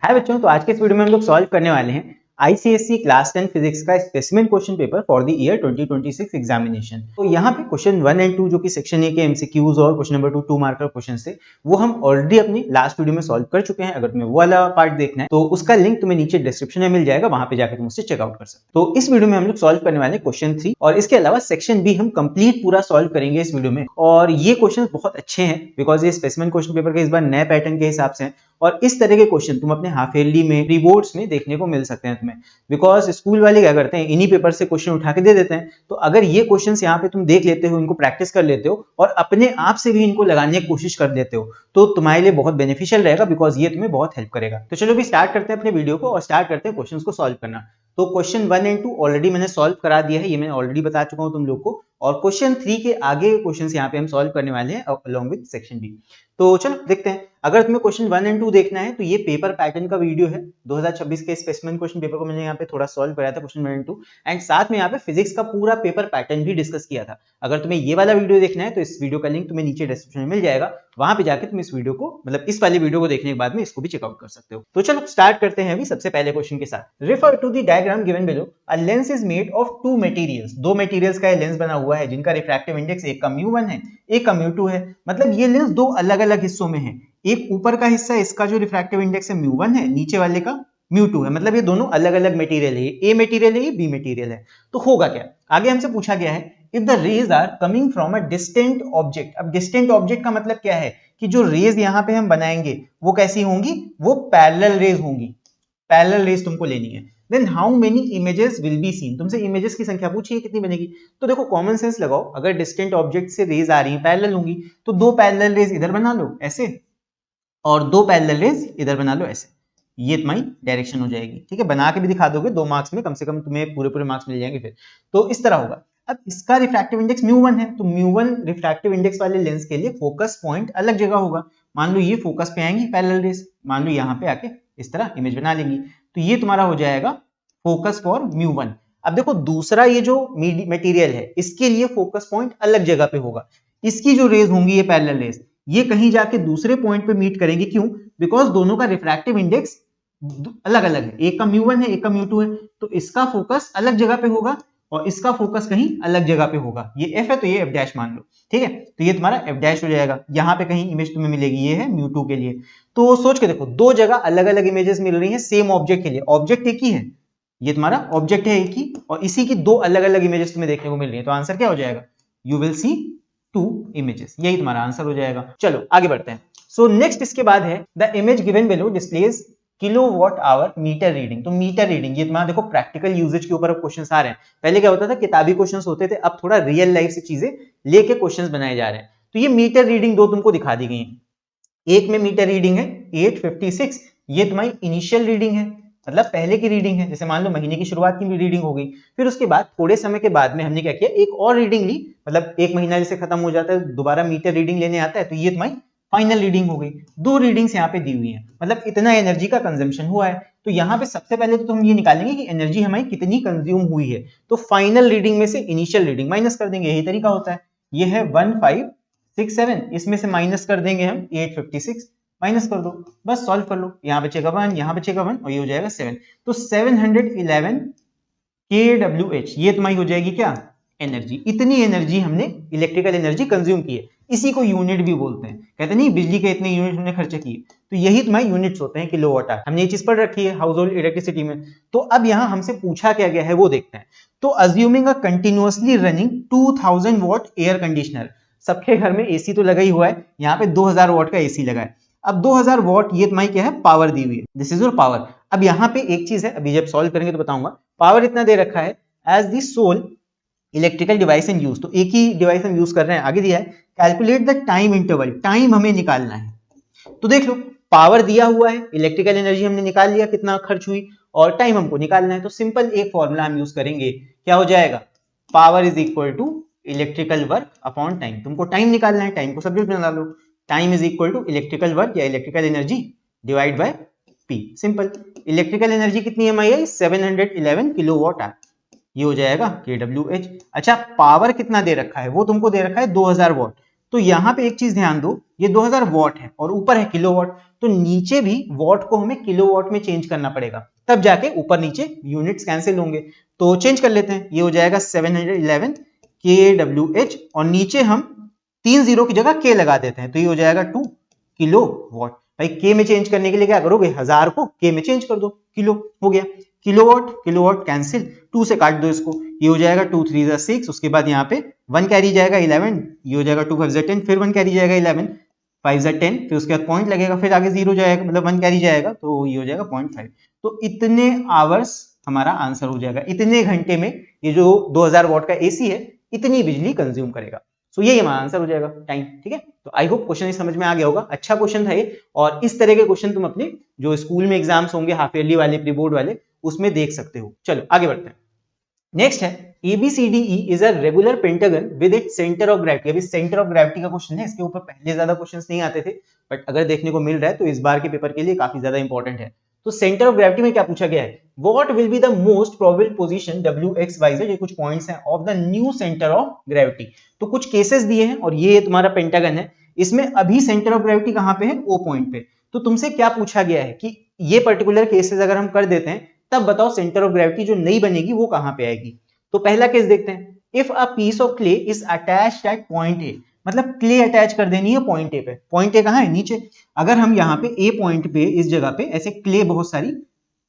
हाय बच्चों, तो आज के इस वीडियो में हम लोग सॉल्व करने वाले हैं आईसीएसई क्लास 10 फिजिक्स का specimen question paper for the year 2026 examination. तो यहाँ पे क्वेश्चन 1 एंड 2 जो कि सेक्शन ए के एमसीक्यूज और क्वेश्चन नंबर 2 मार्कर क्वेश्चन थे, वो हम ऑलरेडी अपनी लास्ट वीडियो में सॉल्व कर चुके हैं। अगर तुम्हें वो वाला पार्ट देखना है तो उसका लिंक तुम्हें नीचे डिस्क्रिप्शन में मिल जाएगा, वहां पे जाकर तुम उससे चेकआउट कर सकते हो। तो इस वीडियो में हम लोग सॉल्व करने वाले क्वेश्चन 3 और इसके अलावा सेक्शन बी हम कंप्लीट पूरा सॉल्व करेंगे इस वीडियो में। और ये क्वेश्चन बहुत अच्छे हैं बिकॉज ये स्पेसिमेन क्वेश्चन पेपर के इस बार नए पैटर्न के हिसाब से हैं और इस तरह के क्वेश्चन तुम अपने हाफ ईयरली में, प्री बोर्ड्स में देखने को मिल सकते हैं तुम्हें। बिकॉज स्कूल वाले क्या करते हैं, इन्हीं पेपर से क्वेश्चन उठा के दे देते हैं। तो अगर ये क्वेश्चंस यहाँ पे तुम देख लेते हो, इनको प्रैक्टिस कर लेते हो और अपने आप से भी इनको लगाने की कोशिश कर लेते हो तो तुम्हारे लिए बहुत बेनिफिशियल रहेगा, बिकॉज ये तुम्हें बहुत हेल्प करेगा। तो चलो भी स्टार्ट करते हैं अपने वीडियो को और स्टार्ट करते हैं क्वेश्चन को सॉल्व करना। तो क्वेश्चन 1 एंड 2 ऑलरेडी मैंने सॉल्व करा दिया है, ये मैंने ऑलरेडी बता चुका हूं तुम लोग को। और क्वेश्चन 3 के आगे क्वेश्चंस यहाँ पे हम सॉल्व करने वाले हैं अलोंग विद सेक्शन बी। तो चलो देखते हैं। अगर तुम्हें क्वेश्चन 1 एंड 2 देखना है तो ये पेपर पैटर्न का वीडियो है। 2026 के स्पेसिमेन क्वेश्चन पेपर को मैंने यहाँ पे थोड़ा सॉल्व कराया था, क्वेश्चन 1 एंड 2, एंड साथ में यहाँ पे फिजिक्स का पूरा पेपर पैटर्न भी डिस्कस किया था। अगर तुम्हें ये वाला वीडियो देखना है तो इस वीडियो का लिंक तुम्हें नीचे डिस्क्रिप्शन में मिल जाएगा, वहां पे जाकर तुम इस वीडियो को, मतलब इस वाले वीडियो को देखने के बाद में इसको भी चेकआउट कर सकते हो। तो चलो स्टार्ट करते हैं अभी सबसे पहले क्वेश्चन के साथ। Refer to the diagram given below. A lens is made of two materials. दो मटेरियल्स का लेंस बना हुआ है जिनका रिफ्रैक्टिव इंडेक्स एक का म्यू1 है, एक का म्यू2 है। मतलब ये लेंस दो अलग अलग हिस्सों में है। एक ऊपर का हिस्सा, इसका जो रिफ्रैक्टिव इंडेक्स है म्यू1 है, नीचे वाले का म्यू2 है। मतलब ये दोनों अलग अलग मटेरियल है, ए मटेरियल है, ये बी मटेरियल है। तो होगा क्या, आगे हमसे पूछा गया है if the rays are coming from a distant object. अब डिस्टेंट ऑब्जेक्ट का मतलब क्या है कि जो रेज यहाँ पे हम बनाएंगे वो कैसी होंगी, वो पैरेलल रेज होंगी। पैरेलल रेज तुमको लेनी है। Then how many images will be seen. तुमसे इमेजेस की संख्या पूछी है, कितनी बनेगी। तो देखो कॉमन सेंस लगाओ, अगर डिस्टेंट ऑब्जेक्ट से रेज आ रही है पैरेलल होंगी तो दो पैरेलल रेज इधर बना लो ऐसे, और दो पैरेलल रेज इधर बना लो ऐसे। ये तुम्हारी डायरेक्शन हो जाएगी। ठीक है, बना के भी दिखा दोगे 2 मार्क्स में, कम से कम तुम्हें पूरे मार्क्स मिल जाएंगे फिर। तो इस तरह होगा। अब इसका रिफ्रैक्टिव इंडेक्स म्यू1 है, तो म्यू1 रिफ्रैक्टिव इंडेक्स वाले लेंस के लिए फोकस पॉइंट अलग जगह होगा। मान लो ये फोकस पे आएंगी पैरेलल रेज, मान लो यहाँ पे आके इस तरह इमेज बना लेंगी, तो ये तुम्हारा हो जाएगा फोकस फॉर म्यू1। अब देखो दूसरा ये जो मटेरियल है इसके लिए फोकस पॉइंट अलग जगह पे होगा। इसकी जो रेज होंगी ये पैरेलल रेज, ये कहीं जाके दूसरे पॉइंट पे मीट करेंगे। क्यों? बिकॉज दोनों का रिफ्रैक्टिव इंडेक्स अलग अलग है, एक का म्यू1 है, एक का म्यू2 है। तो इसका फोकस अलग जगह पे होगा और इसका फोकस कहीं अलग जगह पे होगा। ये एफ है तो ये एफ डैश मान लो। ठीक है, तो ये तुम्हारा एफ डैश हो जाएगा। यहाँ पे कहीं इमेज तुम्हें मिलेगी, ये है म्यू2 के लिए। तो सोच के देखो, दो जगह अलग अलग इमेजेस मिल रही है सेम ऑब्जेक्ट के लिए। ऑब्जेक्ट एक ही है, ये तुम्हारा ऑब्जेक्ट है एक ही, और इसी की दो अलग अलग इमेजेस तुम्हें देखने को मिल रही है। तो आंसर क्या हो जाएगा, यू विल सी 2 इमेजेस। यही तुम्हारा आंसर हो जाएगा। चलो आगे बढ़ते हैं। सो नेक्स्ट इसके बाद है the image given below displays kilowatt hour meter reading. तो मीटर रीडिंग ये तुम्हारा देखो प्रैक्टिकल यूजेज के ऊपर क्वेश्चंस आ रहे हैं। पहले क्या होता था, किताबी क्वेश्चंस होते थे, अब थोड़ा रियल लाइफ से चीजें लेके क्वेश्चंस बनाए जा रहे हैं। तो ये मीटर रीडिंग दो तुमको दिखा दी गई है। एक में मीटर रीडिंग है 856, ये तुम्हारी इनिशियल रीडिंग है, मतलब पहले की रीडिंग है। जैसे मान लो महीने की शुरुआत की रीडिंग हो गई, फिर उसके बाद थोड़े समय के बाद में हमने क्या किया, एक और रीडिंग ली। मतलब एक महीना जैसे खत्म हो जाता है, दोबारा मीटर रीडिंग लेने आता है, तो ये तुम्हारी फाइनल रीडिंग हो गई। दो रीडिंग्स यहाँ पे दी हुई हैं, मतलब इतना एनर्जी का कंजम्पशन हुआ है। तो यहाँ पे सबसे पहले तो हम ये निकालेंगे कि एनर्जी हमारी कितनी कंज्यूम हुई है। तो फाइनल रीडिंग में से इनिशियल रीडिंग माइनस कर देंगे, यही तरीका होता है। ये है 1567, इसमें से माइनस कर देंगे हम 856, माइनस कर दो, बस सॉल्व कर लो। यहाँ बचेगा 1, यहाँ बचेगा 1 और ये हो जाएगा 7। तो 711 kWh ये तुम्हारी हो जाएगी क्या, एनर्जी। इतनी एनर्जी हमने इलेक्ट्रिकल एनर्जी कंज्यूम की है। इसी को यूनिट भी बोलते हैं। कहते नहीं बिजली के इतने यूनिट हमने खर्च किए, तो यही तुम्हारे यूनिट्स होते हैं, किलोवाट आवर। हमने ये चीज पढ़ रखी है हाउस होल्ड इलेक्ट्रिसिटी में। तो अब यहाँ हमसे पूछा क्या गया है वो देखते हैं। तो assuming a continuously running 2000 what air conditioner. सबके घर में एसी तो लगा ही हुआ है, यहाँ पे 2000 वॉट का एसी लगा है। अब 2000 वॉट ये तुम्हारी क्या है, पावर दी हुई है। This is your power. अब यहाँ पे एक चीज है, अभी जब सॉल्व करेंगे तो बताऊंगा। पावर इतना दे रखा है as the sole electrical device in use. तो एक ही डिवाइस हम यूज कर रहे हैं। आगे दिया है calculate the time interval, time हमें निकालना है। तो देख लो पावर दिया हुआ है, इलेक्ट्रिकल एनर्जी हमने निकाल लिया कितना खर्च हुई, और टाइम हमको निकालना है। तो सिंपल एक फॉर्मूला हम यूज करेंगे, क्या हो जाएगा, power is equal to electrical work upon time. तुमको टाइम निकालना है, टाइम को सब्जेक्ट में डालो। Time is equal to electrical work या electrical energy divide by P. Simple. Electrical energy कितनी है हमारी, 711 किलोवाट आवर, ये हो जाएगा kWh। अच्छा पावर कितना दे रखा है, वो तुमको दे रखा है 2000 वॉट। तो यहाँ पे एक चीज ध्यान दो, ये 2000 वॉट है और ऊपर है किलोवाट। तो नीचे भी वॉट को हमें किलोवाट में चेंज करना पड़ेगा, तब जाके ऊपर नीचे यूनिट्स कैंसिल होंगे। तो चेंज कर लेते हैं, ये हो जाएगा 711 kWh और नीचे हम 3 जीरो की जगह k लगा देते हैं, तो ये हो जाएगा 2 किलोवाट। भाई k में चेंज करने के लिए क्या करोगे, 1000 को k में चेंज कर दो, किलो हो गया। किलोवाट किलोवाट कैंसिल, 2 से काट दो इसको, ये हो जाएगा 2 3 6, उसके बाद यहाँ पे 1 कैरी जाएगा 11, ये हो जाएगा 2 5 10, फिर 1 कैरी जाएगा 11, 5 10, फिर उसके बाद पॉइंट लगेगा, फिर आगे 0 जाएगा, मतलब 1 कैरी जाएगा, तो ये हो जाएगा 0.5। तो इतने आवर्स हमारा आंसर हो जाएगा, इतने घंटे में ये जो 2000 वॉट का एसी है इतनी बिजली कंज्यूम करेगा। सो यही हमारा आंसर हो जाएगा टाइम। ठीक है, तो आई होप क्वेश्चन समझ में आ गया होगा, अच्छा क्वेश्चन था ये, और इस तरह के क्वेश्चन तुम अपने जो स्कूल में एग्जाम्स होंगे हाफ ईयरली वाले, प्री बोर्ड वाले, उसमें देख सकते हो। चलो आगे बढ़ते हैं। नेक्स्ट है ABCDE is a regular pentagon with its centre of gravity. अभी सेंटर ऑफ ग्रेविटी का क्वेश्चन है, इसके ऊपर पहले ज्यादा क्वेश्चंस नहीं आते थे, बट अगर देखने को मिल रहा है तो इस बार के पेपर के लिए काफी ज्यादा इंपॉर्टेंट है। तो सेंटर ऑफ ग्रेविटी में क्या पूछा गया है, what will be the most probable position WXYZ, ये कुछ पॉइंट्स हैं, of the new centre of gravity. तो कुछ केसेस दिए हैं और ये तुम्हारा पेंटागन है, इसमें अभी सेंटर ऑफ ग्रेविटी कहां पे है, O पॉइंट पे। तो तुमसे क्या पूछा गया है कि ये पर्टिकुलर केसेस अगर हम कर देते हैं तब बताओ सेंटर ऑफ ग्रेविटी जो नई बनेगी वो कहां पे आएगी। तो पहला केस देखते हैं, if a piece of clay is attached at point A, मतलब क्ले अटैच कर देनी है पॉइंट ए पे। पॉइंट ए कहां है, नीचे। अगर हम यहाँ पे ए पॉइंट पे इस जगह पे ऐसे क्ले बहुत सारी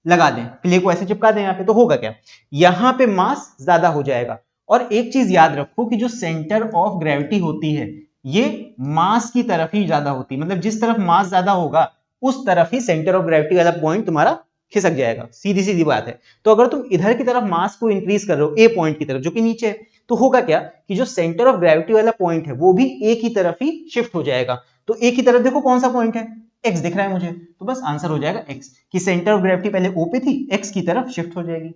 लगा दें, क्ले को ऐसे चिपका दें यहाँ पे, तो होगा क्या, यहाँ पे मास ज्यादा हो जाएगा। और एक चीज याद रखो कि जो सेंटर ऑफ ग्रेविटी होती है ये मास की तरफ ही ज्यादा होती है, मतलब जिस तरफ मास ज्यादा होगा उस तरफ ही सेंटर ऑफ ग्रेविटी वाला पॉइंट तुम्हारा खिसक जाएगा, सीधी सीधी बात है। तो अगर तुम इधर की तरफ मास को इंक्रीज कर रहे हो ए पॉइंट की तरफ जो कि नीचे है, तो होगा क्या कि जो सेंटर ऑफ ग्रेविटी वाला पॉइंट है वो भी ए की तरफ ही शिफ्ट हो जाएगा। तो ए की तरफ देखो कौन सा पॉइंट है, एक्स दिख रहा है मुझे, तो बस आंसर हो जाएगा एक्स, कि सेंटर ऑफ ग्रेविटी पहले ओ पे थी, एक्स की तरफ शिफ्ट हो जाएगी,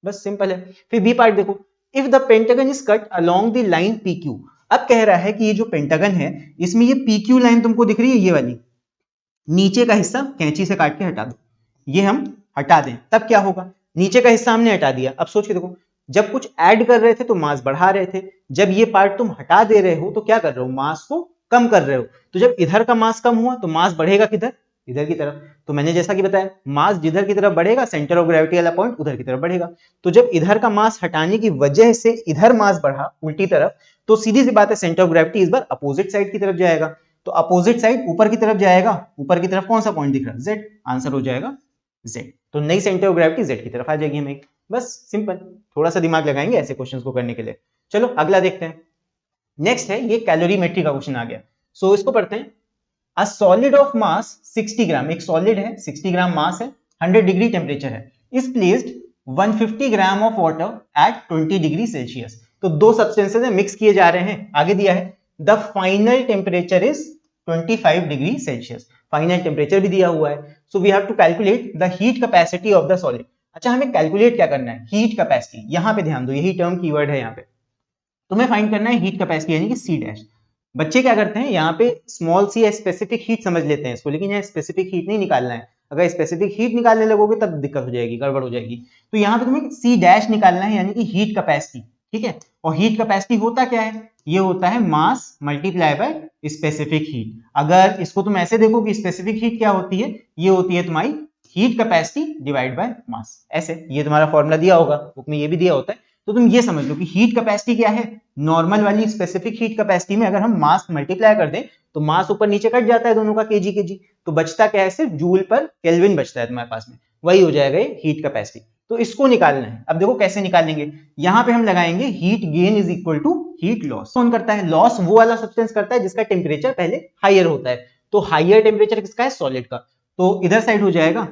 बस सिंपल है। फिर बी पार्ट देखो, if the pentagon is cut along the line P Q. अब कह रहा है कि ये जो पेंटागन है इसमें ये पी क्यू लाइन तुमको दिख रही है, ये वाली नीचे का हिस्सा कैंची से काट के हटा दो, ये हम हटा दें, तब क्या होगा, नीचे का हिस्सा हमने हटा दिया। अब सोच के देखो, जब कुछ ऐड कर रहे थे तो मास बढ़ा रहे थे, जब ये पार्ट तुम हटा दे रहे हो तो क्या कर रहे हो, मास को कम कर रहे हो। तो जब इधर का मास कम हुआ तो मास बढ़ेगा किधर, इधर की तरफ। तो मैंने जैसा कि बताया, मास जिधर की तरफ बढ़ेगा सेंटर ऑफ ग्रेविटी वाला पॉइंट उधर की तरफ बढ़ेगा। तो जब इधर का मास हटाने की वजह से इधर मास बढ़ा उल्टी तरफ, तो सीधी सी बात है सेंटर ऑफ ग्रेविटी इस बार अपोजिट साइड की तरफ जाएगा। तो अपोजिट साइड ऊपर की तरफ जाएगा, ऊपर की तरफ कौन सा पॉइंट दिख रहा है, जेड, आंसर हो जाएगा जेड। तो नई सेंटर ऑफ ग्रेविटी जेड की तरफ आ जाएगी हमें, बस सिंपल। थोड़ा सा दिमाग लगाएंगे ऐसे क्वेश्चंस को करने के लिए। चलो अगला देखते हैं। नेक्स्ट है ये कैलोरीमेट्री का क्वेश्चन आ गया। सो इसको पढ़ते हैं। अ सॉलिड ऑफ मास 60 ग्राम, एक सॉलिड है 60 ग्राम मास है, 100 डिग्री टेम्परेचर है, is placed 150 gram of water at 20 degree Celsius. तो दो सब्सटेंसेस है मिक्स किए जा रहे हैं, आगे दिया है the final temperature is 25 degree Celsius, final temperature भी दिया हुआ है। So we have to calculate the heat capacity of the solid. अच्छा हमें कैलकुलेट क्या करना है, हीट कैपेसिटी, यहां पे ध्यान दो, यही टर्म कीवर्ड है यहाँ पे। तुम्हें फाइंड करना है हीट कैपेसिटी यानी कि सी डैश। बच्चे क्या करते हैं यहाँ पे स्मॉल सी या स्पेसिफिक हीट समझ लेते हैं इसको, लेकिन यहाँ स्पेसिफिक हीट नहीं निकालना है। अगर स्पेसिफिक हीट निकालने लगोगे तब दिक्कत हो जाएगी, गड़बड़ हो जाएगी। तो यहाँ पे तुम्हें सी डैश निकालना है यानी कि हीट कैपेसिटी, ठीक है। और हीट कैपेसिटी होता क्या है, ये होता है मास मल्टीप्लाई बाय स्पेसिफिक हीट। अगर इसको तुम ऐसे देखो कि स्पेसिफिक हीट क्या होती है, ये होती है तुम्हारी heat capacity divide by mass, ऐसे। ये तुम्हारा फॉर्मूला दिया होगा बुक में, ये भी दिया होता है। तो तुम ये समझ लो कि हीट कैपेसिटी क्या है, नॉर्मल वाली स्पेसिफिक हीट कैपेसिटी में अगर हम मास मल्टीप्लाई कर दें तो मास ऊपर नीचे कट जाता है दोनों का, केजी केजी, तो बचता क्या है, सिर्फ जूल पर केल्विन बचता है तुम्हारे पास में, वही हो जाएगा ये हीट कैपेसिटी। तो इसको निकालना है। अब देखो कैसे निकालेंगे, यहां पे हम लगाएंगे heat gain is equal to heat loss. कौन करता है लॉस, वो वाला सब्सटेंस करता है जिसका टेम्परेचर पहले हायर होता है। तो हायर टेम्परेचर किसका है, सॉलिड का। तो इधर साइड हो जाएगा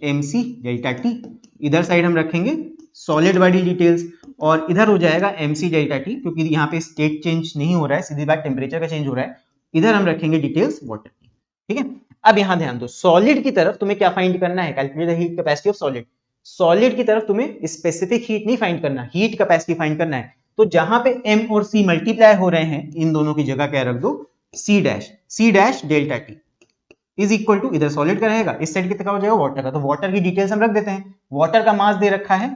mc डेल्टा टी, इधर साइड हम रखेंगे सॉलिड वाली डिटेल्स, और इधर हो जाएगा mc डेल्टा टी, क्योंकि यहाँ पे स्टेट चेंज नहीं हो रहा है, सीधी बात टेम्परेचर का चेंज हो रहा है। इधर हम रखेंगे डिटेल्स वाटर की, ठीक है। अब यहाँ ध्यान दो, सॉलिड की तरफ तुम्हें क्या फाइंड करना है, calculate the heat capacity of solid. Solid की तरफ तुम्हें स्पेसिफिक हीट नहीं फाइंड करना, हीट कैपेसिटी फाइंड करना है। तो जहां पे m और c मल्टीप्लाई हो रहे हैं, इन दोनों की जगह क्या रख दो, c dash delta T is equal to, इधर सॉलिड का रहेगा, इस साइड कितना हो जाएगा वाटर का, तो वाटर की डिटेल्स हम रख देते हैं। वाटर का मास दे रखा है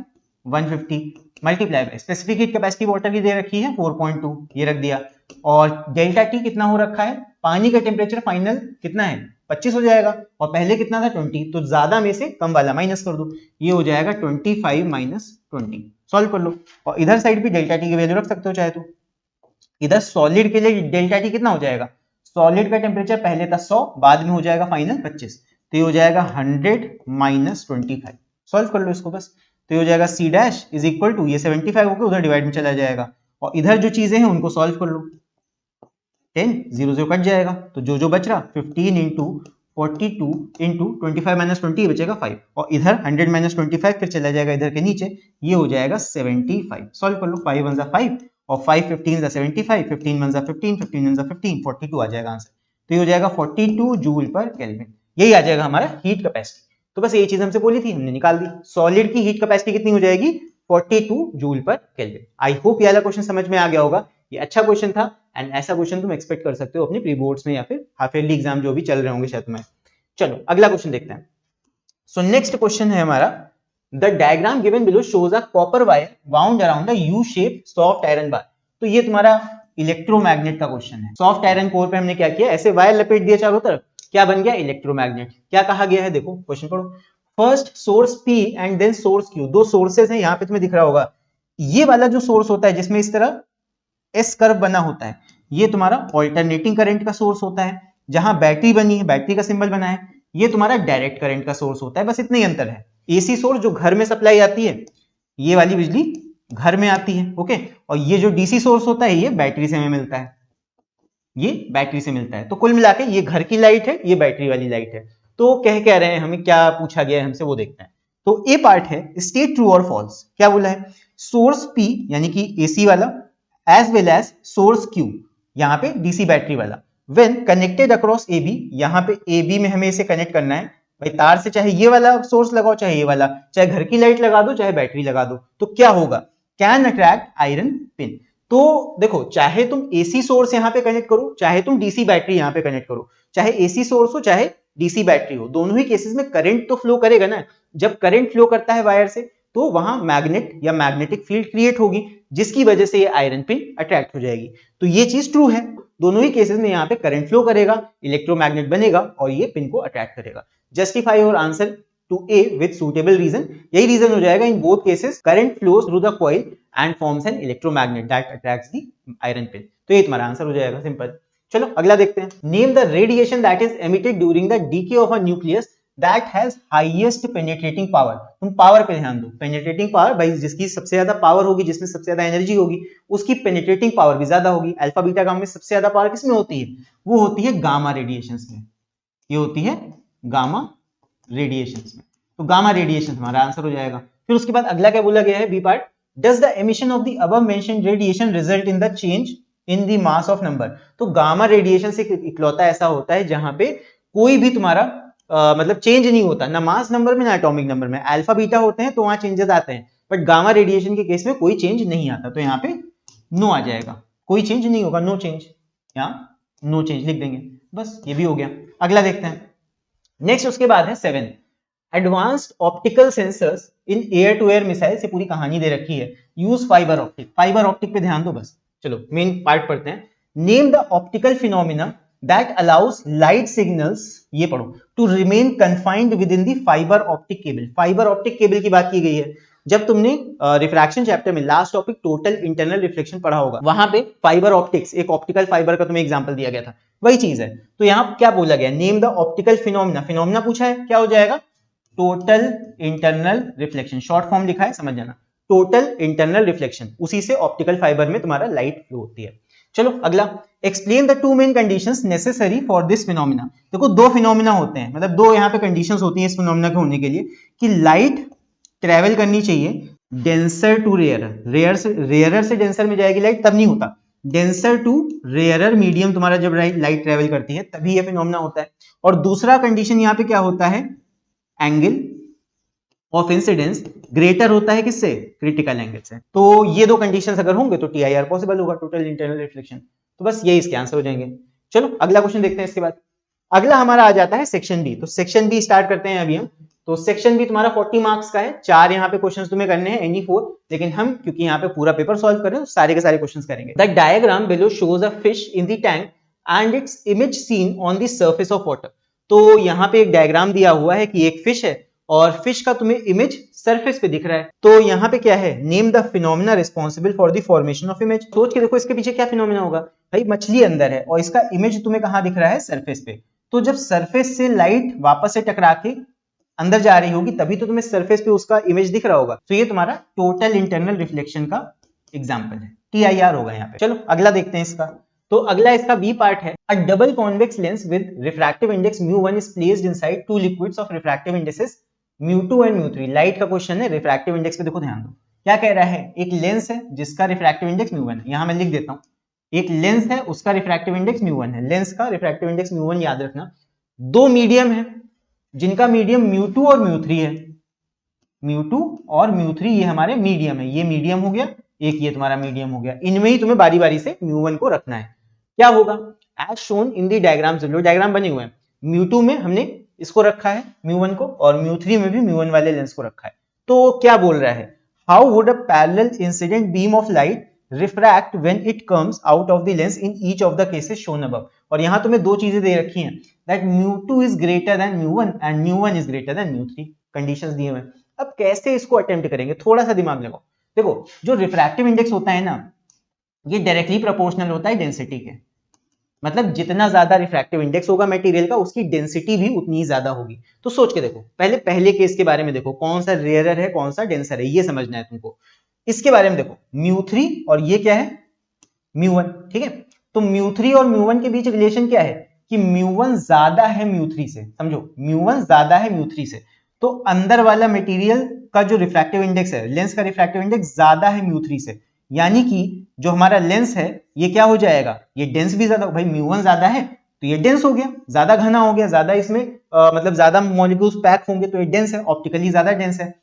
150 multiply by specific heat capacity water की दे रखी है 4.2, ये रख दिया। और डेल्टा टी कितना हो रखा है, पानी का टेम्परेचर फाइनल कितना है 25 हो जाएगा, और पहले कितना था 20, तो ज्यादा में से कम वाला माइनस कर दो, ये हो जाएगा 25 माइनस 20। सॉल्व कर लो, और इधर साइड भी डेल्टा टी की वैल्यू रख सकते हो चाहे तो। इधर सॉलिड के लिए डेल्टा टी कितना हो जाएगा, सॉलिड का टेम्परेचर पहले था 100, बाद में हो जाएगा फाइनल 25, तो ये हो जाएगा 100 माइनस 25। सॉल्व कर लो इसको बस, तो ये हो जाएगा C dash is equal to, ये 75 होकर उधर डिवाइड में चला जाएगा, और इधर जो चीजें हैं उनको सॉल्व कर लो, 10 0 0 कट जाएगा, तो जो जो बच रहा 15 इंटू 42 इंटू 25 माइनस 20 बचेगा 5, और इधर 100 माइनस 25 फिर चला जाएगा इधर के नीचे, ये हो जाएगा 75। सॉल्व कर लो, 5 1 5 और 5 15 75, 15 1 15, 15 1 15, 42 आ जाएगा आंसर, तो ये हो जाएगा 42 जूल पर केल्विन, यही आ जाएगा हमारा हीट कैपेसिटी। तो बस ये चीज हमसे बोली थी, हमने निकाल दी, सॉलिड की हीट कैपेसिटी कितनी हो जाएगी 42 जूल पर केल्विन। आई होप ये वाला क्वेश्चन समझ में आ गया होगा, ये अच्छा क्वेश्चन था, एंड ऐसा क्वेश्चन तुम एक्सपेक्ट कर सकते हो अपने प्री बोर्ड्स में या फिर हाफ ईयरली एग्जाम जो भी चल रहे होंगे शायद में। चलो अगला क्वेश्चन देखते हैं। सो नेक्स्ट क्वेश्चन है हमारा, the diagram given below shows a copper wire bound around a U shape soft iron bar. तो ये तुम्हारा इलेक्ट्रोमैग्नेट का क्वेश्चन है। सॉफ्ट आयरन कोर पे हमने क्या किया, ऐसे वायर लपेट दिया चारों तरफ, क्या बन गया इलेक्ट्रोमैग्नेट। क्या कहा गया है देखो क्वेश्चन पढ़ो, first source P and then source Q, दो सोर्सेस हैं, यहां पे तुम्हें दिख रहा होगा, ये वाला जो सोर्स होता है जिसमें इस तरह एस कर्व बना होता है, ये तुम्हारा ऑल्टरनेटिंग करंट का सोर्स होता है। जहां बैटरी बनी है, बैटरी का सिंबल बना है, ये तुम्हारा डायरेक्ट करंट का सोर्स होता है, बस इतना ही अंतर है। एसी सोर्स जो घर में सप्लाई आती है, ये वाली बिजली घर में आती है, ओके, और ये जो डीसी सोर्स होता है, ये बैटरी से हमें मिलता है, ये बैटरी से मिलता है। तो कुल मिला के ये घर की लाइट है, ये बैटरी वाली लाइट है। तो कह रहे हैं, हमें क्या पूछा गया है हमसे वो देखते हैं। तो ए पार्ट है स्टेट ट्रू और फॉल्स। क्या बोला है, सोर्स पी यानी कि एसी वाला as well as source Q, यहां पे डीसी बैटरी वाला, when connected across A B, यहां पे ए बी में हमें इसे कनेक्ट करना है भाई तार से, चाहे ये वाला सोर्स लगाओ चाहे ये वाला, चाहे घर की लाइट लगा दो चाहे बैटरी लगा दो, तो क्या होगा, कैन अट्रैक्ट आयरन पिन। तो देखो, चाहे तुम एसी सोर्स यहां पे कनेक्ट करो, चाहे तुम डीसी बैटरी यहां पे कनेक्ट करो, चाहे एसी सोर्स हो चाहे डीसी बैटरी हो, दोनों ही केसेस में करंट तो फ्लो करेगा ना। जब करंट फ्लो करता है वायर से, तो वहां मैग्नेट या मैग्नेटिक फील्ड क्रिएट होगी, जिसकी वजह से ये आयरन पिन अट्रैक्ट हो जाएगी। तो ये चीज ट्रू है, दोनों ही केसेस में यहाँ पे करंट फ्लो करेगा, इलेक्ट्रोमैग्नेट बनेगा और ये पिन को अट्रैक्ट करेगा। Justify your answer to A with suitable reason, यही रीजन हो जाएगा in both cases, current flows through the coil and forms an electromagnet that attracts the iron pin. तो ये तुम्हारा आंसर हो जाएगा, सिंपल। चलो अगला देखते हैं, name the radiation that is emitted during the DK of a nucleus that has highest penetrating power. तुम पावर पे ध्यान दो, पेनिट्रेटिंग पावर भाई जिसकी सबसे ज्यादा पावर होगी, जिसमें सबसे ज्यादा एनर्जी होगी, उसकी पेनिट्रेटिंग पावर भी ज्यादा होगी। अल्फा बीटा गामा में सबसे ज्यादा पावर किसमें होती है, वो होती है गामा रेडिएशंस में, ये होती है गामा रेडिएशंस में। तो गामा रेडिएशन हमारा आंसर हो जाएगा। फिर उसके बाद अगला क्या बोला गया है, B part, does the emission of the above mentioned radiation result in the change in the mass of number. तो गामा रेडिएशन से इकलौता ऐसा होता है जहां पे कोई भी तुम्हारा मतलब चेंज नहीं होता, ना मास नंबर में ना एटॉमिक नंबर में। अल्फा बीटा होते हैं तो वहां चेंजेस आते हैं, बट गामा रेडिएशन के केस में कोई चेंज नहीं आता, तो यहाँ पे नो आ जाएगा, कोई चेंज नहीं होगा, नो चेंज, यहाँ नो चेंज लिख देंगे, बस ये भी हो गया। अगला देखते हैं, नेक्स्ट उसके बाद है 7, advanced optical sensors in air to air missile से पूरी कहानी दे रखी है, use fibre optic. Fibre optic पे ध्यान दो बस। चलो मेन पार्ट पढ़ते हैं, name the optical phenomena that allows light signals, ये पढ़ो, to remain confined within the fibre optic cable. Fibre optic cable की बात की गई है। जब तुमने रिफ्रैक्शन चैप्टर में last topic total internal reflection पढ़ा होगा, वहां पे फाइबर ऑप्टिक्स, एक ऑप्टिकल फाइबर का तुम्हें एग्जांपल दिया गया था, वही चीज है। तो यहां क्या बोला गया, name the optical phenomena, phenomena पूछा है, क्या हो जाएगा total internal reflection, short form लिखा है समझ जाना, टोटल इंटरनल रिफ्लेक्शन, उसी से ऑप्टिकल फाइबर में तुम्हारा लाइट फ्लो होती है। चलो अगला, explain the two main conditions necessary for this phenomena. देखो दो फिनोमिना होते हैं, मतलब दो यहाँ पे कंडीशंस होती हैं इस फिनोमिना के होने के लिए, कि लाइट ट्रेवल करनी चाहिए डेंसर टू रेयरर, रेयरर से डेंसर में जाएगी लाइट तब नहीं होता, डेंसर टू रेयरर मीडियम तुम्हारा जब लाइट ट्रेवल करती है तभी ये फिनोमिना होता है। और दूसरा कंडीशन यहाँ पे क्या होता है, एंगल ऑफ इंसिडेंस ग्रेटर होता है किससे, क्रिटिकल एंगल से। तो ये दो कंडीशंस अगर होंगे तो टीआईआर पॉसिबल होगा, टोटल इंटरनल रिफ्लेक्शन। तो बस ये इसके आंसर हो जाएंगे। चलो अगला क्वेश्चन देखते हैं इसके बाद। अगला हमारा आ जाता है सेक्शन बी। तो सेक्शन बी स्टार्ट करते हैं अभी हम। तो सेक्शन बी तुम्हारा 40 मार्क्स का है, 4 यहाँ पे क्वेश्चंस तुम्हें करने हैं, एनी 4, लेकिन हम क्योंकि यहाँ पे पूरा पेपर सॉल्व कर रहे हैं तो सारे के सारे क्वेश्चंस करेंगे। The diagram below shows a fish in the tank and its image seen on the surface of water. तो यहाँ पे एक डायग्राम दिया हुआ है कि एक फिश है और फिश का तुम्हें इमेज सरफेस पे दिख रहा है। तो यहाँ पे क्या है, name the phenomena responsible for the formation of image. सोच के देखो इसके पीछे क्या फिनोमिना होगा। भाई मछली अंदर है और इसका इमेज तुम्हें कहाँ दिख रहा है, सरफेस पे। तो जब सरफेस से लाइट वापस से टकरा के अंदर जा रही होगी तभी तो तुम्हें सरफेस पे उसका इमेज दिख रहा होगा। तो ये तुम्हारा टोटल इंटरनल रिफ्लेक्शन का एग्जाम्पल है, TIR होगा यहाँ पे। चलो अगला देखते हैं इसका। तो अगला इसका बी पार्ट है। A double convex lens with refractive index μ1 is placed inside two liquids of refractive indexes μ2 and μ3। Light का क्वेश्चन है, रिफ्रैक्टिव इंडेक्स पे देखो ध्यान दो क्या कह रहा है। एक लेंस है जिसका रिफ्रैक्टिव इंडेक्स μ1 है, यहां मैं लिख देता हूं। एक लेंस है उसका रिफ्रैक्टिव इंडेक्स μ1 है, लेंस का रिफ्रैक्टिव इंडेक्स μ1 याद रखना। दो मीडियम है जिनका मीडियम μ2 और μ3 है। μ2 और μ3 ये हमारे मीडियम है, ये मीडियम हो गया, एक ये तुम्हारा मीडियम हो गया। इनमें ही तुम्हें बारी बारी से μ1 को रखना है। क्या होगा, as shown in the diagram, diagram बने हुए हैं। μ2 में हमने इसको रखा है μ1 को, और μ3 में भी μ1 वाले लेंस को रखा है। तो क्या बोल रहा है, how would a parallel incident beam of light refract when it comes out of the lens in each of the cases shown above. और यहां तुम्हें दो चीजें दे रखी हैं, that μ2 is greater than μ1 and μ1 is greater than μ3। Conditions दिए हुए हैं। अब कैसे इसको अटेम्प्ट करेंगे, थोड़ा सा दिमाग लगाओ। देखो जो रिफ्रैक्टिव इंडेक्स होता है ना, ये डायरेक्टली प्रोपोर्शनल होता है डेंसिटी के। मतलब जितना ज्यादा रिफ्रैक्टिव इंडेक्स होगा मटेरियल का, उसकी डेंसिटी भी उतनी ज्यादा होगी। तो सोच के देखो, पहले केस के बारे में देखो, कौन सा रेयरर है कौन सा डेंसर है, ये समझना है तुमको। इसके बारे में देखो, μ3 और ये क्या है, μ1, ठीक है। तो μ3 और μ1 के बीच रिलेशन क्या है कि μ1 ज्यादा है μ3 से, समझो μ1 ज्यादा है μ3 से। तो अंदर वाला मटेरियल का जो रिफ्रैक्टिव इंडेक्स है, लेंस का रिफ्रैक्टिव इंडेक्स ज्यादा है μ3 से, यानी कि जो हमारा लेंस है ये क्या हो जाएगा, ये डेंस भी ज्यादा। भाई μ1 ज्यादा है तो ये डेंस हो गया, ज्यादा घना हो गया, ज्यादा इसमें मतलब ज्यादा मॉलिक्यूल्स पैक होंगे तो ये डेंस है, ऑप्टिकली ज्यादा डेंस है।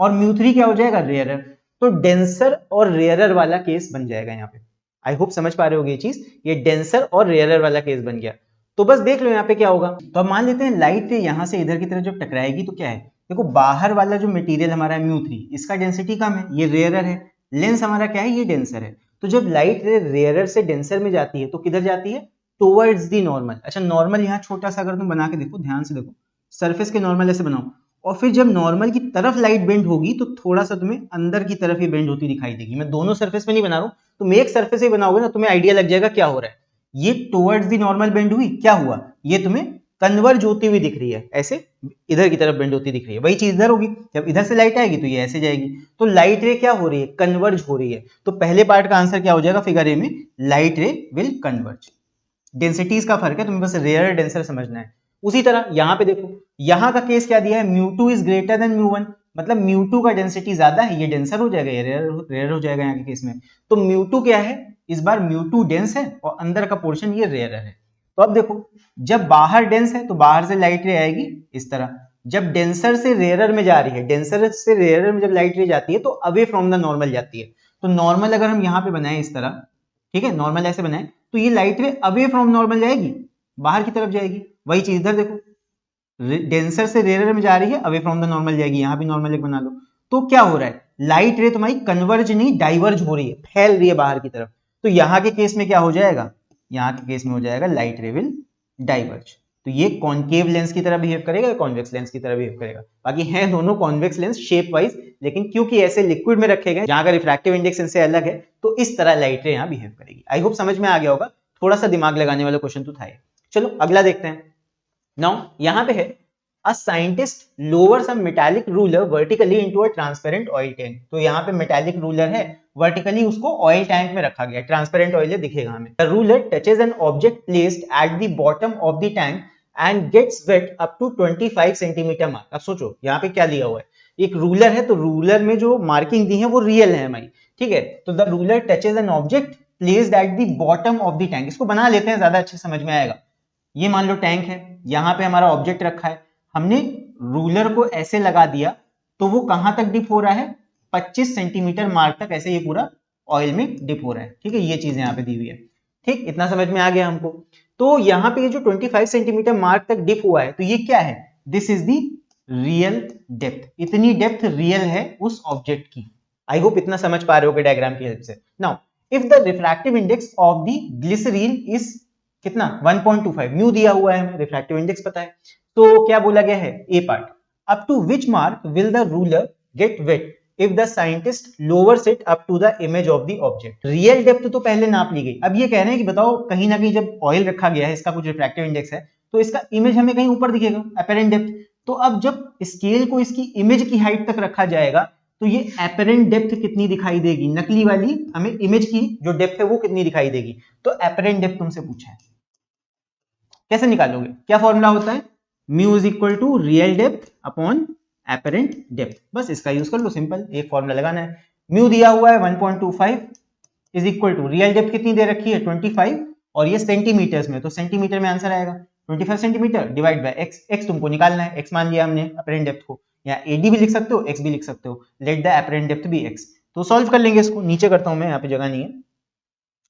और μ3 क्या हो जाएगा, रेयरर। तो डेंसर और रेयरर वाला केस बन जाएगा यहाँ पे। आई होप समझ पा रहे होगे ये चीज, ये डेंसर और रेयरर वाला केस बन गया। तो बस देख लो यहाँ पे क्या होगा। तो अब मान लेते हैं लाइट यहां से इधर की तरफ जब टकराएगी तो क्या है, देखो बाहर वाला जो मटेरियल हमारा है μ3, इसका डेंसिटी कम है, ये रेयरर है। लेंस हमारा क्या है, ये डेंसर है। तो जब लाइट रेयरर से डेंसर में जाती है तो किधर जाती है, टुवर्ड्स दी नॉर्मल। अच्छा नॉर्मल यहाँ छोटा सा अगर तुम बना के देखो, ध्यान से देखो, सरफेस के नॉर्मल ऐसे बनाओ, और फिर जब नॉर्मल की तरफ लाइट बेंड होगी तो थोड़ा सा तुम्हें अंदर की तरफ ये बेंड होती दिखाई देगी। मैं दोनों सरफेस पे नहीं बना रहा हूं, तुम एक सरफेस ही बनाओगे ना, तुम्हें आइडिया लग जाएगा क्या हो रहा है। ये टुवर्ड्स दी नॉर्मल बेंड हुई, क्या हुआ, ये तुम्हें कन्वर्ज होती हुई दिख रही है, ऐसे इधर की तरफ बेंड होती दिख रही है। वही चीज इधर होगी, जब इधर से लाइट आएगी तो ये ऐसे जाएगी। तो लाइट रे क्या हो रही है, कन्वर्ज हो रही है। तो पहले पार्ट का आंसर क्या हो जाएगा, फिगर ए में, लाइट रे विल कन्वर्ज। डेंसिटीज का फर्क है, तुम्हें बस रेयर डेंसर समझना है। उसी तरह यहां पे देखो, यहां का केस क्या दिया है, μ2 इज ग्रेटर देन μ1, मतलब μ2 का डेंसिटी ज्यादा है, ये डेंसर हो जाएगा, ये रेयर हो जाएगा यहाँ के केस में। तो μ2 क्या है, इस बार μ2 डेंस है और अंदर का पोर्शन ये रेयर है। तो अब देखो, जब बाहर डेंस है तो बाहर से लाइट रे आएगी इस तरह, जब डेंसर से रेयरर में जा रही है, डेंसर से रेयरर में जब लाइट रे जाती है तो अवे फ्रॉम द नॉर्मल जाती है। तो नॉर्मल अगर हम यहाँ पे बनाए इस तरह, ठीक है, नॉर्मल ऐसे बनाए, तो ये लाइट रे अवे फ्रॉम नॉर्मल जाएगी, बाहर की तरफ जाएगी। वही चीज इधर देखो, डेंसर से रेयरर में जा रही है, अवे फ्रॉम द नॉर्मल जाएगी, यहां भी नॉर्मल एक बना लो। तो क्या हो रहा है, लाइट रे तुम्हारी कन्वर्ज नहीं डाइवर्ज हो रही है, फैल रही है बाहर की तरफ। तो यहां के केस में क्या हो जाएगा, यहां के केस में हो जाएगा लाइट रे विल डाइवर्ज। तो ये कॉन्केव लेंस की तरह बिहेव करेगा या कॉन्वेक्स लेंस की तरह बिहेव करेगा। बाकी है दोनों कॉन्वेक्स लेंस शेप वाइज, लेकिन क्योंकि ऐसे लिक्विड में रखे गए जहां का रिफ्रैक्टिव इंडेक्स इनसे अलग है, तो इस तरह लाइट रे यहां बिहेव करेगी। आई होप समझ में आ गया होगा, थोड़ा सा दिमाग लगाने वाला क्वेश्चन तो था। चलो अगला देखते हैं। नाउ यहां पे है, a scientist lowers a metallic ruler vertically into a transparent oil tank। तो यहाँ पे metallic ruler है, vertically उसको oil tank में रखा गया, transparent oil है, दिखेगा हमें। The ruler touches an object placed at the bottom of the tank and gets wet up to 25 centimetre mark. अब सोचो यहाँ पे क्या दिया हुआ है, एक रूलर है, तो रूलर में जो मार्किंग दी है वो रियल है हमारी, ठीक है। तो the ruler touches an object placed at the bottom of the tank. इसको बना लेते हैं, ज्यादा अच्छे समझ में आएगा। ये मान लो टैंक है, यहाँ पे हमारा ऑब्जेक्ट रखा है, हमने रूलर को ऐसे लगा दिया तो वो कहां तक डिप हो रहा है, 25 सेंटीमीटर मार्क तक ऐसे ये पूरा ऑयल में डिप हो रहा है, ठीक है। ये चीज यहाँ पे दी हुई है, ठीक, इतना समझ में आ गया हमको। तो यहाँ पे ये जो 25 सेंटीमीटर मार्क तक डिप हुआ है, तो ये क्या है, this is the real depth. इतनी डेप्थ रियल है उस ऑब्जेक्ट की। आई होप इतना समझ पा रहे हो डायग्राम की हेल्प से। Now if the refractive index of the glycerine is कितना 1.25 म्यू दिया हुआ है हमें, रिफ्रैक्टिव इंडेक्स पता है। तो क्या बोला गया है A part, up to which mark will the ruler get wet if the scientist lowers it up to the image of the object. Real depth तो पहले नाप ली गई, अब ये कह रहे हैं कि बताओ कहीं ना कहीं जब ऑयल रखा गया है, इसका कुछ रिफ्रैक्टिव इंडेक्स है, तो इसका इमेज हमें कहीं ऊपर दिखेगा, अपरेंट डेप्थ। तो अब जब स्केल को इसकी इमेज की हाइट तक रखा जाएगा तो ये अपरेंट डेप्थ कितनी दिखाई देगी, नकली वाली हमें इमेज की जो डेप्थ है वो कितनी दिखाई देगी। तो अपरेंट डेप्थ तुमसे पूछा है, कैसे निकालोगे, क्या फॉर्मूला होता है, mu is equal to real depth upon apparent depth, बस इसका यूज कर लो, सिंपल एक फॉर्मूला लगाना है। म्यू दिया हुआ है 1.25 is equal to real depth कितनी दे रखी है 25, और ये सेंटीमीटर्स में, तो सेंटीमीटर में आंसर आएगा 25 centimetre divide by x, x तुमको निकालना है, एक्स मान लिया हमने अपरेंट डेप्थ को, या एडी भी लिख सकते हो एक्स भी लिख सकते हो, let the apparent depth be X. तो सॉल्व कर लेंगे इसको, नीचे करता हूं मैं, यहाँ पे जगह नहीं है।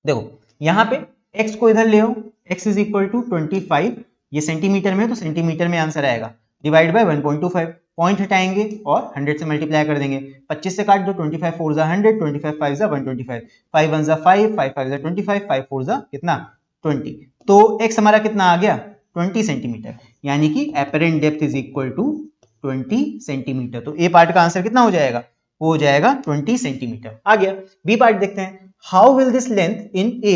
देखो यहाँ पे x को इधर ले आओ, x इज इक्वल टू 25, ये सेंटीमीटर में, तो सेंटीमीटर में आंसर आएगा, डिवाइड बाय 1.25, पॉइंट हटाएंगे और 100 से मल्टीप्लाई कर देंगे, 25 से काट दो, 25 4 जा 100, 25 5 जा 125, 5 1 जा 5, 5 5 जा 25, 5 4 जा कितना 20, तो x हमारा कितना आ गया 20 सेंटीमीटर, यानी कि apparent depth is equal to 20 centimetre. तो ए पार्ट का आंसर कितना हो जाएगा, वो हो जाएगा 20 सेंटीमीटर। आ गया बी पार्ट देखते हैं, how will this length in A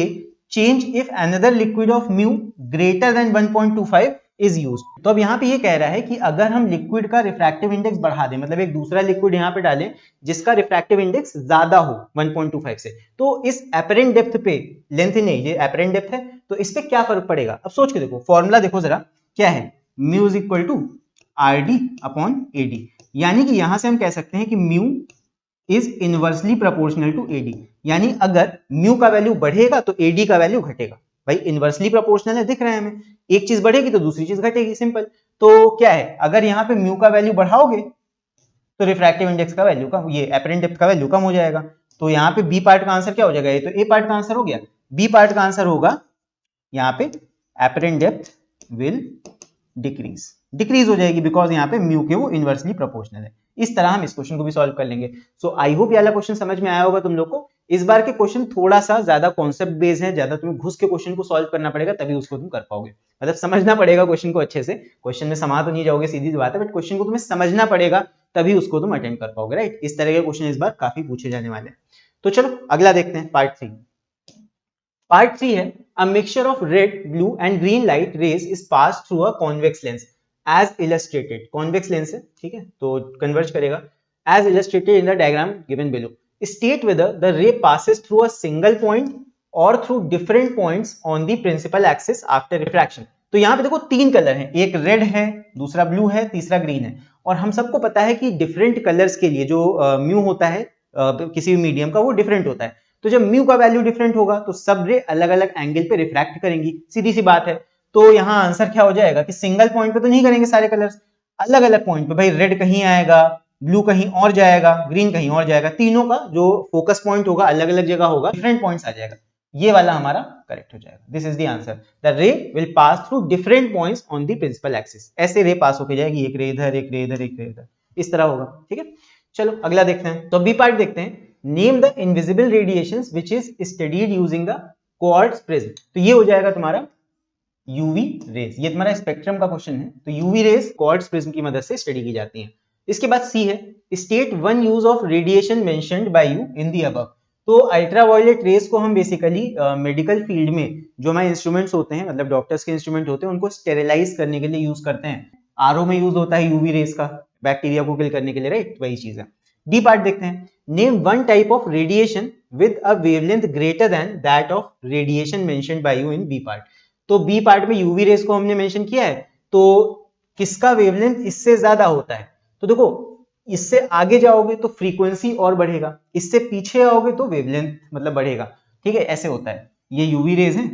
change if another liquid of mu greater than 1.25 is used. तो अब यहाँ पे ये कह रहा है कि अगर हम लिक्विड का रिफ्रैक्टिव इंडेक्स बढ़ा दें, मतलब एक दूसरा लिक्विड यहाँ पे डालें जिसका रिफ्रैक्टिव इंडेक्स ज्यादा हो 1.25 से, तो इस अपरेंट डेप्थ पे, लेंथ नहीं ये अपरेंट डेप्थ है, तो इस पे क्या फर्क पड़ेगा। अब सोच के देखो, फॉर्मूला देखो जरा क्या है, mu is equal to R D upon A D, यानी कि यहां से हम कह सकते हैं कि mu is inversely proportional to AD, यानी अगर म्यू का वैल्यू बढ़ेगा तो एडी का वैल्यू घटेगा। भाई इनवर्सली प्रोपोर्शनल है, दिख रहा है हमें, एक चीज बढ़ेगी तो दूसरी चीज घटेगी, सिंपल। तो क्या है, अगर यहाँ पे म्यू का वैल्यू बढ़ाओगे तो रिफ्रैक्टिव इंडेक्स का वैल्यू कम, ये अपरेंट डेप्थ का वैल्यू कम हो जाएगा। तो यहाँ पे बी पार्ट का आंसर क्या हो जाएगा, ये तो ए पार्ट का आंसर हो गया, बी पार्ट का आंसर होगा यहाँ पे अपरेंट डेप्थ विल डिक्रीज हो जाएगी, बिकॉज यहाँ पे म्यू के वो इनवर्सली प्रोपोर्शनल है। इस तरह हम इस क्वेश्चन को भी सॉल्व कर लेंगे। सो आई होप ये वाला क्वेश्चन समझ में आया होगा तुम लोग को। इस बार के क्वेश्चन थोड़ा सा ज्यादा कॉन्सेप्ट बेस्ड है, ज्यादा तुम्हें घुस के क्वेश्चन को सॉल्व करना पड़ेगा, तभी उसको तुम कर पाओगे, मतलब समझना पड़ेगा क्वेश्चन को अच्छे से, क्वेश्चन में समा तो नहीं जाओगे, सीधी सी बात है, बट क्वेश्चन को तुम्हें समझना पड़ेगा, तभी उसको तुम अटेंड कर पाओगे, राइट। इस तरह के क्वेश्चन इस बार काफी पूछे जाने वाले हैं। तो चलो अगला देखते हैं, पार्ट 3। पार्ट 3 है, a mixture of red blue and green light rays is pass through a convex lens as illustrated, convex lens है, ठीक है, तो कन्वर्ज करेगा, as illustrated in the diagram given below, state whether the ray passes through a single point और through different points on the principal axis after refraction. तो यहाँ पे देखो तीन कलर हैं, एक रेड है, दूसरा ब्लू है, तीसरा ग्रीन है, और हम सबको पता है कि डिफरेंट कलर्स के लिए जो म्यू होता है किसी भी मीडियम का, वो डिफरेंट होता है। तो जब म्यू का वैल्यू डिफरेंट होगा तो सब रे अलग अलग एंगल पे रिफ्रैक्ट करेंगी, सीधी सी बात है। तो यहाँ आंसर क्या हो जाएगा कि सिंगल पॉइंट पे तो नहीं करेंगे सारे कलर्स, अलग अलग पॉइंट पे, भाई रेड कहीं आएगा, ब्लू कहीं और जाएगा, ग्रीन कहीं और जाएगा, तीनों का जो फोकस पॉइंट होगा अलग अलग जगह होगा, डिफरेंट पॉइंट्स आ जाएगा, ये वाला हमारा करेक्ट हो जाएगा। This is the answer, the ray will pass through different points on the principal axis, ऐसे रे पास होके जाएगी, एक रे इधर, एक रे इधर, एक रे इधर, इस तरह होगा, ठीक है। चलो अगला देखते हैं, तो बी पार्ट देखते हैं, name the invisible radiations which is studied using the quartz prism. तो ये हो जाएगा तुम्हारा यूवी रेज, ये तुम्हारा स्पेक्ट्रम का क्वेश्चन है, तो यूवी रेज क्वार्ट्ज प्रिज्म की मदद से स्टडी की जाती हैं। इसके बाद सी है, state one use of radiation mentioned by you in the above. तो अल्ट्रावायलेट रेज को हम बेसिकली मेडिकल फील्ड में जो हमारे इंस्ट्रूमेंट्स होते हैं, मतलब डॉक्टर्स के इंस्ट्रूमेंट होते हैं, उनको स्टेरिलाइज करने के लिए यूज करते हैं। आरओ में यूज होता है यूवी रेज का, बैक्टीरिया को किल करने के लिए, राइट, वही चीज है। डी पार्ट देखते हैं, name one type of radiation with a wavelength greater than that of radiation mentioned by you in B part. तो बी पार्ट में यूवी रेज को हमने मेंशन किया है, तो किसका वेवलेंथ इससे ज्यादा होता है। तो देखो इससे आगे जाओगे तो फ्रीक्वेंसी और बढ़ेगा, इससे पीछे आओगे तो वेवलेंथ मतलब बढ़ेगा, ठीक है, ऐसे होता है। ये यूवी रेज है,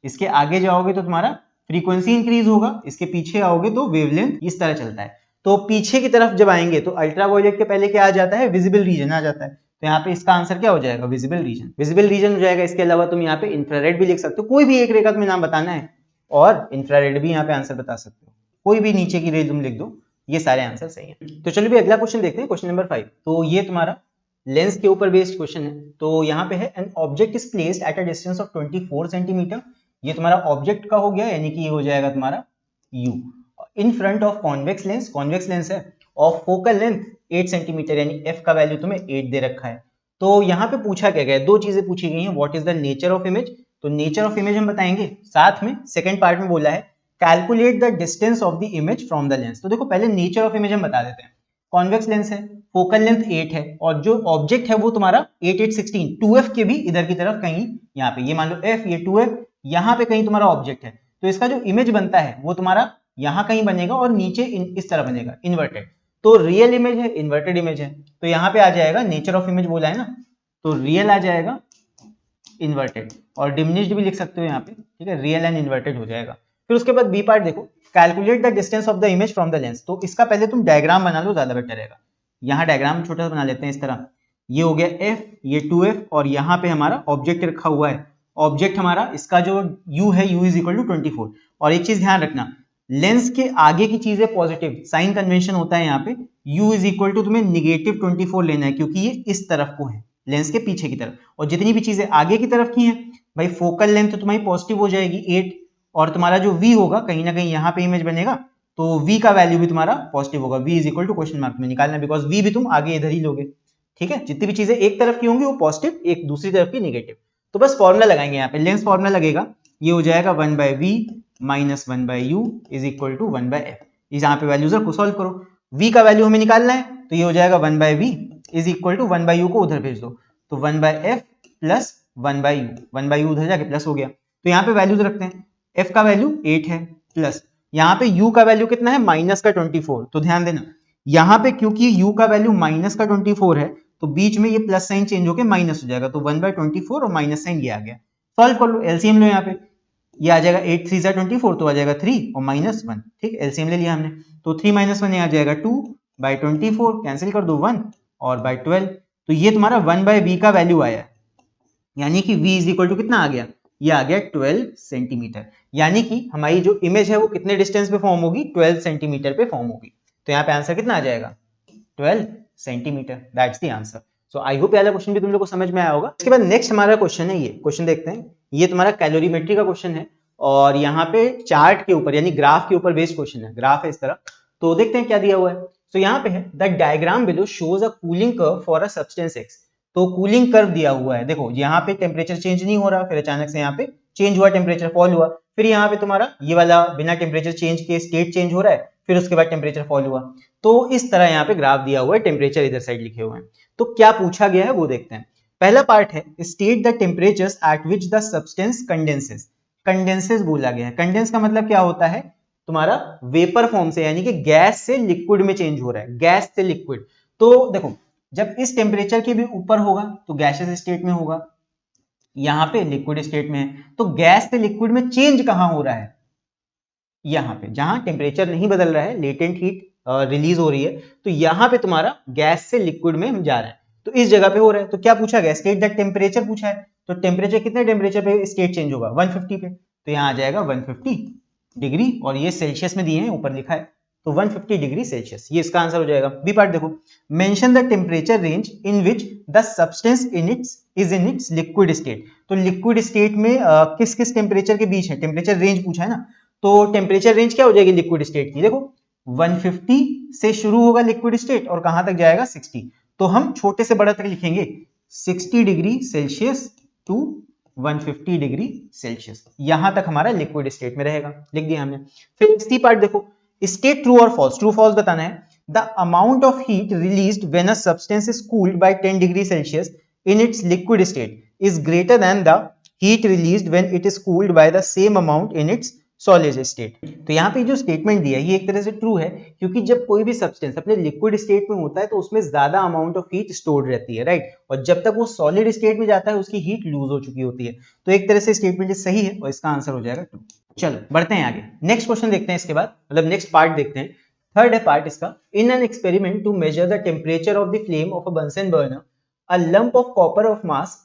इसके आगे जाओगे तो तुम्हारा फ्रीक्वेंसी इंक्रीज होगा, इसके पीछे आओगे तो वेवलेंथ, इस तरह चलता है। तो पीछे की तरफ जब आएंगे तो अल्ट्रावायलेट के पहले क्या आ जाता है, विजिबल रीजन आ जाता है। तो यहाँ पे इसका आंसर क्या हो जाएगा, विजिबल रीजन, विजिबल रीजन हो जाएगा। इसके अलावा तुम यहाँ पे इंफ्रारेड भी लिख सकते हो, कोई भी एक रे का तुम्हें नाम बताना है, और इंफ्रारेड भी यहाँ पे आंसर बता सकते हो, कोई भी नीचे की रे तुम लिख दो, ये सारे आंसर सही हैं। तो चलो भी अगला क्वेश्चन देखते हैं, क्वेश्चन नंबर 5। तो ये तुम्हारा लेंस के ऊपर बेस्ड क्वेश्चन है। तो यहाँ पे है, an object is placed at a distance of 24 centimetre ये तुम्हारा ऑब्जेक्ट का हो गया, यानी कि ये हो जाएगा तुम्हारा u। In front of convex lens है, ऑफ फोकल लेंथ 8 सेंटीमीटर, यानी f का वैल्यू तुम्हें 8 दे रखा है। तो यहाँ पे पूछा क्या गया है, दो चीजें पूछी गई हैं, what is the nature of image, तो नेचर ऑफ इमेज हम बताएंगे, साथ में सेकंड पार्ट में बोला है calculate the distance of the image from the lens. तो देखो पहले नेचर ऑफ इमेज हम बता देते हैं। कॉन्वेक्स लेंस है, फोकल लेंथ 8 है, और जो ऑब्जेक्ट है वो तुम्हारा 8 8 16 2f के भी इधर की तरफ कहीं, यहाँ पे ये मान लो f, ये 2f, यहाँ पे कहीं तुम्हारा ऑब्जेक्ट है, तो इसका जो इमेज बनता है वो तुम्हारा यहाँ कहीं बनेगा और नीचे इस तरह बनेगा इन्वर्टेड। तो रियल इमेज है, इन्वर्टेड इमेज है, तो यहाँ पे आ जाएगा नेचर ऑफ इमेज बोला है ना, तो रियल आ जाएगा, इन्वर्टेड, और डिमिनिश्ड भी लिख सकते हो यहाँ पे, ठीक है, रियल एंड इन्वर्टेड हो जाएगा। फिर उसके बाद बी पार्ट देखो, calculate the distance of the image from the lens. तो इसका पहले तुम डायग्राम बना लो, ज्यादा बेटर रहेगा। यहाँ डायग्राम छोटा सा बना लेते हैं इस तरह, ये हो गया f, ये 2f, और यहाँ पे हमारा ऑब्जेक्ट रखा हुआ है। ऑब्जेक्ट हमारा, इसका जो u है, u इज इक्वल टू 24। और एक चीज ध्यान रखना, लेंस के आगे की चीज है पॉजिटिव, साइन कन्वेंशन होता है यहाँ पे, u इज इक्वल टू तुम्हें निगेटिव 24 लेना है, क्योंकि ये इस तरफ को है, लेंस के पीछे की तरफ, और जितनी भी चीजें आगे की तरफ की हैं भाई, फोकल लेंथ तो तुम्हारी पॉजिटिव हो जाएगी 8, और तुम्हारा जो v होगा कहीं ना कहीं यहाँ पे इमेज बनेगा, तो v का वैल्यू भी तुम्हारा पॉजिटिव होगा, v is equal to question mark में निकालना, बिकॉज v भी तुम आगे इधर ही लोगे, ठीक है। जितनी भी चीजें एक तरफ की होंगी वो पॉजिटिव, एक दूसरी तरफ की नेगेटिव। तो बस फॉर्मूला लगाएंगे यहाँ पे, लेंस फॉर्मूला लगेगा, ये हो जाएगा 1/v minus 1/u is equal to 1/f। यहाँ पे वैल्यूज को सॉल्व करो, v का वैल्यू हमें निकालना है, तो ये हो जाएगा 1/v is equal to 1/u को उधर भेज दो, तो 1/f प्लस 1/u, 1/u उधर जाके प्लस हो गया। तो यहाँ पे वैल्यूज रखते हैं, f का वैल्यू 8 है, प्लस यहाँ पे u का वैल्यू कितना है, माइनस का 24। तो ध्यान देना यहाँ पे, क्योंकि u का वैल्यू माइनस का 24 है, तो बीच में ये प्लस साइन चेंज होकर माइनस हो जाएगा, तो 1/24 और माइनस साइन ये आ गया। सॉल्व कर लो, एलसीएम लो, यहाँ पे ये आ जाएगा 8 3 24, तो आ जाएगा 3 और माइनस 1, ठीक, एलसीएम ले लिया हमने, तो 3 माइनस 1 आ जाएगा 2/24, कैंसिल कर दो 1 और बाय 12, तो ये तुम्हारा 1/v का वैल्यू आया, यानी कि v इज इक्वल टू कितना आ गया, ये आ गया 12 सेंटीमीटर, यानी कि हमारी जो इमेज है वो कितने डिस्टेंस पे फॉर्म होगी, 12 सेंटीमीटर पे फॉर्म होगी। तो यहाँ पे आंसर कितना आ जाएगा, 12 centimetre, that's the answer. So I hope पहला क्वेश्चन भी तुम लोग को समझ में आया होगा। इसके बाद नेक्स्ट हमारा क्वेश्चन है, ये क्वेश्चन देखते हैं, ये तुम्हारा कैलोरीमेट्री का क्वेश्चन है, और यहाँ पे चार्ट के ऊपर यानी ग्राफ के ऊपर बेस्ड क्वेश्चन है, ग्राफ है इस तरह। तो देखते हैं क्या दिया हुआ है। तो यहाँ पे है the diagram below shows a cooling curve for a substance x. तो कूलिंग कर्व दिया हुआ है, देखो यहाँ पे टेम्परेचर चेंज नहीं हो रहा, फिर अचानक से यहाँ पे चेंज हुआ, टेम्परेचर फॉल हुआ, फिर यहाँ पे तुम्हारा ये वाला बिना टेम्परेचर चेंज के स्टेट चेंज हो रहा है, फिर उसके बाद टेम्परेचर फॉल हुआ। तो इस तरह यहाँ पे ग्राफ दिया हुआ है, टेम्परेचर इधर साइड लिखे हुए हैं। तो क्या पूछा गया है वो देखते हैं। पहला पार्ट है state the temperatures eight which the substance condenses. Condenses बोला गया है, कंडेंस का मतलब क्या होता है, तुम्हारा वेपर फॉर्म से, यानी कि गैस से लिक्विड में चेंज हो रहा है, गैस से लिक्विड। तो देखो जब इस टेम्परेचर के भी ऊपर होगा तो गैसियस स्टेट में होगा, यहाँ पे लिक्विड स्टेट में है, तो गैस से लिक्विड में चेंज कहां हो रहा है, यहाँ पे जहां टेम्परेचर नहीं बदल रहा है, लेटेंट हीट रिलीज हो रही है, तो यहाँ पे तुम्हारा गैस से लिक्विड में हम जा रहे हैं, तो इस जगह पे हो रहा है। तो क्या पूछा गया, स्टेट दैट टेम्परेचर पूछा है, तो टेम्परेचर कितने टेम्परेचर पे स्टेट चेंज होगा, 150 पे, तो यहाँ आ जाएगा 150 डिग्री, और ये सेल्सियस में दिए हैं, ऊपर लिखा है, तो 150 डिग्री सेल्सियस, ये इसका आंसर हो जाएगा। बी पार्ट देखो, mention the temperature range in which the substance in its liquid state. तो लिक्विड स्टेट में किस किस टेम्परेचर के बीच है, टेम्परेचर रेंज पूछा है ना, तो टेम्परेचर रेंज क्या हो जाएगी लिक्विड स्टेट की, देखो 150 से शुरू होगा लिक्विड स्टेट और कहां तक जाएगा 60, तो हम छोटे से बड़ा तक लिखेंगे 60 degree Celsius to 150 degree Celsius, यहां तक हमारा लिक्विड स्टेट में रहेगा, लिख दिया हमने। फिर सी पार्ट देखो, स्टेट ट्रू और फॉल्स, ट्रू फॉल्स बताना है। The amount of heat released when a substance is cooled by 10 degree Celsius in its liquid state is greater than the heat released when it is cooled by the same amount in its solid state. तो यहाँ पे जो statement दिया है ये एक तरह से ट्रू है, क्योंकि जब कोई भी सब्सटेंस अपने लिक्विड स्टेट में होता है तो उसमें ज्यादा अमाउंट ऑफ हीट स्टोर्ड रहती है, राइट, और जब तक वो सॉलिड स्टेट में जाता है उसकी हीट लूज हो चुकी होती है। तो एक तरह से स्टेटमेंट सही है और इसका आंसर हो जाएगा ट्रू। चलो बढ़ते हैं आगे, नेक्स्ट क्वेश्चन देखते हैं, इसके बाद मतलब नेक्स्ट पार्ट देखते हैं, थर्ड है पार्ट इसका। In an experiment to measure the temperature of the flame of a Bunsen burner, a lump of copper of mass,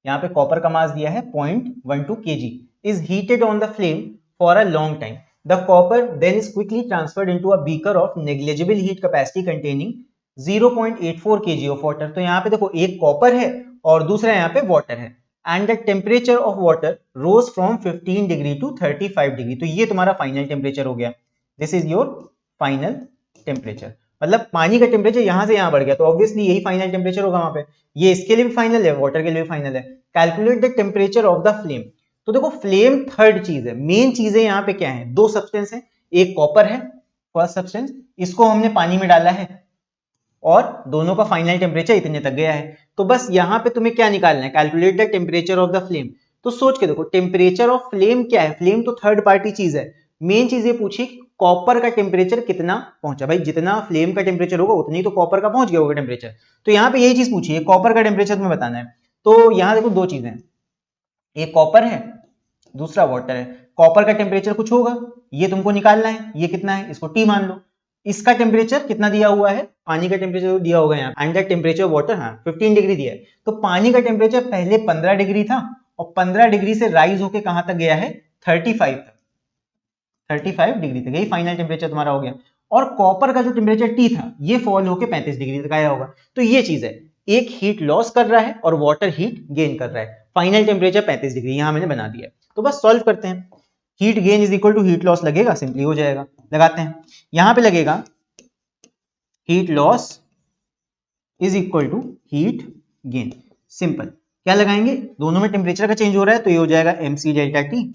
यहाँ पे कॉपर का मास दिया है 0.12 kg, is heated on the flame for a long time. The copper then is quickly transferred into a beaker of negligible heat capacity containing 0.84 kg of water. तो यहाँ पे देखो एक कॉपर है और दूसरा यहाँ पे वाटर है, and the temperature of water rose from 15 degree to 35 degree. तो ये तुम्हारा फाइनल टेम्परेचर हो गया, this is your final temperature. मतलब पानी का टेम्परेचर यहां से यहां बढ़ गया, तो ऑब्वियसली यही फाइनल टेम्परेचर होगा वहां पे। ये इसके लिए भी फाइनल है, वाटर के लिए भी फाइनल है। Calculate the temperature of the flame. तो देखो फ्लेम थर्ड चीज है, मेन चीजें यहाँ पे क्या है, दो सब्सटेंस है, एक कॉपर है फर्स्ट सब्सटेंस, इसको हमने पानी में डाला है और दोनों का फाइनल टेम्परेचर इतने तक गया है। तो बस यहाँ पे तुम्हें क्या निकालना है, calculate the temperature of the flame. तो सोच के देखो टेम्परेचर ऑफ फ्लेम क्या है, फ्लेम तो थर्ड पार्टी चीज है, मेन चीज ये पूछी कॉपर का टेम्परेचर कितना पहुंचा। भाई जितना फ्लेम का टेम्परेचर होगा उतनी तो कॉपर का पहुंच गया होगा टेम्परेचर। तो यहाँ पे यही चीज पूछी है, कॉपर का टेम्परेचर तुम्हें बताना है। तो यहाँ देखो दो चीजें, एक कॉपर है दूसरा वाटर है। कॉपर का टेम्परेचर कुछ होगा, ये तुमको निकालना है, ये कितना है इसको T मान लो। इसका टेम्परेचर कितना दिया हुआ है, पानी का टेम्परेचर दिया होगा यहाँ, एंड द टेम्परेचर वाटर, हाँ 15 डिग्री दिया है। तो पानी का टेम्परेचर पहले 15 डिग्री था और 15 डिग्री से राइज होके कहां तक गया है, 35 तक, 35 डिग्री तक, यही फाइनल टेम्परेचर तुम्हारा हो गया। और कॉपर का जो टेम्परेचर T था ये फॉल होके 35 डिग्री तक आया होगा। तो ये चीज है, एक हीट लॉस कर रहा है और वाटर हीट गेन कर रहा है, फाइनल टेम्परेचर 35 डिग्री यहां मैंने बना दिया है। तो बस सॉल्व करते हैं, heat gain is equal to heat loss लगेगा, सिंपली हो जाएगा। लगाते हैं, यहां पे लगेगा heat loss is equal to heat gain, simple. क्या लगाएंगे, दोनों में टेम्परेचर का चेंज हो रहा है तो ये हो जाएगा mc डेल्टा टी,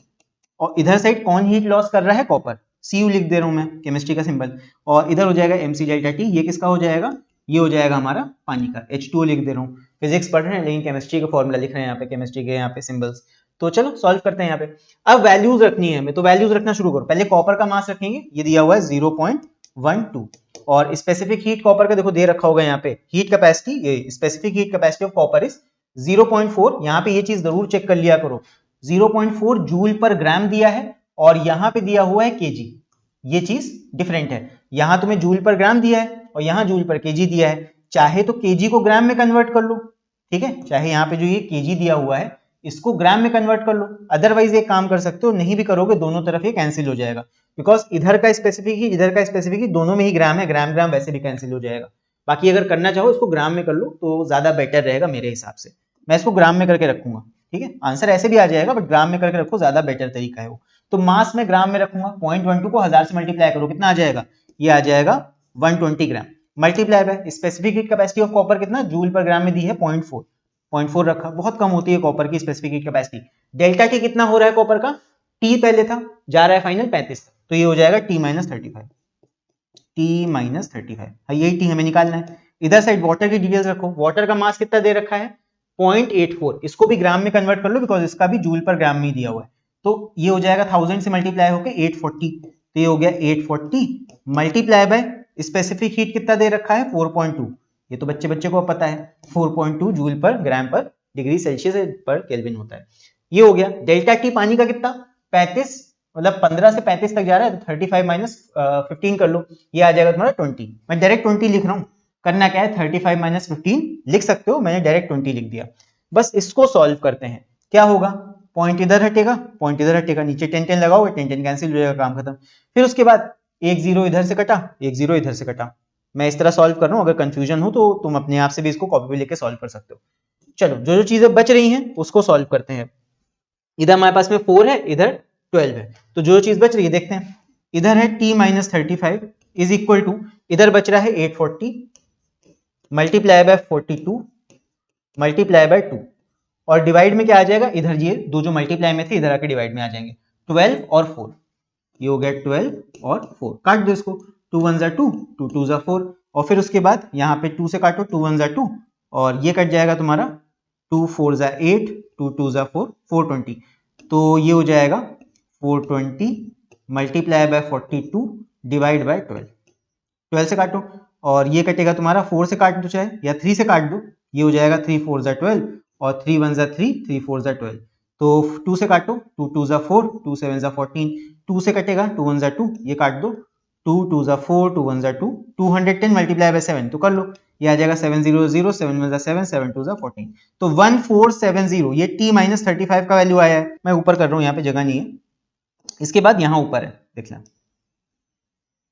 और इधर साइड कौन हीट लॉस कर रहा है, कॉपर, Cu लिख दे रहा हूं मैं, केमिस्ट्री का सिंबल, और इधर हो जाएगा mc डेल्टा टी, ये किसका हो जाएगा, ये हो जाएगा हमारा पानी का, H2O लिख दे रहा हूँ। फिजिक्स पढ़ रहे हैं लेकिन केमिस्ट्री का फॉर्मूला लिख रहे हैं यहाँ पे, केमिस्ट्री के यहाँ पे सिंबल्स। तो चलो सॉल्व करते हैं यहाँ पे। अब वैल्यूज रखनी है हमें, तो वैल्यूज रखना शुरू करो। पहले कॉपर का मास रखेंगे, ये दिया हुआ है 0.12, और स्पेसिफिक हीट कॉपर का देखो दे रखा होगा यहाँ पे, हीट कैपेसिटी, ये specific heat capacity of copper is 0.4। यहाँ पे ये चीज जरूर चेक कर लिया करो, 0.4 जूल पर ग्राम दिया है और यहाँ पे दिया हुआ है केजी, ये चीज डिफरेंट है। यहाँ तुम्हें जूल पर ग्राम दिया है और यहाँ जूल पर केजी दिया है, चाहे तो केजी को ग्राम में कन्वर्ट कर लो, ठीक है, चाहे यहाँ पे जो ये केजी दिया हुआ है इसको ग्राम में कन्वर्ट कर लो, अदरवाइज एक काम कर सकते हो, नहीं भी करोगे दोनों तरफ ये कैंसिल हो जाएगा, बिकॉज इधर का स्पेसिफिक ही इधर का स्पेसिफिक ही दोनों में ही ग्राम है, ग्राम ग्राम वैसे भी कैंसिल हो जाएगा। बाकी अगर करना चाहो इसको ग्राम में कर लो तो ज्यादा बेटर रहेगा मेरे हिसाब से, मैं इसको ग्राम में करके रखूंगा, ठीक है, आंसर ऐसे भी आ जाएगा बट ग्राम में करके रखो, ज्यादा बेटर तरीका है वो। तो मास में ग्राम में रखूंगा, 0.12 को 1000 से मल्टीप्लाई करो, कितना आ जाएगा, ये आ जाएगा 120 gram, multiply by specific heat capacity of copper कितना, जूल पर ग्राम में दी है 0.4, 0.4 रखा, बहुत कम होती है कॉपर की specific heat capacity. Delta T कितना हो रहा है कॉपर का, टी पहले था, जा रहा है फाइनल 35 तक, तो ये हो जाएगा T माइनस 35, T माइनस 35, यही T हमें निकालना है। इधर साइड वाटर की डिटेल्स रखो, वाटर का मास कितना दे रखा है 0.84, इसको भी ग्राम में कन्वर्ट कर लो बिकॉज इसका भी जूल पर ग्राम में ही दिया हुआ है। तो ये हो जाएगा 1000 से मल्टीप्लाई होकर 840, तो ये हो गया 840 मल्टीप्लाई बाय स्पेसिफिक हीट कितना दे रखा है 4.2, ये तो बच्चे बच्चे को पता है 4.2 जूल पर ग्राम पर डिग्री सेल्सियस पर केल्विन होता है। ये हो गया। डेल्टा टी पानी का कितना 35, मतलब 15 से 35 तक जा रहा है तो 35 माइनस 15 कर लो, ये आ जाएगा तुम्हारा 20। मैं डायरेक्ट 20 लिख रहा हूँ, करना क्या है 35 माइनस 15 लिख सकते हो, मैंने डायरेक्ट 20 लिख दिया। बस इसको सॉल्व करते हैं, क्या होगा, पॉइंट इधर हटेगा, पॉइंट इधर हटेगा, नीचे 10 10 लगाओगे 10 10 कैंसिल हो जाएगा, काम खत्म। फिर उसके बाद एक जीरो इधर से कटा, एक जीरो इधर से कटा, मैं इस तरह सॉल्व कर रहा हूँ, अगर कंफ्यूजन हो तो तुम अपने आप से भी इसको कॉपी पे लेके सॉल्व कर सकते हो। चलो जो जो चीजें बच रही हैं उसको सॉल्व करते हैं। इधर हमारे पास में 4 है, इधर 12 है, तो जो चीज बच रही है देखते हैं। इधर है T minus 35 is equal to, इधर बच रहा है 840 मल्टीप्लाई बाय 42 मल्टीप्लाई बाय 2, और डिवाइड में क्या आ जाएगा, इधर ये दो जो मल्टीप्लाई में थे इधर आके डिवाइड में आ जाएंगे, 12 और 4, ये हो गया 12 और 4, काट दो इसको, 2 1 जा 2, 2 2 जा 4, और फिर उसके बाद यहाँ पे 2 से काटो, 2 1 जा 2, और ये कट जाएगा तुम्हारा 2 4 जा 8, 2 2 जा 4, 420, तो ये हो जाएगा 420 मल्टीप्लाई बाय 42 डिवाइड बाय 12, 12 से काटो, और ये कटेगा तुम्हारा 4 से काट दो चाहे या 3 से काट दो, ये हो जाएगा 3 4 जा 12 और 3 1 जा 3, 3 4 जा 12, तो 2 से काटो, 2 2 जा 4, 2 7 जा 14, 2 से कटेगा 2 1 जा 2, ये काट दो, 2 2 जा 4, 2 1 जा 2, 210 मल्टीप्लाई बाय 7 तो कर लो, ये आ जाएगा 700, 7 1 जा 7, 7 2 जा 14, तो 1470, ये T माइनस 35 का वैल्यू आया है। मैं ऊपर कर रहा हूँ, यहाँ पे जगह नहीं है, इसके बाद यहाँ ऊपर है, देख लें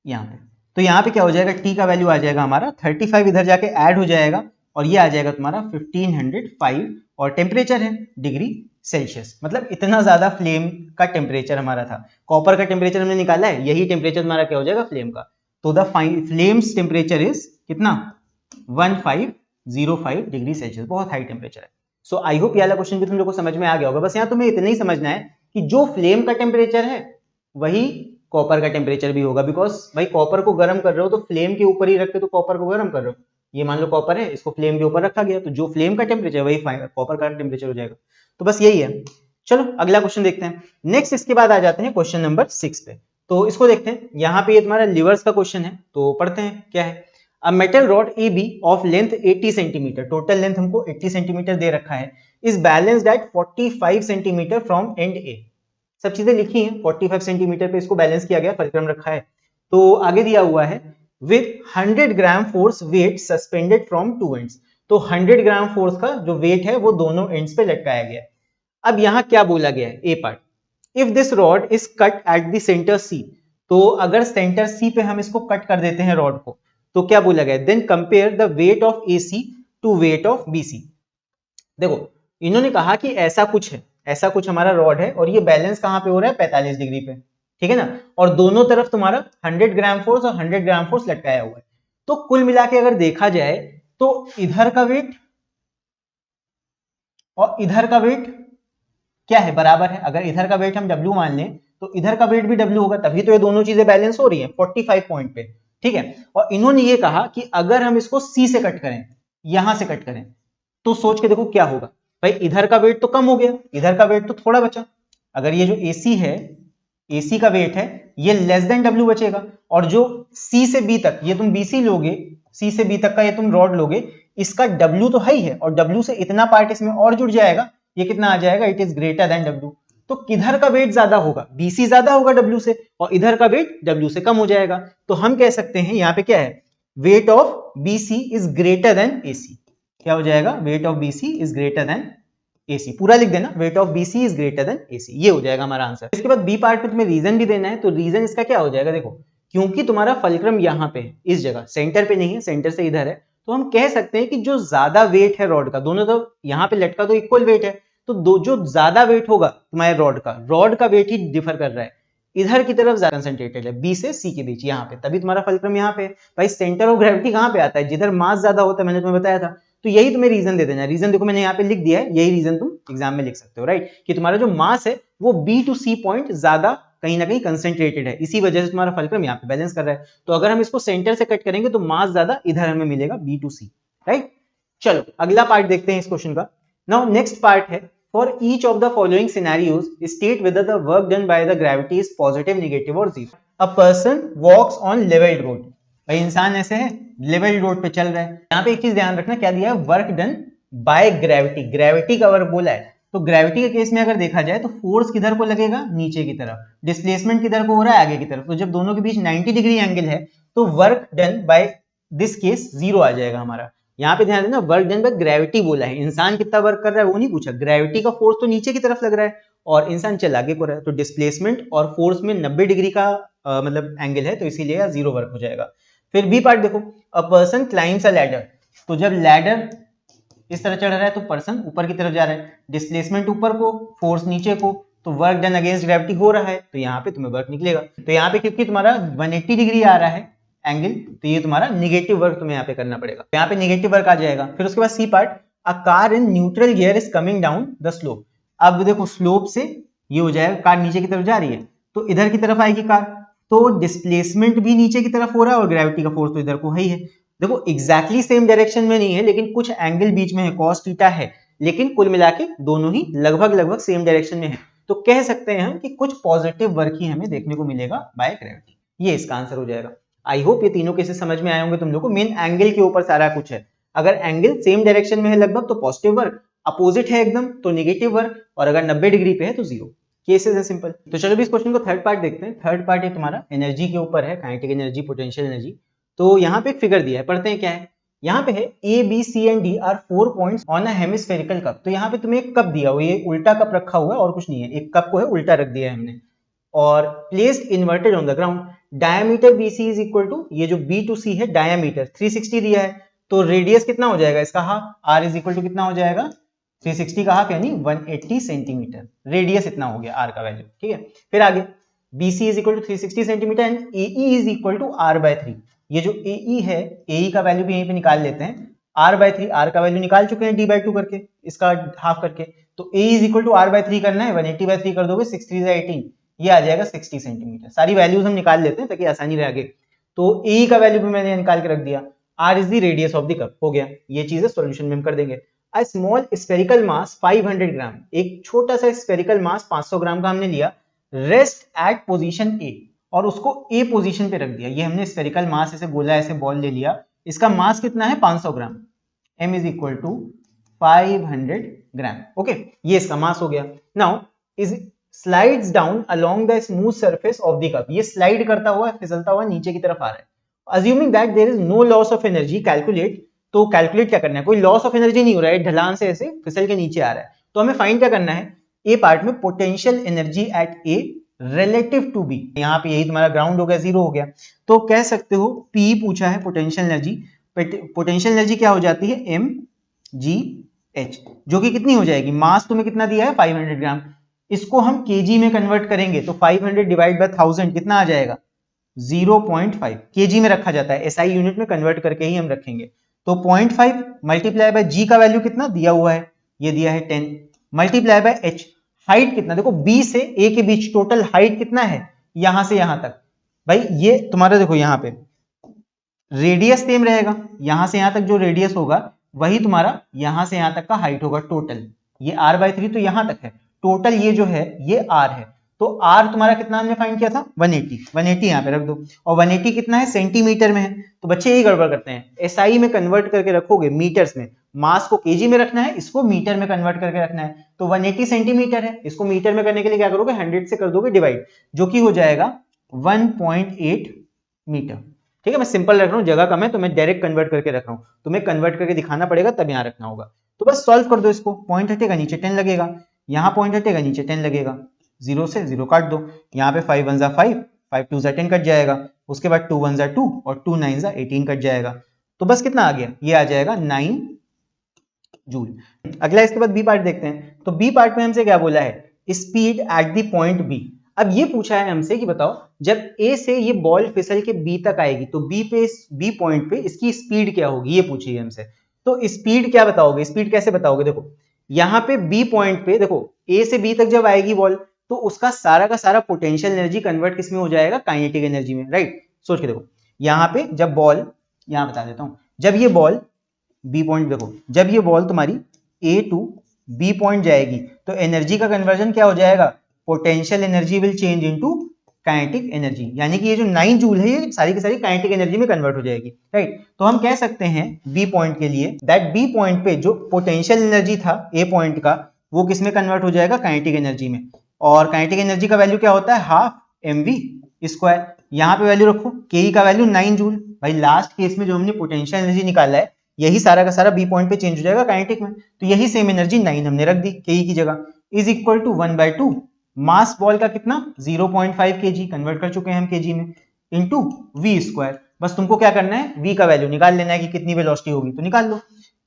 यहाँ पे, तो यहाँ पे क्या हो जाएगा, T का वैल्यू आ जाएगा हमारा 35, इधर जाके ऐड हो जाएगा, और ये आ जाएगा तुम्हारा 1505 और टेम्परेचर है डिग्री सेल्सियस। मतलब इतना ज्यादा फ्लेम का टेम्परेचर हमारा था। कॉपर का टेम्परेचर हमने निकाला है, यही टेम्परेचर हमारा क्या हो जाएगा फ्लेम का। तो द फ्लेम्स टेम्परेचर इज कितना 1505 डिग्री सेल्सियस, बहुत हाई टेम्परेचर है। सो आई होप ये वाला क्वेश्चन भी तुम लोग को समझ में आ गया होगा। बस यहाँ तुम्हें इतना ही समझना है कि जो फ्लेम का टेम्परेचर है वही कॉपर का टेम्परेचर भी होगा। बिकॉज भाई कॉपर को गर्म कर रहे हो तो फ्लेम के ऊपर ही रख के तो कॉपर को गर्म कर रहे हो। ये मान लो कॉपर है, इसको फ्लेम के ऊपर रखा गया, तो जो फ्लेम का टेम्परेचर वही कॉपर का टेम्परेचर हो जाएगा। तो बस यही है। चलो अगला क्वेश्चन देखते हैं। नेक्स्ट इसके बाद आ जाते हैं क्वेश्चन नंबर 6 पे। तो इसको देखते हैं। यहाँ पे ये तुम्हारा लिवर्स का क्वेश्चन है, तो पढ़ते हैं क्या है। A metal rod AB of length 80 centimetre, total length हमको 80 सेंटीमीटर दे रखा है, is balanced at 45 centimetre from end A. सब चीजें लिखी हैं, 45 सेंटीमीटर पे इसको बैलेंस किया गया, फलक्रम रखा है। तो आगे दिया हुआ है with 100 gram force weight suspended from two ends. तो 100 ग्राम फोर्स का जो वेट है वो दोनों एंड्स पे लटकाया गया है। अब यहां क्या बोला गया है, A part, if this rod is cut at the centre C. तो अगर सेंटर सी पे हम इसको कट कर देते हैं रॉड को, तो क्या बोला गया, then compare the weight of AC to weight of BC। देखो इन्होंने कहा कि ऐसा कुछ है, ऐसा कुछ हमारा रॉड है और ये बैलेंस कहां पे हो रहा है 45 डिग्री पे, ठीक है ना। और दोनों तरफ तुम्हारा 100 ग्राम फोर्स और 100 ग्राम फोर्स लटकाया हुआ है। तो कुल मिला के अगर देखा जाए तो इधर का वेट और इधर का वेट क्या है, बराबर है। अगर इधर का वेट हम W मान लें तो इधर का वेट भी W होगा, तभी तो ये दोनों चीजें बैलेंस हो रही है 45 पॉइंट पे, ठीक है। और इन्होंने ये कहा कि अगर हम इसको C से कट करें, यहां से कट करें, तो सोच के देखो क्या होगा। भाई इधर का वेट तो कम हो गया, इधर का वेट तो थोड़ा बचा। अगर ये जो AC है, AC का वेट है, ये लेस देन W बचेगा। और जो C से B तक, ये तुम BC लोगे, C से B तक का ये तुम रॉड लोगे, इसका W तो है ही है, और W से इतना पार्ट इसमें और जुड़ जाएगा, ये कितना आ जाएगा, it is greater then W। तो किधर का वेट ज्यादा होगा, BC ज्यादा होगा W से, और इधर का वेट W से कम हो जाएगा। तो हम कह सकते हैं यहाँ पे क्या है, wait of BC is greater then AC। क्या हो जाएगा, wait of BC is greater then AC। पूरा लिख देना, wait of BC is greater then AC, ये हो जाएगा हमारा आंसर। इसके बाद बी पार्ट में तुम्हें रीजन भी देना है। तो रीजन इसका क्या हो जाएगा, देखो क्योंकि तुम्हारा फलक्रम यहाँ पे है, इस जगह सेंटर पे नहीं है, सेंटर से इधर है, तो हम कह सकते हैं कि जो ज्यादा वेट है रॉड का, दोनों तो यहाँ पे लटका तो इक्वल वेट है, तो दो जो ज्यादा वेट होगा तुम्हारे रॉड का वेट ही डिफर कर रहा है, इधर की तरफ ज्यादा कंसंट्रेटेड है, बी से सी के बीच यहाँ पे, तभी तुम्हारा फलक्रम यहाँ पे। भाई सेंटर ऑफ ग्रेविटी कहाँ पे आता है, जिधर मास ज्यादा होता है, मैंने तुम्हें बताया था। तो यही तुम्हें रीजन दे देना। रीजन देखो मैंने यहाँ पे लिख दिया है, यही रीजन तुम एग्जाम में लिख सकते हो, राइट, कि तुम्हारा जो मास है वो B to C पॉइंट ज्यादा कहीं ना कहीं कंसेंट्रेटेड है, इसी वजह से तुम्हारा फलक्रम यहाँ पे बैलेंस कर रहा है। तो अगर हम इसको सेंटर से कट करेंगे तो मास ज्यादा इधर हमें मिलेगा B to C, राइट। चलो अगला पार्ट देखते हैं इस क्वेश्चन का। नाउ नेक्स्ट पार्ट है, for each of the following scenarios state whether the work done by the gravity is positive, negative और zero. A person walks on levelled road. भाई इंसान ऐसे है, लेवल्ड रोड पे चल रहा है। यहाँ पे एक चीज ध्यान रखना, क्या दिया है, work done by gravity, gravity का वर्क बोला है। तो ग्रेविटी के केस में अगर देखा जाए तो फोर्स किधर को लगेगा, नीचे की तरफ, डिस्प्लेसमेंट किधर को हो रहा है, आगे की तरफ। तो जब दोनों के बीच 90 डिग्री एंगल है तो work done by this case zero आ जाएगा हमारा। यहाँ पे ध्यान देना, वर्क डन बाय ग्रेविटी बोला है, इंसान कितना वर्क कर रहा है वो नहीं पूछा। ग्रेविटी का फोर्स तो नीचे की तरफ लग रहा है और इंसान चल आगे को रहा है, तो डिस्प्लेसमेंट और फोर्स में 90 डिग्री का मतलब एंगल है, तो इसीलिए जीरो वर्क हो जाएगा। फिर बी पार्ट देखो, a person climbs a ladder. तो जब लैडर इस तरह चढ़ रहा है तो पर्सन ऊपर की तरफ जा रहा है, डिस्प्लेसमेंट ऊपर को, फोर्स नीचे को, तो वर्क डन अगेंस्ट ग्रेविटी हो रहा है, तो यहाँ पे तुम्हें वर्क निकलेगा। तो यहाँ पे क्योंकि तुम्हारा 180 डिग्री आ रहा है एंगल, तो ये तुम्हारा निगेटिव वर्क तुम्हें यहाँ पे करना पड़ेगा, तो यहाँ पे निगेटिव वर्क आ जाएगा। फिर उसके बाद C part, a car in neutral gear is coming down the slope. अब देखो स्लोप से ये हो जाएगा, कार नीचे की तरफ जा रही है तो इधर की तरफ आएगी कार, तो डिस्प्लेसमेंट भी नीचे की तरफ हो रहा है और ग्रेविटी का फोर्स तो इधर को है। देखो एग्जैक्टली सेम डायरेक्शन में नहीं है, लेकिन कुछ एंगल बीच में है, कॉस थीटा है, लेकिन कुल मिला के दोनों ही लगभग सेम डायरेक्शन में है। तो कह सकते हैं हम कि कुछ पॉजिटिव वर्क ही हमें देखने को मिलेगा बाय ग्रेविटी। ये इसका आंसर हो जाएगा। आई होप ये तीनों केसेस समझ में आए होंगे तुम लोग को। मेन एंगल के ऊपर सारा कुछ है। अगर एंगल सेम डायरेक्शन में है लगभग तो पॉजिटिव वर्क, अपोजिट है एकदम तो नेगेटिव वर्क, और अगर 90 डिग्री पे है तो जीरो। केसेस है सिंपल। तो चलो भी इस क्वेश्चन को थर्ड पार्ट देखते हैं। थर्ड पार्ट ये तुम्हारा एनर्जी के ऊपर है, काइनेटिक एनर्जी, पोटेंशियल एनर्जी। तो यहाँ पे एक फिगर दिया है, पढ़ते हैं क्या है। यहाँ पे है A, B, C and D are 4 points on a hemispherical cup. तो यहाँ पे तुम्हें एक कप दिया हुआ, ये उल्टा कप रखा हुआ है और कुछ नहीं है, एक कप को है उल्टा रख दिया है हमने, और placed inverted on the ground. Diameter BC is equal to, ये जो B to C है डायमीटर 360 दिया है, तो रेडियस कितना हो जाएगा इसका half, r is equal to कितना हो जाएगा 360 का हाफ यानी 180 सेंटीमीटर, रेडियस इतना हो गया r का वैल्यू। ठीक है, फिर आगे BC is equal to 360 centimetre and AE is equal to r/3। ये जो AE है, AE का वैल्यू भी यहीं पे निकाल लेते हैं, r/3, r का वैल्यू निकाल चुके हैं d/2 करके, इसका हाफ करके, तो AE is equal to r/3 करना है, 180/3 कर दोगे 6 3 18, ये आ जाएगा 60 सेंटीमीटर। सारी वैल्यूज हम निकाल लेते हैं ताकि आसानी रहे आगे। तो AE का वैल्यू भी मैंने निकाल के रख दिया, r is the radius of the cup, हो गया। ये चीजें सॉल्यूशन में हम कर देंगे। अ स्मॉल स्फेरिकल मास 500 ग्राम, एक छोटा सा स्फेरिकल मास 500 ग्राम का हमने लिया, रेस्ट एट पोजीशन ए, और उसको ए पोजीशन पे रख दिया। ये हमने स्फेरिकल मास ऐसे गोला ऐसे बॉल ले लिया, इसका मास कितना है 500 gram, m is equal to 500 gram. Okay, ये इसका मास हो गया। Now is slides down along the smooth surface of the cup, ये स्लाइड करता हुआ फिसलता हुआ नीचे की तरफ आ रहा है। Assuming that there is no loss of energy, calculate, तो कैलकुलेट क्या करना है, कोई लॉस ऑफ एनर्जी नहीं हो रहा है, ढलान से ऐसे फिसल के नीचे आ रहा है, तो हमें फाइंड क्या करना है, ए पार्ट में potential energy at A relative to B. यहाँ पे यही तुम्हारा ग्राउंड हो गया, जीरो हो गया, तो कह सकते हो P पूछा है पोटेंशियल एनर्जी, पोटेंशियल एनर्जी क्या हो जाती है mgh, जो कि कितनी हो जाएगी, मास तुम्हें कितना दिया है 500 ग्राम, इसको हम केजी में कन्वर्ट करेंगे तो 500 डिवाइड बाय 1000 कितना आ जाएगा 0.5, केजी में रखा जाता है, SI यूनिट में कन्वर्ट करके ही हम रखेंगे। तो 0.5 मल्टीप्लाई बाय जी का वैल्यू कितना दिया हुआ है, ये दिया है 10, मल्टीप्लाई बाय एच, हाइट कितना, देखो बी से ए के बीच टोटल हाइट कितना है यहां से यहां तक, भाई ये तुम्हारा देखो यहां पे रेडियस सेम रहेगा, यहां से यहां तक जो रेडियस होगा वही तुम्हारा यहां से यहां तक का हाइट होगा टोटल, ये r/3 तो यहां तक है, टोटल ये जो है ये r है, तो r तुम्हारा कितना हमने फाइंड किया था 180 यहाँ पे रख दो, और 180 कितना है सेंटीमीटर में है, तो बच्चे यही गड़बड़ करते हैं, SI में कन्वर्ट करके रखोगे मीटर्स में, मास को केजी में रखना है, इसको मीटर में कन्वर्ट करके रखना है, तो 180 सेंटीमीटर है, इसको मीटर में करने के लिए क्या करोगे 100 से कर दोगे डिवाइड, जो कि हो जाएगा 1.8 मीटर। ठीक है, मैं सिंपल रख रहा हूँ, जगह कम है तो मैं डायरेक्ट कन्वर्ट करके रख रहा हूँ, तुम्हें कन्वर्ट करके दिखाना पड़ेगा तब यहाँ रखना होगा। तो बस सॉल्व कर दो इसको, पॉइंट हटेगा नीचे 10 लगेगा, यहाँ पॉइंट हटेगा नीचे 10 लगेगा, 0 से 0 काट दो, यहाँ पे 5 1 5, 5 2 10 कट जाएगा, उसके बाद 2 1 2 और 2 9 18 कट जाएगा, तो बस कितना आ गया, ये आ जाएगा 9 जूल। अगला इसके बाद बी पार्ट देखते हैं, तो बी पार्ट में हमसे क्या बोला है, speed at the point B. अब ये पूछा है हमसे कि बताओ जब ए से ये बॉल फिसल के बी तक आएगी तो बी पॉइंट पे इसकी स्पीड क्या होगी, ये पूछी है हमसे। तो स्पीड क्या बताओगे, स्पीड कैसे बताओगे, देखो यहाँ पे बी पॉइंट पे देखो ए से बी तक जब आएगी बॉल तो उसका सारा का सारा पोटेंशियल एनर्जी कन्वर्ट किस में हो जाएगा, काइनेटिक एनर्जी में, राइट। सोच के देखो यहाँ पे जब बॉल, यहाँ बता देता हूं, जब ये बॉल बी पॉइंट, देखो जब ये बॉल तुम्हारी ए टू बी पॉइंट जाएगी तो एनर्जी का कन्वर्जन क्या हो जाएगा, potential energy will change into kinetic energy, यानी कि ये जो 9 जूल है ये सारी की सारी काइनेटिक एनर्जी में कन्वर्ट हो जाएगी, राइट। तो हम कह सकते हैं बी पॉइंट के लिए दैट बी पॉइंट पे जो पोटेंशियल एनर्जी था ए पॉइंट का वो किस में कन्वर्ट हो जाएगा, काइनेटिक एनर्जी में, और काइनेटिक एनर्जी का वैल्यू क्या होता है हाफ mv स्क्वायर, यहाँ पे वैल्यू रखो, के का वैल्यू 9 जूल, भाई लास्ट केस में जो हमने पोटेंशियल एनर्जी निकाला है यही सारा का सारा बी पॉइंट पे चेंज हो जाएगा काइनेटिक में, तो यही सेम एनर्जी 9 हमने रख दी के की जगह, is equal to 1/2 mass ball का कितना 0.5 kg, कन्वर्ट कर चुके हैं हम केजी में, इंटू वी स्क्वायर, बस तुमको क्या करना है वी का वैल्यू निकाल लेना है कि कितनी वेलोसिटी होगी, तो निकाल लो,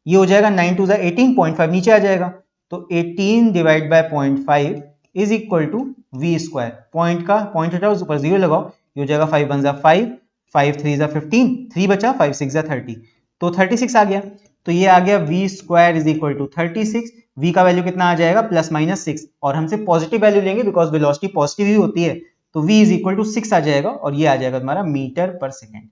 ये हो जाएगा 9 2 18, 0.5 नीचे आ जाएगा, तो 18 divide by 0.5 is equal to we square, point का पॉइंट हटाओ ऊपर 0 लगाओ, ये हो जाएगा 5 1 5, 5 3 15, 3 बचा, 5 6 30, तो 36 आ गया, तो ये आ गया v square is equal to 36, v का वैल्यू कितना आ जाएगा +-6, और हमसे पॉजिटिव वैल्यू लेंगे बिकॉज वेलोसिटी पॉजिटिव ही होती है, तो v इज इक्वल टू 6 आ जाएगा, और ये आ जाएगा तुम्हारा मीटर पर सेकेंड,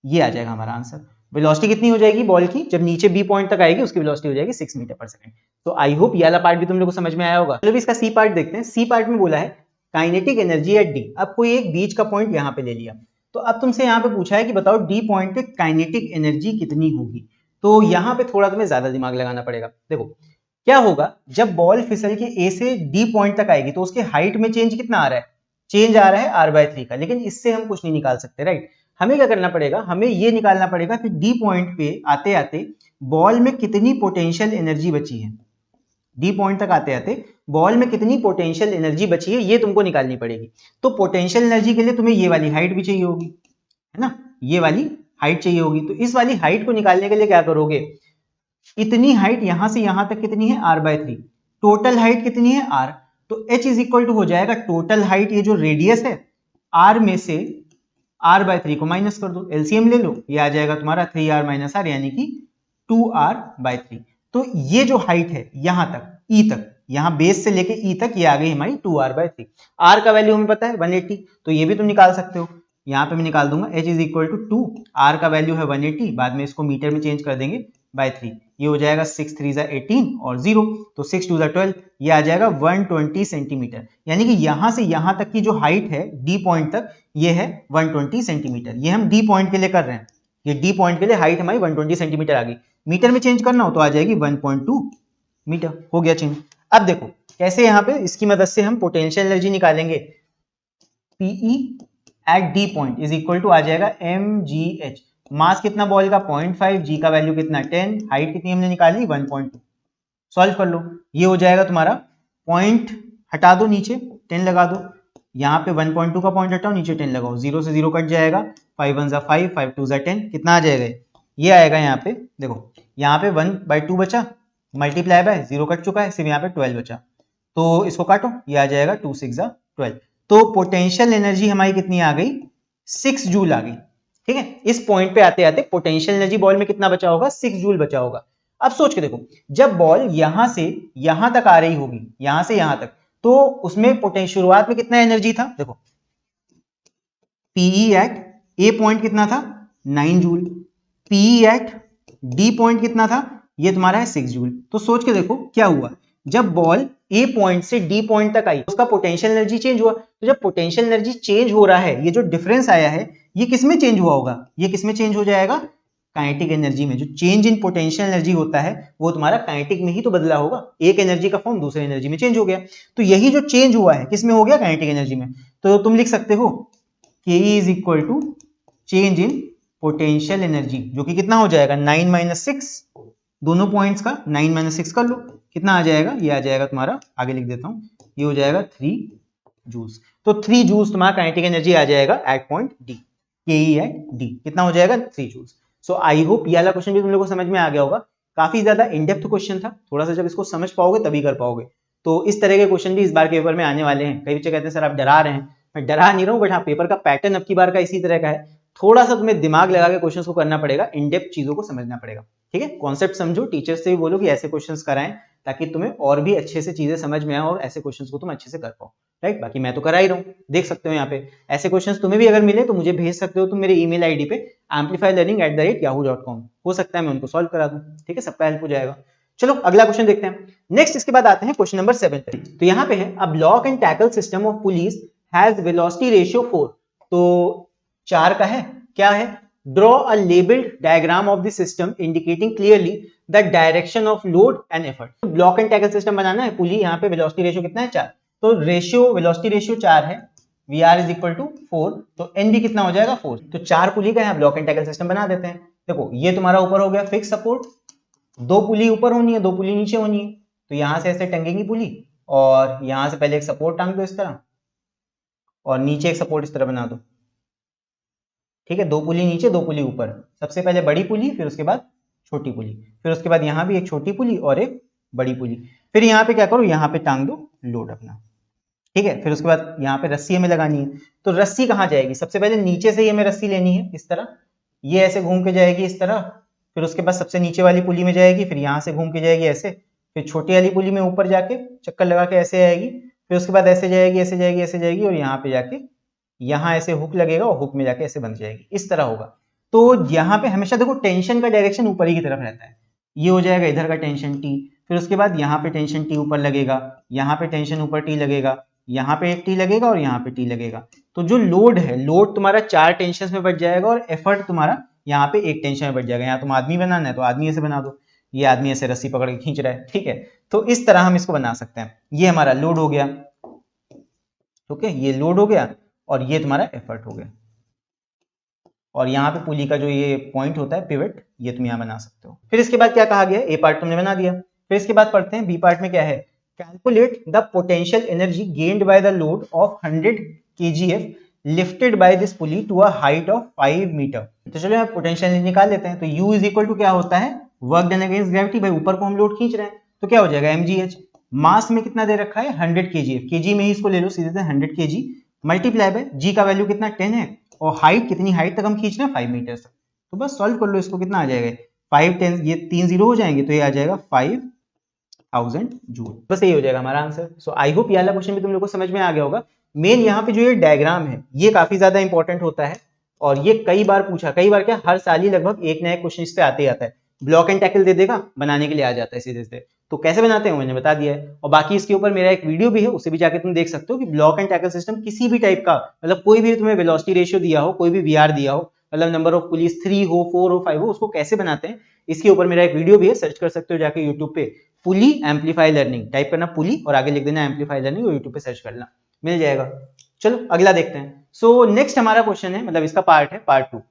ये आ जाएगा हमारा आंसर। वेलोसिटी कितनी हो जाएगी बॉल की, जब नीचे बी पॉइंट तक आएगी उसकी वेलोसिटी हो जाएगी 6 मीटर पर सेकेंड। तो आई होप ये वाला पार्ट भी तुम लोग को समझ में आया होगा। चलो इसका सी पार्ट देखते हैं। सी पार्ट में बोला है काइनेटिक एनर्जी एट डी, अब कोई एक बीच का पॉइंट यहाँ पे ले लिया, तो अब तुमसे यहाँ पे पूछा है कि बताओ डी पॉइंट पे काइनेटिक एनर्जी कितनी होगी, तो यहाँ पे थोड़ा तुम्हें ज्यादा दिमाग लगाना पड़ेगा। देखो क्या होगा जब बॉल फिसल के ए से डी पॉइंट तक आएगी तो उसके हाइट में चेंज कितना आ रहा है, चेंज आ रहा है r/3 का, लेकिन इससे हम कुछ नहीं निकाल सकते, राइट। हमें क्या करना पड़ेगा, हमें ये निकालना पड़ेगा कि डी पॉइंट पे आते आते बॉल में कितनी पोटेंशियल एनर्जी बची है, डी पॉइंट तक आते आते बॉल में कितनी पोटेंशियल एनर्जी बची है ये तुमको निकालनी पड़ेगी। तो पोटेंशियल एनर्जी के लिए तुम्हें ये वाली हाइट भी चाहिए होगी, है ना, ये वाली हाइट चाहिए होगी। तो इस वाली हाइट को निकालने के लिए क्या करोगे, इतनी हाइट यहां से यहां तक कितनी है r/3, टोटल हाइट कितनी है r, तो h इज इक्वल टू हो जाएगा टोटल हाइट, ये जो रेडियस है r में से r/3 को माइनस कर दो, एलसीएम ले लो, ये आ जाएगा तुम्हारा 3r - r यानी कि 2r/3। तो ये जो हाइट है यहां तक e तक, यहां बेस से लेके e तक, ये आ गई हमारी 2r/3। r का वैल्यू हमें पता है 180, तो ये भी तुम निकाल सकते हो, यहां पे मैं निकाल दूंगा h is equal to 2, r का वैल्यू है 180, बाद में इसको मीटर में चेंज कर देंगे बाय 3, ये हो जाएगा 6 3 18 और 0, तो 6 2 12, ये आ जाएगा 120 सेंटीमीटर। यानी कि यहां से यहां तक की जो हाइट है डी पॉइंट तक, ये है 120 सेंटीमीटर। ये हम डी पॉइंट के लिए कर रहे हैं, ये डी पॉइंट के लिए हाइट हमारी 120 सेंटीमीटर आ गई। मीटर में चेंज करना हो तो आ जाएगी 1.2 मीटर, हो गया चेंज। अब देखो कैसे यहाँ पे इसकी मदद से हम पोटेंशियल एनर्जी निकालेंगे। PE at D point is equal to आ जाएगा mgh, मास कितना बॉल का 0.5, जी का वैल्यू कितना 10, हाइट कितनी हमने निकाली 1.2, सॉल्व कर लो, ये हो जाएगा तुम्हारा पॉइंट, हटा दो नीचे 10 लगा दो, यहाँ पे 1.2 का पॉइंट हटाओ, नीचे 10 लगाओ, 0 से 0 कट जाएगा, 5 1 ज़ा 5, 5 2 ज़ा 10, कितना आ जाएगा, ये आएगा यहाँ पे, देखो यहाँ पे 1/2 बचा, मल्टीप्लाई बाय 0 कट चुका है, सिर्फ यहाँ पे 12 बचा, तो इसको काटो, ये आ जाएगा 2 6 ज़ा 12। तो पोटेंशियल एनर्जी हमारी कितनी आ गई, 6 जूल आ गई। ठीक है, इस पॉइंट पे आते आते पोटेंशियल एनर्जी बॉल में कितना बचा होगा, 6 जूल बचा होगा। अब सोच के देखो, जब बॉल यहां से यहां तक आ रही होगी, यहां से यहां तक, तो उसमें पोटेंशियल शुरुआत में कितना एनर्जी था, देखो पीई एट ए पॉइंट कितना था 9 joule, PE at D point कितना था, ये तुम्हारा है 6 जूल। तो सोच के देखो क्या हुआ, जब बॉल ए पॉइंट से डी पॉइंट तक आई, उसका पोटेंशियल एनर्जी चेंज हुआ। तो जब पोटेंशियल एनर्जी चेंज हो रहा है, ये जो डिफरेंस आया है, ये किसमें चेंज हुआ होगा, ये किसमें चेंज हो जाएगा, काइनेटिक एनर्जी में। जो चेंज इन पोटेंशियल एनर्जी होता है वो तुम्हारा काइनेटिक में ही तो बदला होगा, एक एनर्जी का फॉर्म दूसरे एनर्जी में चेंज हो गया। तो यही जो चेंज हुआ है किसमें हो गया, काइनेटिक एनर्जी में। तो तुम लिख सकते हो K is equal to change in potential energy, जो कि कितना हो जाएगा 9 - 6, दोनों पॉइंट्स का 9 - 6 कर लो, कितना आ जाएगा, ये आ जाएगा तुम्हारा, आगे लिख देता हूं, ये हो जाएगा 3 जूल्स। तो 3 जूल्स तुम्हारा काइनेटिक एनर्जी आ जाएगा एट पॉइंट डी, के ई एट डी, कितना हो जाएगा 3 जूल्स। सो आई होप ये वाला क्वेश्चन भी तुम लोगों को समझ में आ गया होगा। काफी ज्यादा इन डेप्थ क्वेश्चन था, थोड़ा सा जब इसको समझ पाओगे तभी कर पाओगे। तो इस तरह के क्वेश्चन भी इस बार के पेपर में आने वाले हैं। कई बच्चे कहते हैं सर आप डरा रहे हैं, मैं डरा नहीं रहा हूँ, बट हाँ पेपर का पैटर्न अब की बार का इसी तरह का है, थोड़ा सा तुम्हें दिमाग लगा के क्वेश्चंस को करना पड़ेगा, इन डेप्थ चीजों को समझना पड़ेगा। ठीक है, कॉन्सेप्ट समझो, टीचर्स से भी बोलो कि ऐसे क्वेश्चंस कराएं, ताकि तुम्हें और भी अच्छे से चीजें समझ में आए और ऐसे क्वेश्चंस को तुम अच्छे से कर पाओ। राइट, बाकी मैं तो करा ही रहा हूँ, देख सकते हो यहाँ पे ऐसे क्वेश्चंस तुम्हें भी अगर मिले तो मुझे भेज सकते हो तुम मेरे ईमेल आईडी पे amplifylearning@yahoo.com, हो सकता है मैं उनको सॉल्व करा दूं। ठीक है, सबका हेल्प हो जाएगा। चलो अगला क्वेश्चन देखते हैं। नेक्स्ट इसके बाद आते हैं क्वेश्चन नंबर 7 पे। तो यहाँ पे है, a block and tackle system of pulleys has velocity ratio 4, तो 4 का है, क्या है, draw a labelled diagram of the system indicating clearly the direction of load and effort. Block and tackle system बनाना है, पुली यहाँ पे वेलोसिटी रेशियो कितना है 4, तो रेशियो वेलोसिटी रेशियो 4 है, Vr इज इक्वल टू 4, तो एन भी कितना हो जाएगा 4, तो 4 पुली का यहाँ ब्लॉक एंड टैकल सिस्टम बना देते हैं। देखो ये तुम्हारा ऊपर हो गया फिक्स सपोर्ट, 2 पुली ऊपर होनी है, 2 पुली नीचे होनी है, तो यहां से ऐसे टंगेंगी पुली, और यहां से पहले एक सपोर्ट टांग दो इस तरह, और नीचे एक सपोर्ट इस तरह बना दो। ठीक है, 2 पुली नीचे 2 पुली ऊपर, सबसे पहले बड़ी पुली, फिर उसके बाद छोटी पुली, फिर उसके बाद यहाँ भी एक छोटी पुली और एक बड़ी पुली, फिर यहाँ पे क्या करो, यहाँ पे टांग दो लोड अपना। ठीक है, फिर उसके बाद यहाँ पे रस्सी हमें लगानी है, तो रस्सी कहाँ जाएगी, सबसे पहले नीचे से ही हमें रस्सी लेनी है इस तरह, ये ऐसे घूम के जाएगी इस तरह, फिर उसके बाद सबसे नीचे वाली पुली में जाएगी, फिर यहाँ से घूम के जाएगी ऐसे, फिर छोटी वाली पुली में ऊपर जाके चक्कर लगा के ऐसे आएगी, फिर उसके बाद ऐसे जाएगी ऐसे जाएगी ऐसे जाएगी, और यहाँ पे जाके यहाँ ऐसे हुक लगेगा और हुक में जाके ऐसे बंध जाएगी, इस तरह होगा। तो यहाँ पे हमेशा देखो टेंशन का डायरेक्शन ऊपर ही की तरफ रहता है, ये हो जाएगा इधर का टेंशन टी, फिर उसके बाद यहाँ पे टेंशन टी ऊपर लगेगा, यहाँ पे टेंशन ऊपर टी लगेगा, यहाँ पे एक टी लगेगा और यहाँ पे टी लगेगा। तो जो लोड है, लोड तुम्हारा 4 टेंशन में बढ़ जाएगा, और एफर्ट तुम्हारा यहाँ पे एक टेंशन में बढ़ जाएगा। यहाँ तुम आदमी बनाना है तो आदमी ऐसे बना दो, ये आदमी ऐसे रस्सी पकड़ के खींच रहा है। ठीक है, तो इस तरह हम इसको बना सकते हैं। ये हमारा लोड हो गया, ओके, ये लोड हो गया, और ये तुम्हारा एफर्ट हो गया, और यहाँ पे पुली का जो ये पॉइंट होता है पिवट, ये तुम यहाँ बना सकते हो। फिर इसके बाद क्या कहा गया, ए पार्ट तुमने बना दिया, फिर इसके बाद पढ़ते हैं बी पार्ट में क्या है, calculate the potential energy gained by the load of 100 kgf lifted by this pulley to a height of 5 metre. तो चलो यहाँ पोटेंशियल निकाल लेते हैं। तो U इज इक्वल टू क्या होता है, वर्क डन अगेंस्ट ग्रेविटी। भाई ऊपर को हम लोड खींच रहे हैं तो क्या हो जाएगा mgh। मास में कितना दे रखा है 100 kg, केजी में ही इसको ले लो सीधे से 100 kg मल्टीप्लाई बाय g का वैल्यू कितना 10 है, और हाइट कितनी, हाइट तक हम खींच रहे हैं 5 मीटर तक। तो बस सॉल्व कर लो इसको, कितना आ जाएगा 5 10, ये 3 जीरो हो जाएंगे तो ये आ जाएगा 5000 जूल। बस यही हो जाएगा हमारा आंसर। सो आई होप ये वाला क्वेश्चन भी तुम लोग को समझ में आ गया होगा। मेन यहाँ पे जो ये डायग्राम है ये काफी ज्यादा इंपॉर्टेंट होता है, और ये कई बार पूछा, कई बार क्या हर साल ही लगभग एक नया क्वेश्चन इस पे आते ही आता है। ब्लॉक एंड टैकल दे देगा, बनाने के लिए आ जाता है सीधे सीधे। तो कैसे बनाते हैं मैंने बता दिया है, और बाकी इसके ऊपर मेरा एक वीडियो भी है, उसे भी जाके तुम देख सकते हो कि ब्लॉक एंड टैकल सिस्टम किसी भी टाइप का, मतलब कोई भी तुम्हें वेलोसिटी रेशियो दिया हो, कोई भी वीआर दिया हो, मतलब नंबर ऑफ पुलिस 3 हो 4 हो 5 हो, उसको कैसे बनाते हैं इसके ऊपर मेरा एक वीडियो भी है, सर्च कर सकते हो जाके यूट्यूब पे। पुली एम्पलीफाई लर्निंग टाइप करना, पुली और आगे लिख देना एम्पलीफाई लर्निंग, और यूट्यूब पे सर्च करना मिल जाएगा। चलो अगला देखते हैं। सो नेक्स्ट हमारा क्वेश्चन है, मतलब इसका पार्ट है पार्ट 2।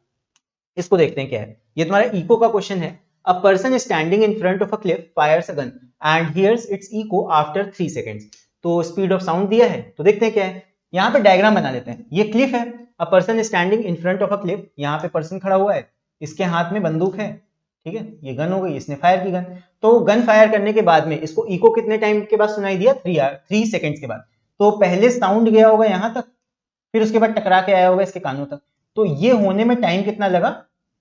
इसको देखते हैं क्या है। ये तुम्हारा इको का क्वेश्चन है। A person standing in front of a cliff fires a gun and hears its echo after 3 seconds. तो स्पीड ऑफ साउंड दिया है, तो देखते हैं क्या है। यहाँ पे डायग्राम बना लेते हैं। ये क्लिफ है, a person standing in front of a Cliff, यहाँ पे पर्सन खड़ा हुआ है, इसके हाथ में बंदूक है, ठीक है, ये गन हो गई, इसने फायर की गन। तो गन फायर करने के बाद में इसको इको कितने टाइम के बाद सुनाई दिया, 3 सेकंड्स के बाद। तो पहले साउंड गया होगा यहाँ तक, फिर उसके बाद टकरा के आया होगा इसके कानों तक। तो ये होने में टाइम कितना लगा,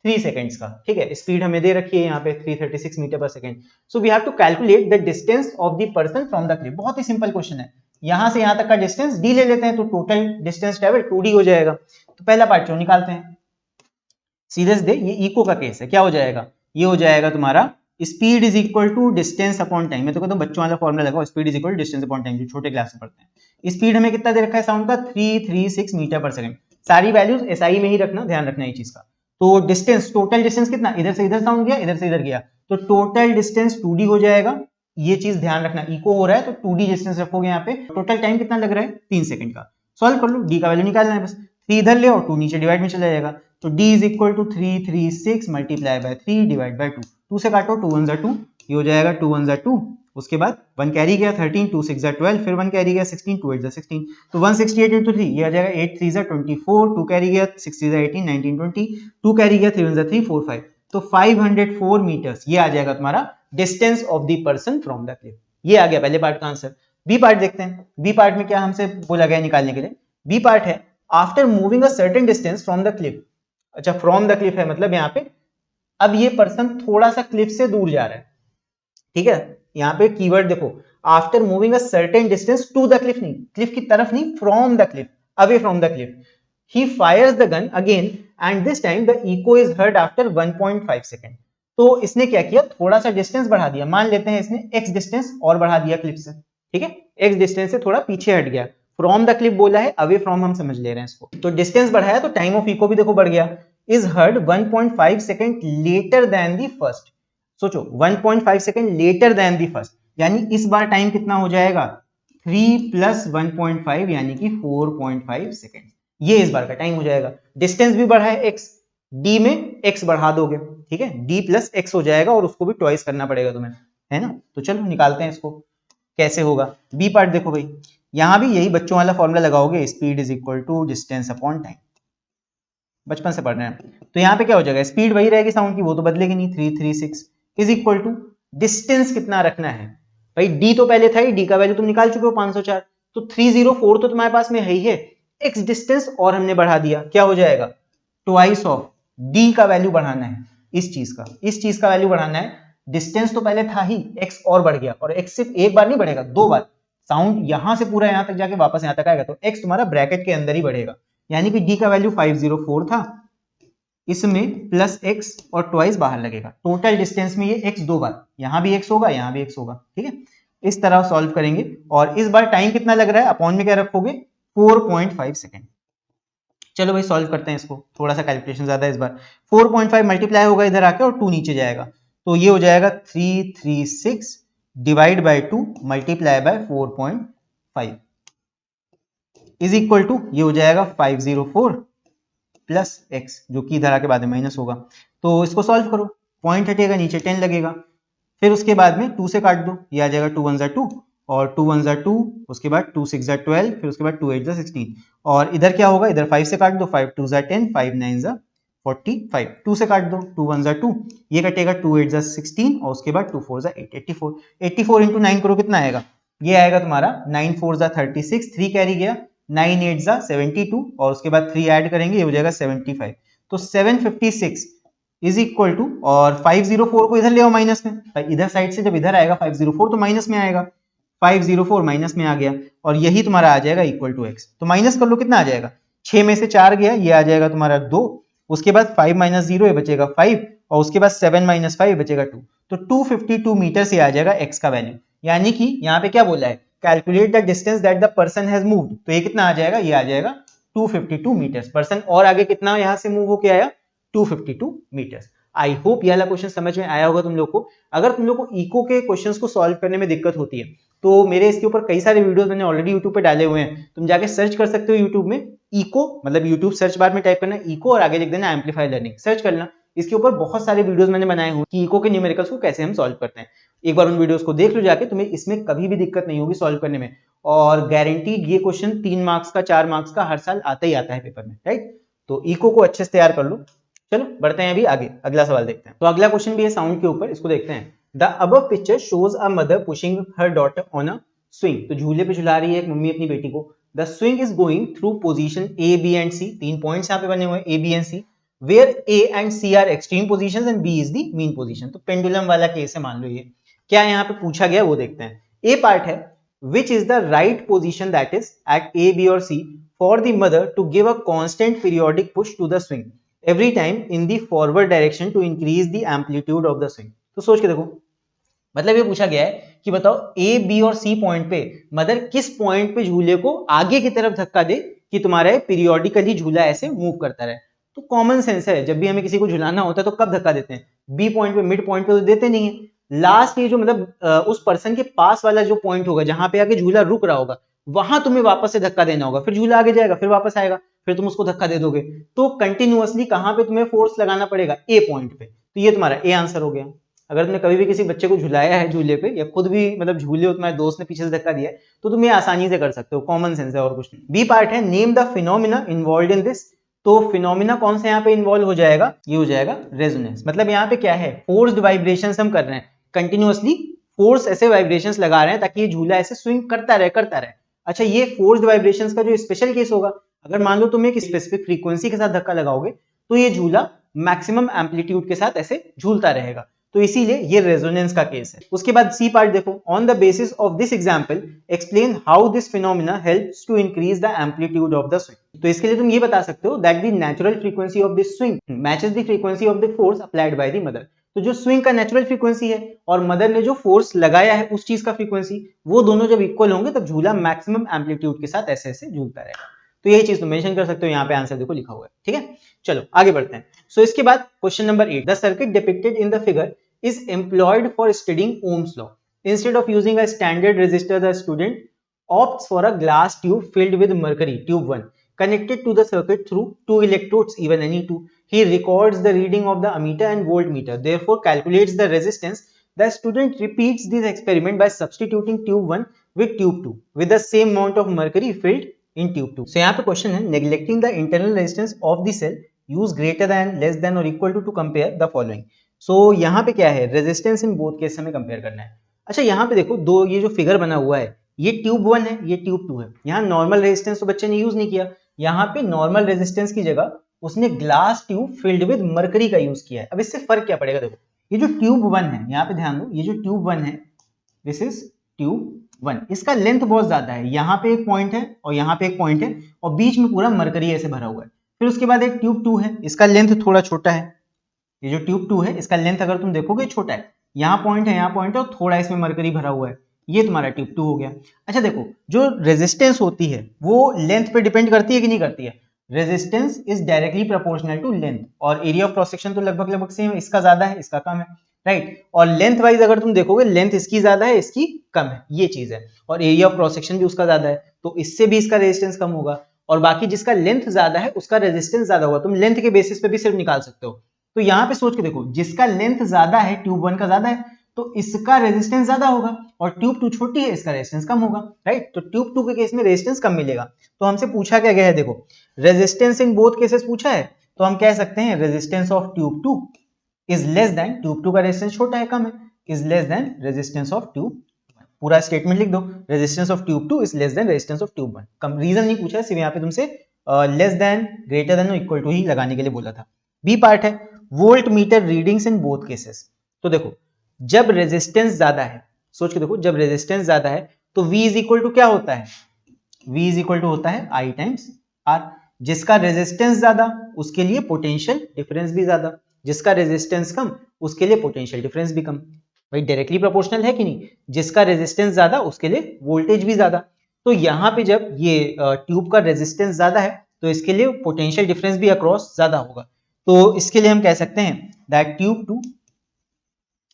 3 सेकंड्स का, ठीक है। स्पीड हमें दे रखी है यहाँ पे 336 metre per second. So we have to calculate the distance of the person from the cliff. बहुत ही सिंपल क्वेश्चन है। यहाँ से यहाँ तक का डिस्टेंस d ले लेते हैं, तो टोटल डिस्टेंस ट्रेवल 2d हो जाएगा। तो पहला पार्ट क्यों निकालते हैं, सीधे सीधे ये इको का केस है, क्या हो जाएगा, ये हो जाएगा तुम्हारा speed is equal to distance upon time. मैं तो कहता हूँ बच्चों वाला फॉर्मूला लगाओ, speed is equal to distance upon time, जो छोटे क्लास में पढ़ते हैं। स्पीड हमें कितना दे रखा है साउंड का, 336 मीटर पर सेकंड। सारी वैल्यूज एसआई में ही रखना, ध्यान रखना ये चीज का। तो डिस्टेंस, टोटल डिस्टेंस कितना, इधर से इधर साउंड गया, इधर से इधर गया, तो टोटल डिस्टेंस 2d हो जाएगा। ये चीज ध्यान रखना, इको हो रहा है तो 2d डिस्टेंस रखोगे यहाँ पे। टोटल टाइम कितना लग रहा है, 3 सेकंड का। सॉल्व कर लो, d का वैल्यू निकालना है बस, 3 इधर ले और 2 नीचे डिवाइड में चला जाएगा। तो d is equal to 336 multiply by 3 divide by 2। 2 से काटो, 2 1 2, ये हो जाएगा 2 1 2। उसके बाद 1 कैरी गया 13, 2 6 12, फिर 1 कैरी गया 16, 2 8 16, तो 168 into 3, ये आ जाएगा 8 3 24, 2 कैरी गया 6 3 18, 19 20, 2 कैरी गया 3 1 3 4 5, तो 504 मीटर्स ये आ जाएगा तुम्हारा distance of the person from the Cliff. ये आ गया पहले पार्ट का आंसर। बी पार्ट देखते हैं। बी पार्ट में क्या हमसे बोला गया निकालने के लिए। बी पार्ट है after moving a certain distance from the Cliff. अच्छा, फ्रॉम द क्लिफ है मतलब यहाँ पे अब ये पर्सन थोड़ा सा क्लिफ से दूर जा रहा है, ठीक है। यहाँ पे कीवर्ड देखो, after moving a certain distance to the cliff, नहीं क्लिफ की तरफ नहीं, from the cliff, away from the cliff. He fires the gun again and this time the echo is heard after 1.5 second. तो इसने क्या किया, थोड़ा सा डिस्टेंस बढ़ा दिया। मान लेते हैं इसने x डिस्टेंस और बढ़ा दिया क्लिफ से, ठीक है, x डिस्टेंस से थोड़ा पीछे हट गया। फ्रॉम द क्लिफ बोला है, अवे फ्रॉम हम समझ ले रहे हैं इसको। तो डिस्टेंस बढ़ाया तो टाइम ऑफ इको भी देखो बढ़ गया। Is heard 1.5 second later than the first. सोचो 1.5 second later than the first, यानी इस बार टाइम कितना हो जाएगा 3 प्लस 1.5 यानी कि 4.5 सेकंड। ये इस बार का टाइम हो जाएगा। डिस्टेंस भी बढ़ा है x, d में x बढ़ा दोगे, ठीक है, d प्लस x हो जाएगा, और उसको भी ट्वाइस करना पड़ेगा तुम्हें, है ना। तो चलो निकालते हैं इसको कैसे होगा। बी पार्ट देखो भाई, यहां भी यही बच्चों वाला फॉर्मूला लगाओगे, speed is equal to distance upon time, बचपन से पढ़ रहे हैं। तो यहाँ पे क्या हो जाएगा, स्पीड वही रहेगी साउंड की, वो तो बदलेगी नहीं, 336 इज इक्वल टू डिस्टेंस कितना रखना है भाई, d तो पहले था ही, d का वैल्यू तुम निकाल चुके हो 504, तो 304 तो तुम्हारे पास में है ही है। x डिस्टेंस और हमने बढ़ा दिया, क्या हो जाएगा, ट्वाइस ऑफ d का वैल्यू बढ़ाना है, इस चीज का वैल्यू बढ़ाना है। डिस्टेंस तो पहले था ही, x और बढ़ गया, और x सिर्फ एक बार नहीं बढ़ेगा, 2 बार। साउंड यहां से पूरा यहां तक जाके वापस यहां तक आएगा, तो x तुम्हारा ब्रैकेट के अंदर ही बढ़ेगा, यानी कि d का वैल्यू 504 था, इसमें प्लस x और ट्वाइस बाहर लगेगा। टोटल डिस्टेंस में ये x 2 बार, यहां भी x होगा, यहां भी x होगा, ठीक है। इस तरह सॉल्व करेंगे, और इस बार टाइम कितना लग रहा है, अपॉन में क्या रखोगे 4.5 सेकंड। चलो भाई सॉल्व करते हैं इसको, थोड़ा सा कैलकुलेशन ज्यादा है इस बार। 4.5 मल्टीप्लाई होगा इधर आके और 2 नीचे जाएगा, तो ये हो जाएगा 336 divide by 2 multiply by 4.5 is equal to, ये हो जाएगा 504 प्लस एक्स, जो कि इधर आके बाद में माइनस होगा। तो इसको सॉल्व करो, पॉइंट हटेगा, नीचे 10 लगेगा, फिर उसके बाद में 2 से काट दो, ये आ जाएगा 2 1 2, और 2 1 2, उसके बाद 2 6 12, फिर उसके बाद 2 8 16, और इधर क्या होगा, इधर 5 से काट दो, 5 2 10, 5 9 45, 2 से काट दो, 2 1 2, ये कटेगा, 2 8 16, और उसके बाद 2 4 8, 84, 84 इंटू 9 करो, कितना आएगा, ये आएगा तुम्हारा 9 4 36, 3 कैरी गया, 9 8 72, और उसके बाद 3 ऐड करेंगे, ये हो जाएगा 75, तो 756 इज इक्वल टू, और 504 को इधर ले आओ माइनस में, इधर साइड से जब इधर आएगा 504 तो माइनस में आएगा, 504 माइनस में आ गया, और यही तुम्हारा आ जाएगा इक्वल टू x, तो माइनस कर लो, कितना आ जाएगा, 6 में से 4 गया, ये आ जाएगा तुम्हारा 2, उसके बाद 5 माइनस 0 ये बचेगा 5, और उसके बाद 7 माइनस 5 बचेगा 2, तो 252 मीटर से आ जाएगा x का वैल्यू। यानी कि यहाँ पे क्या बोला है, calculate the distance that the person has moved, तो ये कितना आ जाएगा, ये आ जाएगा 252 मीटर्स, पर्सन और आगे कितना यहाँ से मूव होके आया, 252 मीटर्स। आई होप ये वाला क्वेश्चन समझ में आया होगा तुम लोग को। अगर तुम लोग को इको के क्वेश्चंस को सॉल्व करने में दिक्कत होती है तो मेरे इसके ऊपर कई सारे वीडियोस मैंने ऑलरेडी यूट्यूब पे डाले हुए हैं, तुम जाके सर्च कर सकते हो यूट्यूब में इको, मतलब यूट्यूब सर्च बार में टाइप करना इको और आगे लिख देना एम्पलीफाई लर्निंग, सर्च करना, इसके ऊपर बहुत सारे वीडियोस मैंने बनाए हुए कि इको के न्यूमेरिकल्स को कैसे हम सॉल्व करते हैं। एक बार उन वीडियोस को देख लो जाके, तुम्हें इसमें कभी भी दिक्कत नहीं होगी सॉल्व करने में, और गारंटीड ये क्वेश्चन 3 मार्क्स का 4 मार्क्स का हर साल आता ही आता है पेपर में, राइट। तो इको को अच्छे से तैयार कर लो। चलो बढ़ते हैं अभी आगे, अगला सवाल देखते हैं। तो अगला क्वेश्चन भी है साउंड के ऊपर, इसको देखते हैं। The above picture shows a mother pushing her daughter on a swing, तो झूले पे झुला रही है एक मम्मी अपनी बेटी को। The swing is going through position A B and C, 3 points यहाँ पे बने हुए हैं A B and C, where A and C are extreme positions and B is the mean position. तो पेंडुलम वाला केस है, मान लो ये क्या यहाँ पे पूछा गया वो देखते हैं। ए पार्ट है which is the right position that is at A, B or C for the mother to give a constant periodic push to the swing every time in the forward direction to increase the amplitude of the swing। तो सोच के देखो, मतलब ये पूछा गया है कि बताओ ए बी और सी पॉइंट पे मदर किस पॉइंट पे झूले को आगे की तरफ धक्का दे कि तुम्हारा पीरियोडिकली झूला ऐसे मूव करता रहे। तो कॉमन सेंस है, जब भी हमें किसी को झुलाना होता है तो कब धक्का देते हैं, बी पॉइंट पे, मिड पॉइंट पे तो देते नहीं है, लास्ट ये जो मतलब उस पर्सन के पास वाला जो पॉइंट होगा जहां पे आगे झूला रुक रहा होगा वहां तुम्हें वापस से धक्का देना होगा, फिर झूला आगे जाएगा, फिर वापस आएगा, फिर तुम उसको धक्का दे दोगे, तो कंटिन्यूअसली कहां पे तुम्हें फोर्स लगाना पड़ेगा, ए पॉइंट पे। तो ये तुम्हारा ए आंसर हो गया। अगर तुमने कभी भी किसी बच्चे को झुलाया है झूले पे, या खुद भी मतलब झूले हो, तुम्हारे दोस्त ने पीछे से धक्का दिया है, तो तुम ये आसानी से कर सकते हो, कॉमन सेंस है और कुछ नहीं। बी पार्ट है name the phenomena involve in this, तो फिनोमिना कौन सा यहाँ पे इन्वॉल्व हो जाएगा, ये हो जाएगा रेजोनेंस। मतलब यहाँ पे क्या है, फोर्स्ड वाइब्रेशंस हम कर रहे हैं, कंटिन्यूअसली फोर्स ऐसे वाइब्रेशंस लगा रहे हैं ताकि ये झूला ऐसे स्विंग करता रहे। अच्छा, ये फोर्स्ड वाइब्रेशंस का जो स्पेशल केस होगा, अगर मान लो तुम एक स्पेसिफिक फ्रीक्वेंसी के साथ धक्का लगाओगे तो ये झूला मैक्सिमम एम्पलीट्यूड के साथ ऐसे झूलता रहेगा, तो इसीलिए ये रेजोनेंस का केस है। उसके बाद सी पार्ट देखो, on the basis of this example explain how this phenomena helps to increase the amplitude of the swing. तो इसके लिए तुम ये बता सकते हो that the natural frequency of this swing matches the frequency of the force applied by the mother. तो जो स्विंग का नेचुरल फ्रीक्वेंसी है और मदर ने जो फोर्स लगाया है उस चीज का फ्रीक्वेंसी, वो दोनों जब इक्वल होंगे तब झूला मैक्सिमम एम्पलीट्यूड के साथ ऐसे ऐसे झूलता रहेगा। तो यही चीज तुम मेंशन कर सकते हो, यहाँ पे आंसर देखो लिखा हुआ है, ठीक है। चलो आगे बढ़ते हैं। सो इसके बाद question number 8, the circuit depicted in the figure is employed for studying Ohm's law. Instead of using a standard resistor, the student opts for a glass tube filled with mercury, tube 1, connected to the circuit through 2 electrodes, even any 2. He records the reading of the ammeter and voltmeter, therefore calculates the resistance. The student repeats this experiment by substituting tube 1 with tube 2 with the same amount of mercury filled in tube 2. So यहाँ पे question है, neglecting the internal resistance of the cell, use greater than, less than or equal to compare the following. सो यहाँ पे क्या है, resistance in both case हमें compare करना है। अच्छा यहाँ पे देखो, दो ये जो फिगर बना हुआ है, ये ट्यूब 1 है, ये ट्यूब 2 है। यहाँ नॉर्मल रेजिस्टेंस तो बच्चे ने यूज नहीं किया, यहाँ पे नॉर्मल रेजिस्टेंस की जगह उसने glass tube filled with mercury का यूज किया है। अब इससे फर्क क्या पड़ेगा, देखो ये जो ट्यूब 1 है, यहाँ पे ध्यान दो, ये जो ट्यूब 1 है, दिस इज ट्यूब 1, इसका लेंथ बहुत ज्यादा है, यहाँ पे एक पॉइंट है और यहाँ पे एक पॉइंट है, और बीच में पूरा मरकरी ऐसे भरा हुआ है। फिर उसके बाद एक ट्यूब 2 है, इसका लेंथ थोड़ा छोटा है, ये जो ट्यूब 2 है इसका लेंथ अगर तुम देखोगे छोटा है, यहाँ पॉइंट है, यहाँ पॉइंट है, और थोड़ा इसमें मरकरी भरा हुआ है, ये तुम्हारा ट्यूब 2 हो गया। अच्छा देखो, जो रेजिस्टेंस होती है वो लेंथ पे डिपेंड करती है कि नहीं करती है, resistance is directly proportional to length, और एरिया ऑफ क्रॉस सेक्शन तो लगभग सेम है, इसका ज्यादा है इसका कम है, राइट। और लेंथ वाइज अगर तुम देखोगे, लेंथ इसकी ज्यादा है इसकी कम है, ये चीज है, और एरिया ऑफ क्रॉस सेक्शन भी उसका ज्यादा है, तो इससे भी इसका रेजिस्टेंस कम होगा, और बाकी जिसका लेंथ ज्यादा है उसका रेजिस्टेंस ज्यादा होगा। तुम लेंथ के बेसिस पे भी सिर्फ निकाल सकते हो। तो यहाँ पे सोच के देखो, जिसका लेंथ ज्यादा है, ट्यूब 1 का ज्यादा है, तो इसका रेजिस्टेंस ज्यादा होगा और ट्यूब 2 छोटी है, इसका रेजिस्टेंस कम होगा, राइट। तो ट्यूब 2 के केस में रेजिस्टेंस कम मिलेगा। तो हमसे पूछा क्या गया है, देखो रेजिस्टेंस इन बोथ केसेस पूछा है, तो हम कह सकते हैं resistance of tube 2 is less than, tube 2 का रेजिस्टेंस छोटा है, कम है, is less than resistance of tube. पूरा स्टेटमेंट लिख दो, resistance of tube 2 is less than resistance of tube 1। कम रीजन नहीं पूछा है, सिर्फ यहाँ पे तुमसे less than, greater than, equal to ही लगाने के लिए बोला था। बी पार्ट है voltmeter readings in both cases. तो देखो जब रेजिस्टेंस ज्यादा है, सोच के देखो, जब रेजिस्टेंस ज्यादा है तो V इज इक्वल टू क्या होता है, V इज इक्वल टू होता है I टाइम्स R। जिसका रेजिस्टेंस ज्यादा उसके लिए पोटेंशियल डिफरेंस भी ज्यादा, जिसका रेजिस्टेंस कम उसके लिए पोटेंशियल डिफरेंस भी कम। भाई डायरेक्टली प्रोपोर्शनल है कि नहीं, जिसका रेजिस्टेंस ज्यादा उसके लिए वोल्टेज भी ज्यादा। तो यहाँ पे जब ये ट्यूब का रेजिस्टेंस ज्यादा है तो इसके लिए पोटेंशियल डिफरेंस भी अक्रॉस ज्यादा होगा। तो इसके लिए हम कह सकते हैं दैट ट्यूब 2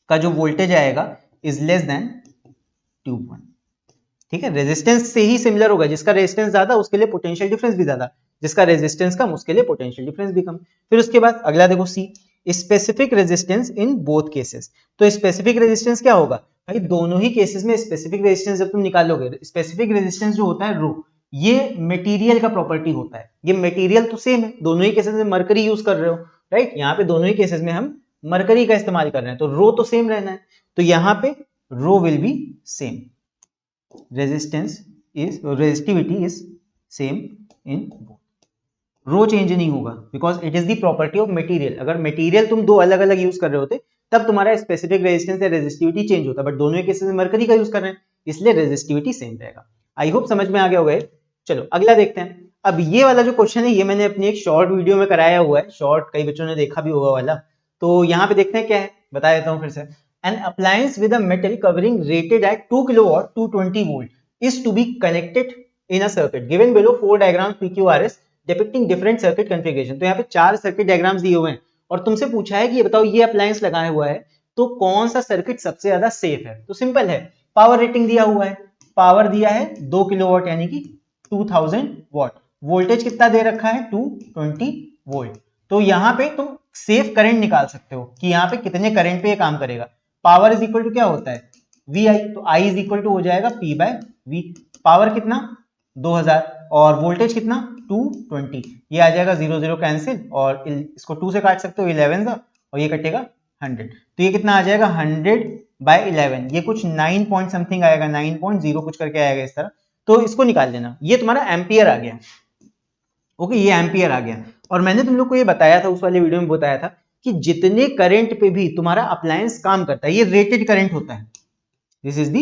का जो वोल्टेज आएगा इज लेस देन ट्यूब 1। ठीक है, रेजिस्टेंस से ही सिमिलर होगा, जिसका रेजिस्टेंस ज्यादा उसके लिए पोटेंशियल डिफरेंस भी ज्यादा, जिसका रेजिस्टेंस कम उसके लिए पोटेंशियल डिफरेंस भी कम। फिर उसके बाद अगला देखो C, specific resistance in both cases. तो स्पेसिफिक रेजिस्टेंस क्या होगा भाई, दोनों ही केसेस में स्पेसिफिक रेजिस्टेंस जब तुम निकालोगे, स्पेसिफिक रेजिस्टेंस जो होता है रो, ये मटेरियल का प्रॉपर्टी होता है। ये मटेरियल तो सेम है, दोनों ही केसेस में मरकरी यूज कर रहे हो, राइट। यहाँ पे दोनों ही केसेस में हम मरकरी का इस्तेमाल कर रहे हैं, तो रो तो सेम रहना है। तो यहाँ पे rho will be same, resistivity is same in both, rho change नहीं होगा because it is the property of material. अगर मटेरियल तुम दो अलग अलग यूज कर रहे होते तब तुम्हारा स्पेसिफिक रेजिस्टेंस या रेजिस्टिविटी चेंज होता, बट दोनों केसेस में मरकरी का यूज कर रहे हैं इसलिए रेजिस्टिविटी सेम रहेगा। आई होप समझ में आ गया होगा। चलो अगला देखते हैं। अब ये वाला जो क्वेश्चन है ये मैंने अपनी एक शॉर्ट वीडियो में कराया हुआ है, शॉर्ट कई बच्चों ने देखा भी होगा वाला। तो यहाँ पे देखते हैं क्या है, बता देता हूँ फिर से। An appliance with a metal covering rated at 2 kilowatt 220 volt is to be connected in a circuit given below 4 diagrams PQRS depicting different circuit configuration। तो यहाँ पे 4 सर्किट डायग्राम्स दिए हुए हैं और तुमसे पूछा है कि ये बताओ ये अप्लायंस लगाया हुआ है तो कौन सा सर्किट सबसे ज्यादा सेफ है। तो सिंपल है, पावर रेटिंग दिया हुआ है, पावर दिया है 2 किलोवाट यानी कि 2000 वॉट, वोल्टेज कितना दे रखा है 220 वोल्ट। तो यहाँ पे तुम सेफ करंट निकाल सकते हो कि यहाँ पे कितने करंट पे ये काम करेगा। पावर इज इक्वल टू क्या होता है वी आई, तो आई इज इक्वल टू हो जाएगा पी बाय वी। पावर कितना 2000 और वोल्टेज कितना 220, ये आ जाएगा 0 0 कैंसिल और इसको 2 से काट सकते हो 11 का और ये कटेगा 100, तो ये कितना आ जाएगा 100 बाय 11, ये कुछ 9 पॉइंट समथिंग आएगा, 9.0 कुछ करके आएगा इस तरह। तो इसको निकाल लेना, ये तुम्हारा एम्पियर आ गया। ओके, ये एम्पियर आ गया। और मैंने तुम लोग को ये बताया था, उस वाले वीडियो में बताया था कि जितने करंट पे भी तुम्हारा अप्लायंस काम करता है ये रेटेड करंट होता है, this is the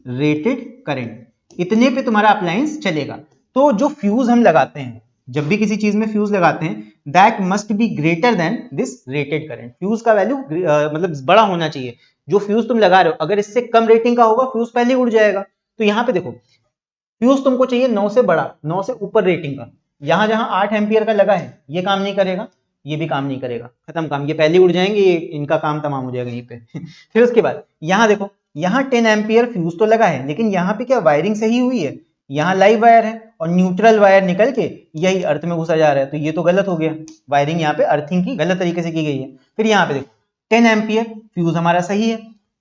rated current, इतने पे तुम्हारा अप्लायंस चलेगा। तो जो फ्यूज हम लगाते हैं, जब भी किसी चीज में फ्यूज लगाते हैं, that must be greater than this rated current. Fuse का वैल्यू मतलब बड़ा होना चाहिए। जो फ्यूज तुम लगा रहे हो अगर इससे कम रेटिंग का होगा फ्यूज पहले उड़ जाएगा। तो यहाँ पे देखो फ्यूज तुमको चाहिए 9 से बड़ा, 9 से ऊपर रेटिंग का। यहां जहां 8 एम्पियर का लगा है ये काम नहीं करेगा, ये भी काम नहीं करेगा, खत्म काम, ये पहले उड़ जाएंगे, ये इनका काम तमाम हो जाएगा यहीं पे। फिर उसके बाद यहाँ देखो, यहाँ 10 एम्पियर फ्यूज तो लगा है लेकिन यहाँ पे क्या वायरिंग सही हुई है, यहाँ लाइव वायर है और न्यूट्रल वायर निकल के यही अर्थ में घुसा जा रहा है, तो ये तो गलत हो गया, वायरिंग यहाँ पे अर्थिंग की गलत तरीके से की गई है। फिर यहाँ पे देखो 10 एम्पियर फ्यूज हमारा सही है,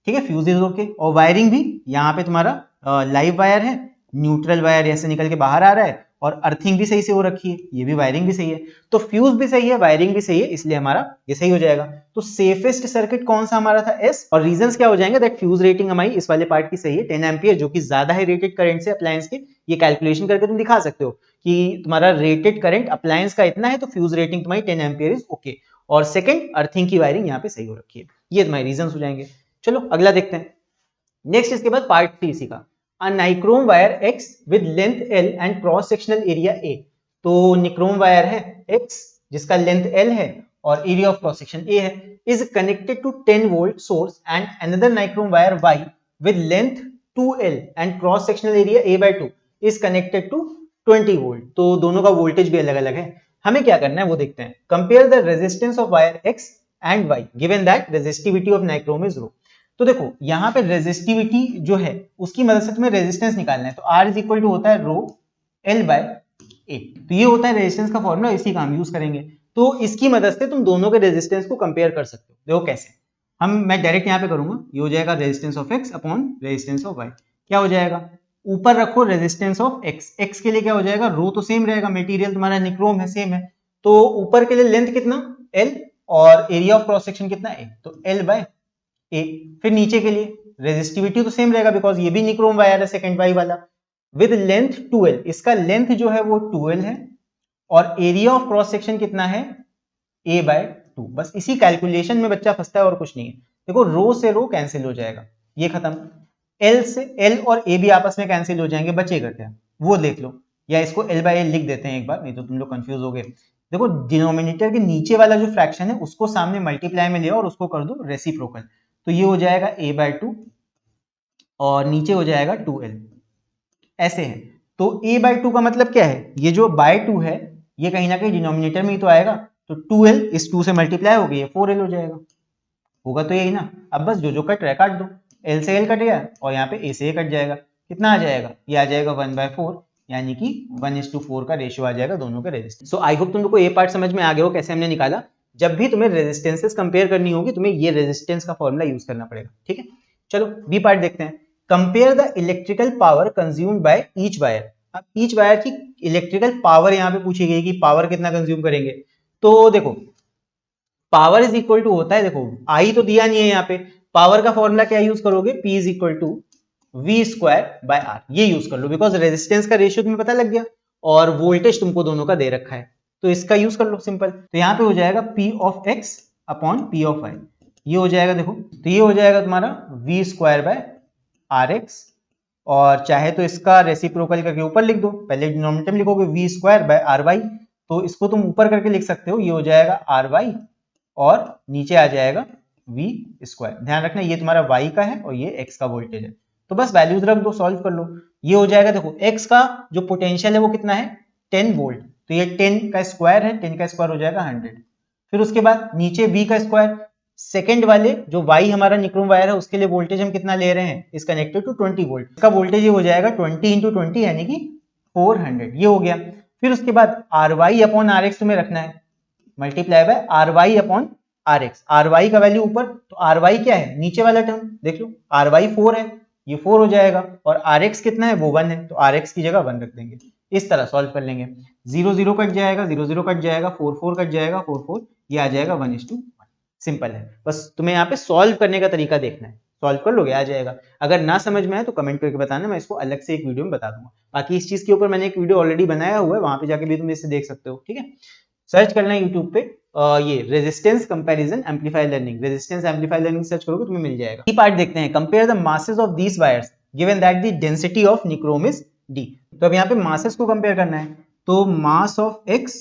ठीक है, फ्यूज इज ओके, और वायरिंग भी यहाँ पे तुम्हारा लाइव वायर है, न्यूट्रल वायर ऐसे निकल के बाहर आ रहा है और अर्थिंग भी सही से हो रखी है, ये भी वायरिंग भी सही है, तो फ्यूज भी सही है वायरिंग भी सही है, इसलिए हमारा ये सही हो जाएगा। तो सेफेस्ट सर्किट कौन सा हमारा था एस, और रीजंस क्या हो जाएंगे दैट फ्यूज रेटिंग हमारी इस वाले पार्ट की सही है 10 एम्पियर, जो कि ज्यादा है रेटेड करंट से अप्लायंस के। ये कैलकुलेशन करके तुम दिखा सकते हो कि तुम्हारा रेटेड करंट अप्लायंस का इतना है तो फ्यूज रेटिंग तुम्हारी 10 एम्पियर इज ओके, और सेकंड अर्थिंग की वायरिंग यहाँ पे सही हो रखी है। ये तुम्हारे रीजंस हो जाएंगे। चलो अगला देखते हैं। नेक्स्ट इसके बाद पार्ट 3 इसी का, a nichrome wire X with length L and cross sectional area A। तो निक्रोम वायर है X जिसका लेंथ L है और area of cross section A है, is connected to 10 volt source and another nichrome wire Y with length 2L and cross sectional area A by 2 is connected to 20 volt। तो दोनों का voltage भी अलग अलग है। हमें क्या करना है वो देखते हैं। Compare the resistance of wire X and Y given that resistivity of nichrome is rho. तो देखो यहाँ पे रेजिस्टिविटी जो है उसकी मदद से तुम्हें रेजिस्टेंस निकालना है, तो R इज इक्वल टू होता है रो L बाय ए, तो ये होता है रेजिस्टेंस का फॉर्मूला, इसी का हम यूज करेंगे। तो इसकी मदद से तुम दोनों के रेजिस्टेंस को कंपेयर कर सकते हो। देखो कैसे, मैं डायरेक्ट यहाँ पे करूंगा, ये हो जाएगा resistance of X upon resistance of Y. क्या हो जाएगा, ऊपर रखो रेजिस्टेंस ऑफ एक्स, एक्स के लिए क्या हो जाएगा, रो तो सेम रहेगा, मटेरियल तुम्हारा निक्रोम है, सेम है, तो ऊपर के लिए लेंथ कितना एल और एरिया ऑफ क्रॉस सेक्शन कितना ए, तो एल बाय ए। फिर नीचे के लिए रेजिस्टिविटी तो सेम रहेगा बिकॉज ये भी निक्रोम वायर है सेकंड वाई वाला, विद लेंथ 2l, इसका लेंथ जो है वो 2l है और एरिया ऑफ क्रॉस सेक्शन कितना है a बाय 2। बस इसी कैलकुलेशन में बच्चा फंसता है और कुछ नहीं है। देखो रो से रो कैंसिल हो जाएगा, ये खत्म, l से l और a भी आपस में कैंसिल हो जाएंगे, बचेगा क्या वो देख लो, या इसको l बाय l लिख देते हैं एक बार, नहीं तो तुम लोग कंफ्यूज हो गए। देखो डिनोमिनेटर के नीचे वाला जो फ्रैक्शन है उसको सामने मल्टीप्लाई में ले और उसको कर दो रेसिप्रोकल, तो ये हो जाएगा a बाय 2 और नीचे हो जाएगा 2l, ऐसे है। तो a बाय 2 का मतलब क्या है, ये जो बाय 2 है ये कहीं ना कहीं डिनोमिनेटर में ही तो आएगा, तो 2l इस 2 से मल्टीप्लाई हो गया, 4l हो जाएगा, होगा तो यही ना। अब बस जो जो कट रहा है काट दो, l से l कट गया और यहाँ पे a से a कट जाएगा, कितना आ जाएगा, ये आ जाएगा 1/4, यानी कि 1:4 का रेशियो आ जाएगा दोनों का रेजिस्टेंस। सो आई होप तुम लोग को ये पार्ट समझ में आ गया हो कैसे हमने निकाला। जब भी तुम्हें रेजिस्टेंसेस कंपेयर करनी होगी तुम्हें ये रेजिस्टेंस का फॉर्मूला यूज करना पड़ेगा, ठीक है। चलो बी पार्ट देखते हैं, compare the electrical power consumed by each wire. अब ईच वायर की इलेक्ट्रिकल पावर यहाँ पे पूछी गई कि पावर कितना कंज्यूम करेंगे, तो देखो पावर इज इक्वल टू होता है, देखो आई तो दिया नहीं है यहाँ पे, पावर का फॉर्मूला क्या यूज करोगे, P is equal to we square by R, ये यूज कर लो बिकॉज रेजिस्टेंस का रेशियो तुम्हें पता लग गया और वोल्टेज तुमको दोनों का दे रखा है, तो इसका यूज कर लो सिंपल। तो यहाँ पे हो जाएगा P of X upon P of Y, ये हो जाएगा देखो, तो ये हो जाएगा तुम्हारा V square by R X, और चाहे तो इसका रेसिप्रोकल करके ऊपर लिख दो, पहले डिनोमिनेटर में लिखोगे V square by R Y, तो इसको तुम ऊपर करके लिख सकते हो, ये हो जाएगा आर वाई और नीचे आ जाएगा v स्क्वायर। ध्यान रखना ये तुम्हारा y का है और ये x का वोल्टेज है, तो बस वैल्यूज रख दो, सॉल्व कर लो। ये हो जाएगा देखो x का जो पोटेंशियल है वो कितना है 10 वोल्ट, तो ये 10 का स्क्वायर है, 10 का स्क्वायर हो जाएगा 100। फिर उसके बाद नीचे v का स्क्वायर, सेकंड वाले जो y हमारा निक्रोम वायर है उसके लिए वोल्टेज हम कितना ले रहे हैं, इस कनेक्टेड टू 20 वोल्ट, इसका वोल्टेज ये हो जाएगा 20 इंटू 20 यानी कि 400, ये हो गया। फिर उसके बाद R Y upon R X तुम्हें रखना है, multiply by R Y upon R X, R Y का वैल्यू ऊपर, तो आर वाई क्या है नीचे वाला टर्म देख लो, आर वाई 4 है, ये 4 हो जाएगा, और आर एक्स कितना है वो 1 है, तो आर एक्स की जगह 1 रख देंगे, इस तरह सॉल्व कर लेंगे। 0 0 कट जाएगा, 0 0 कट जाएगा, 4 4 कट जाएगा, 4 4, ये आ जाएगा 1:1, सिंपल है। बस तुम्हें यहाँ पे सॉल्व करने का तरीका देखना है, सॉल्व कर लोगे आ जाएगा। अगर ना समझ में आए तो कमेंट करके बताना, मैं इसको अलग से एक वीडियो में बता दूंगा। बाकी इस चीज के ऊपर मैंने एक वीडियो ऑलरेडी बनाया हुआ है, वहां पे जाके भी तुम इसे देख सकते हो, ठीक है। सर्च करना है यूट्यूब पे ये resistance comparison amplifier learning, resistance amplifier learning search करोगे तुम्हें मिल जाएगा। ई पार्ट देखते हैं, compare the masses of these wires given that the density of nichrome is d। तो अब यहाँ पे मासेस को कंपेयर करना है, तो mass of x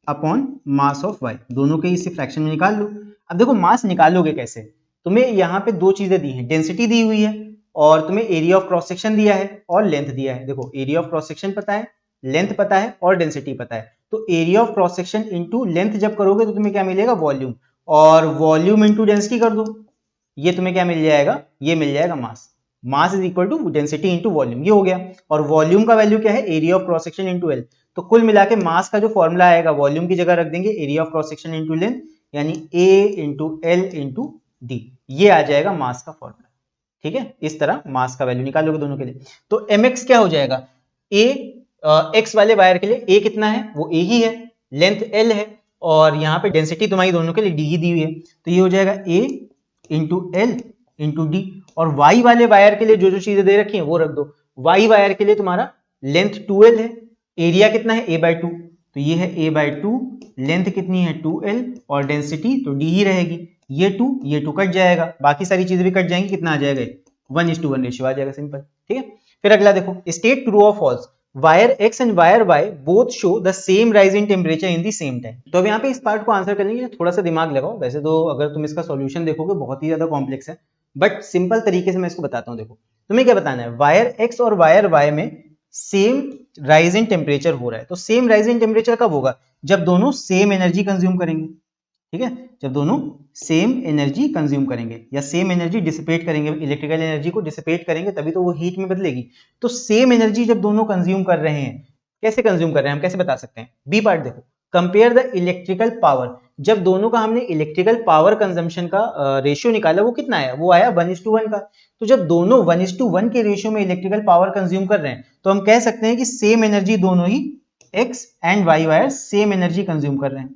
upon mass of y, दोनों के इसी फ्रैक्शन में निकाल लो। अब देखो मास निकालोगे कैसे, तुम्हें यहाँ पे दो चीजें दी हैं, डेंसिटी दी हुई है और तुम्हें एरिया ऑफ क्रॉस सेक्शन दिया है और लेंथ दिया है। देखो एरिया ऑफ क्रॉस सेक्शन पता है, लेंथ पता है और डेंसिटी पता है, तो area of cross section into length जब करोगे तो तुम्हें क्या मिलेगा वॉल्यूम, और वॉल्यूम इंटू डेंसिटी कर दो, ये तुम्हें क्या मिल जाएगा, ये मिल जाएगा mass, mass is equal to density into volume, ये हो गया। और वॉल्यूम का वैल्यू क्या है, area of cross section into L, तो कुल मिला के मास का जो फॉर्मूला आएगा वॉल्यूम की जगह रख देंगे area of cross section into length, यानी ए इंटू एल इंटू डी, ये आ जाएगा मास का फॉर्मूला, ठीक है। इस तरह मास का वैल्यू निकालोगे दोनों के लिए। तो mx क्या हो जाएगा, a x वाले वायर के लिए a कितना है वो a ही है, लेंथ l है, और यहाँ पे डेंसिटी तुम्हारी दोनों के लिए d ही दी हुई है, तो ये हो जाएगा a into L into D. और y वाले वायर के लिए जो जो चीजें दे रखी हैं वो रख दो, y वायर के लिए तुम्हारा लेंथ 2l है, एरिया कितना है a/2, तो ये है a/2, लेंथ कितनी है 2l और डेंसिटी तो d ही रहेगी, ये 2 कट जाएगा, बाकी सारी चीजें भी कट जाएंगी, कितना आ जाएगा 1:1 रेशियो आ जाएगा, सिंपल, ठीक है। फिर अगला देखो, स्टेट ट्रू और false, wire x and wire y both show the same rise in temperature in the same time. तो अब यहाँ पे इस पार्ट को आंसर करने के लिए थोड़ा सा दिमाग लगाओ, वैसे तो अगर तुम इसका सॉल्यूशन देखोगे बहुत ही ज्यादा कॉम्प्लेक्स है, बट सिंपल तरीके से मैं इसको बताता हूँ। देखो तुम्हें क्या बताना है, वायर x और वायर y में सेम राइज इन टेम्परेचर हो रहा है, तो सेम राइज इन टेम्परेचर कब होगा, जब दोनों सेम एनर्जी कंज्यूम करेंगे, ठीक है, जब दोनों सेम एनर्जी कंज्यूम करेंगे या सेम एनर्जी डिसिपेट करेंगे, इलेक्ट्रिकल एनर्जी को डिसिपेट करेंगे तभी तो वो हीट में बदलेगी। तो सेम एनर्जी जब दोनों कंज्यूम कर रहे हैं, कैसे कंज्यूम कर रहे हैं हम कैसे बता सकते हैं, बी पार्ट देखो, कंपेयर द इलेक्ट्रिकल पावर, जब दोनों का हमने इलेक्ट्रिकल पावर कंजम्पशन का रेशियो निकाला वो कितना आया, वो आया 1:1 का। तो जब दोनों 1:1 के रेशियो में इलेक्ट्रिकल पावर कंज्यूम कर रहे हैं तो हम कह सकते हैं कि सेम एनर्जी दोनों ही X and Y wire same energy consume कर रहे हैं,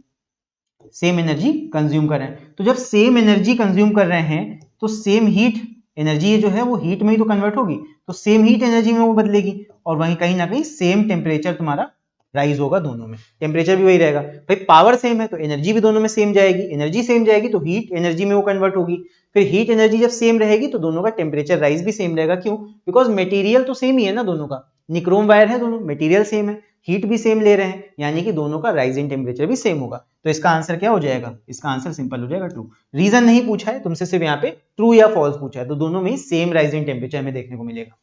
सेम एनर्जी कंज्यूम कर रहे हैं। तो जब सेम एनर्जी कंज्यूम कर रहे हैं तो सेम हीट एनर्जी जो है वो हीट में ही तो कन्वर्ट होगी, तो सेम हीट एनर्जी में वो बदलेगी और वहीं कहीं ना कहीं सेम टेम्परेचर तुम्हारा राइज होगा, दोनों में टेम्परेचर भी वही रहेगा। भाई पावर सेम है तो एनर्जी भी दोनों में सेम जाएगी, एनर्जी सेम जाएगी तो हीट एनर्जी में वो कन्वर्ट होगी, फिर हीट एनर्जी जब सेम रहेगी तो दोनों का टेम्परेचर राइज भी सेम रहेगा। क्यों? बिकॉज मटेरियल तो सेम ही है ना दोनों का, निक्रोम वायर है दोनों, मटेरियल सेम है, हीट भी सेम ले रहे हैं, यानी कि दोनों का राइज इन टेम्परेचर भी सेम होगा। तो इसका आंसर क्या हो जाएगा? इसका आंसर सिंपल हो जाएगा ट्रू। रीजन नहीं पूछा है तुमसे, सिर्फ यहाँ पे ट्रू या फॉल्स पूछा है, तो दोनों में सेम राइज इन टेम्परेचर हमें देखने को मिलेगा।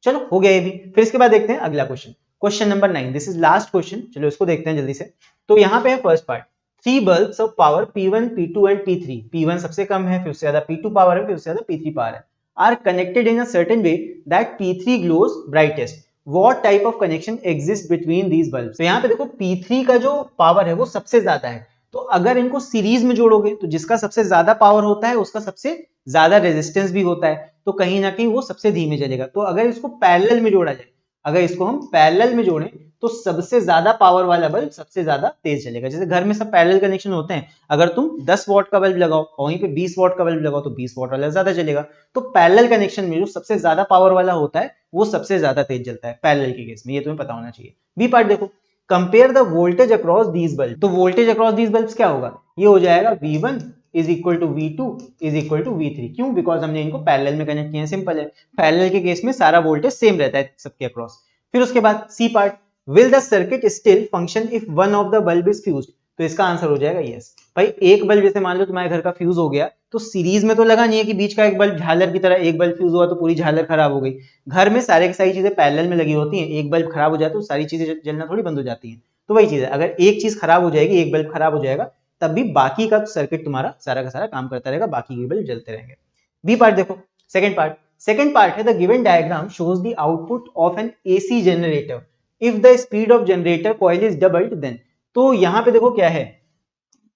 चलो हो गया ये भी। फिर इसके बाद देखते हैं अगला question, question number 9। This is last question, चलो इसको देखते हैं जल्दी से। तो यहाँ पे है first part, 3 bulbs of power P1, P2 and P3, P1 सबसे कम है, फिर उससे ज्यादा P2 पावर है, फिर उससे ज्यादा P3 पावर है, are connected in a certain way that P3 glows brightest, what type of connection exist between these bulbs. तो यहाँ पे देखो P3 का जो पावर है वो सबसे ज्यादा है, तो अगर इनको सीरीज में जोड़ोगे तो जिसका सबसे ज्यादा पावर होता है उसका सबसे ज्यादा रेजिस्टेंस भी होता है, तो कहीं ना कहीं वो सबसे धीमे चलेगा। तो अगर इसको पैरेलल में जोड़ा जाए, अगर इसको हम पैरेलल में जोड़ें तो सबसे ज्यादा पावर वाला बल्ब सबसे ज्यादा तेज चलेगा। जैसे घर में सब पैरेलल कनेक्शन होते हैं, अगर तुम 10 वॉट का बल्ब लगाओ और वहीं पे 20 वॉट का बल्ब लगाओ तो 20 वॉट वाला ज्यादा चलेगा। तो पैरेलल कनेक्शन में जो सबसे ज्यादा पावर वाला होता है वो सबसे ज्यादा तेज चलता है पैरेलल के केस में, ये तुम्हें पता होना चाहिए। बी पार्ट देखो, compare the voltage across these bulb. तो वोल्टेज अक्रॉस दीज बल्ब क्या होगा? ये हो जाएगा V1 is equal to V2 is equal to V3। क्यों? बिकॉज हमने इनको पैरेलल में कनेक्ट किया है, सिंपल है। पैरेलल के केस में सारा वोल्टेज सेम रहता है सबके अक्रॉस। फिर उसके बाद C part, will the circuit still function if one of the bulb is fused. तो इसका आंसर हो जाएगा यस। भाई एक बल्ब जैसे मान लो तुम्हारे घर का फ्यूज हो गया, तो सीरीज में तो लगा नहीं है कि बीच का एक बल्ब झालर की तरह, एक बल्ब फ्यूज हुआ तो पूरी झालर खराब हो गई। घर में सारे की सारी चीजें पैरेलल में लगी होती हैं, एक बल्ब खराब हो जाए तो सारी चीजें जलना थोड़ी बंद हो जाती हैं। तो वही चीज है, अगर एक चीज खराब हो जाएगी, एक बल्ब खराब हो जाएगा, तब भी बाकी का सर्किट तुम्हारा सारा का सारा काम करता रहेगा, बाकी के बल्ब जलते रहेंगे। बी पार्ट देखो, सेकंड पार्ट, सेकंड पार्ट है the given diagram shows the output of an AC generator if the speed of generator coil is doubled then. तो यहां पे देखो क्या है,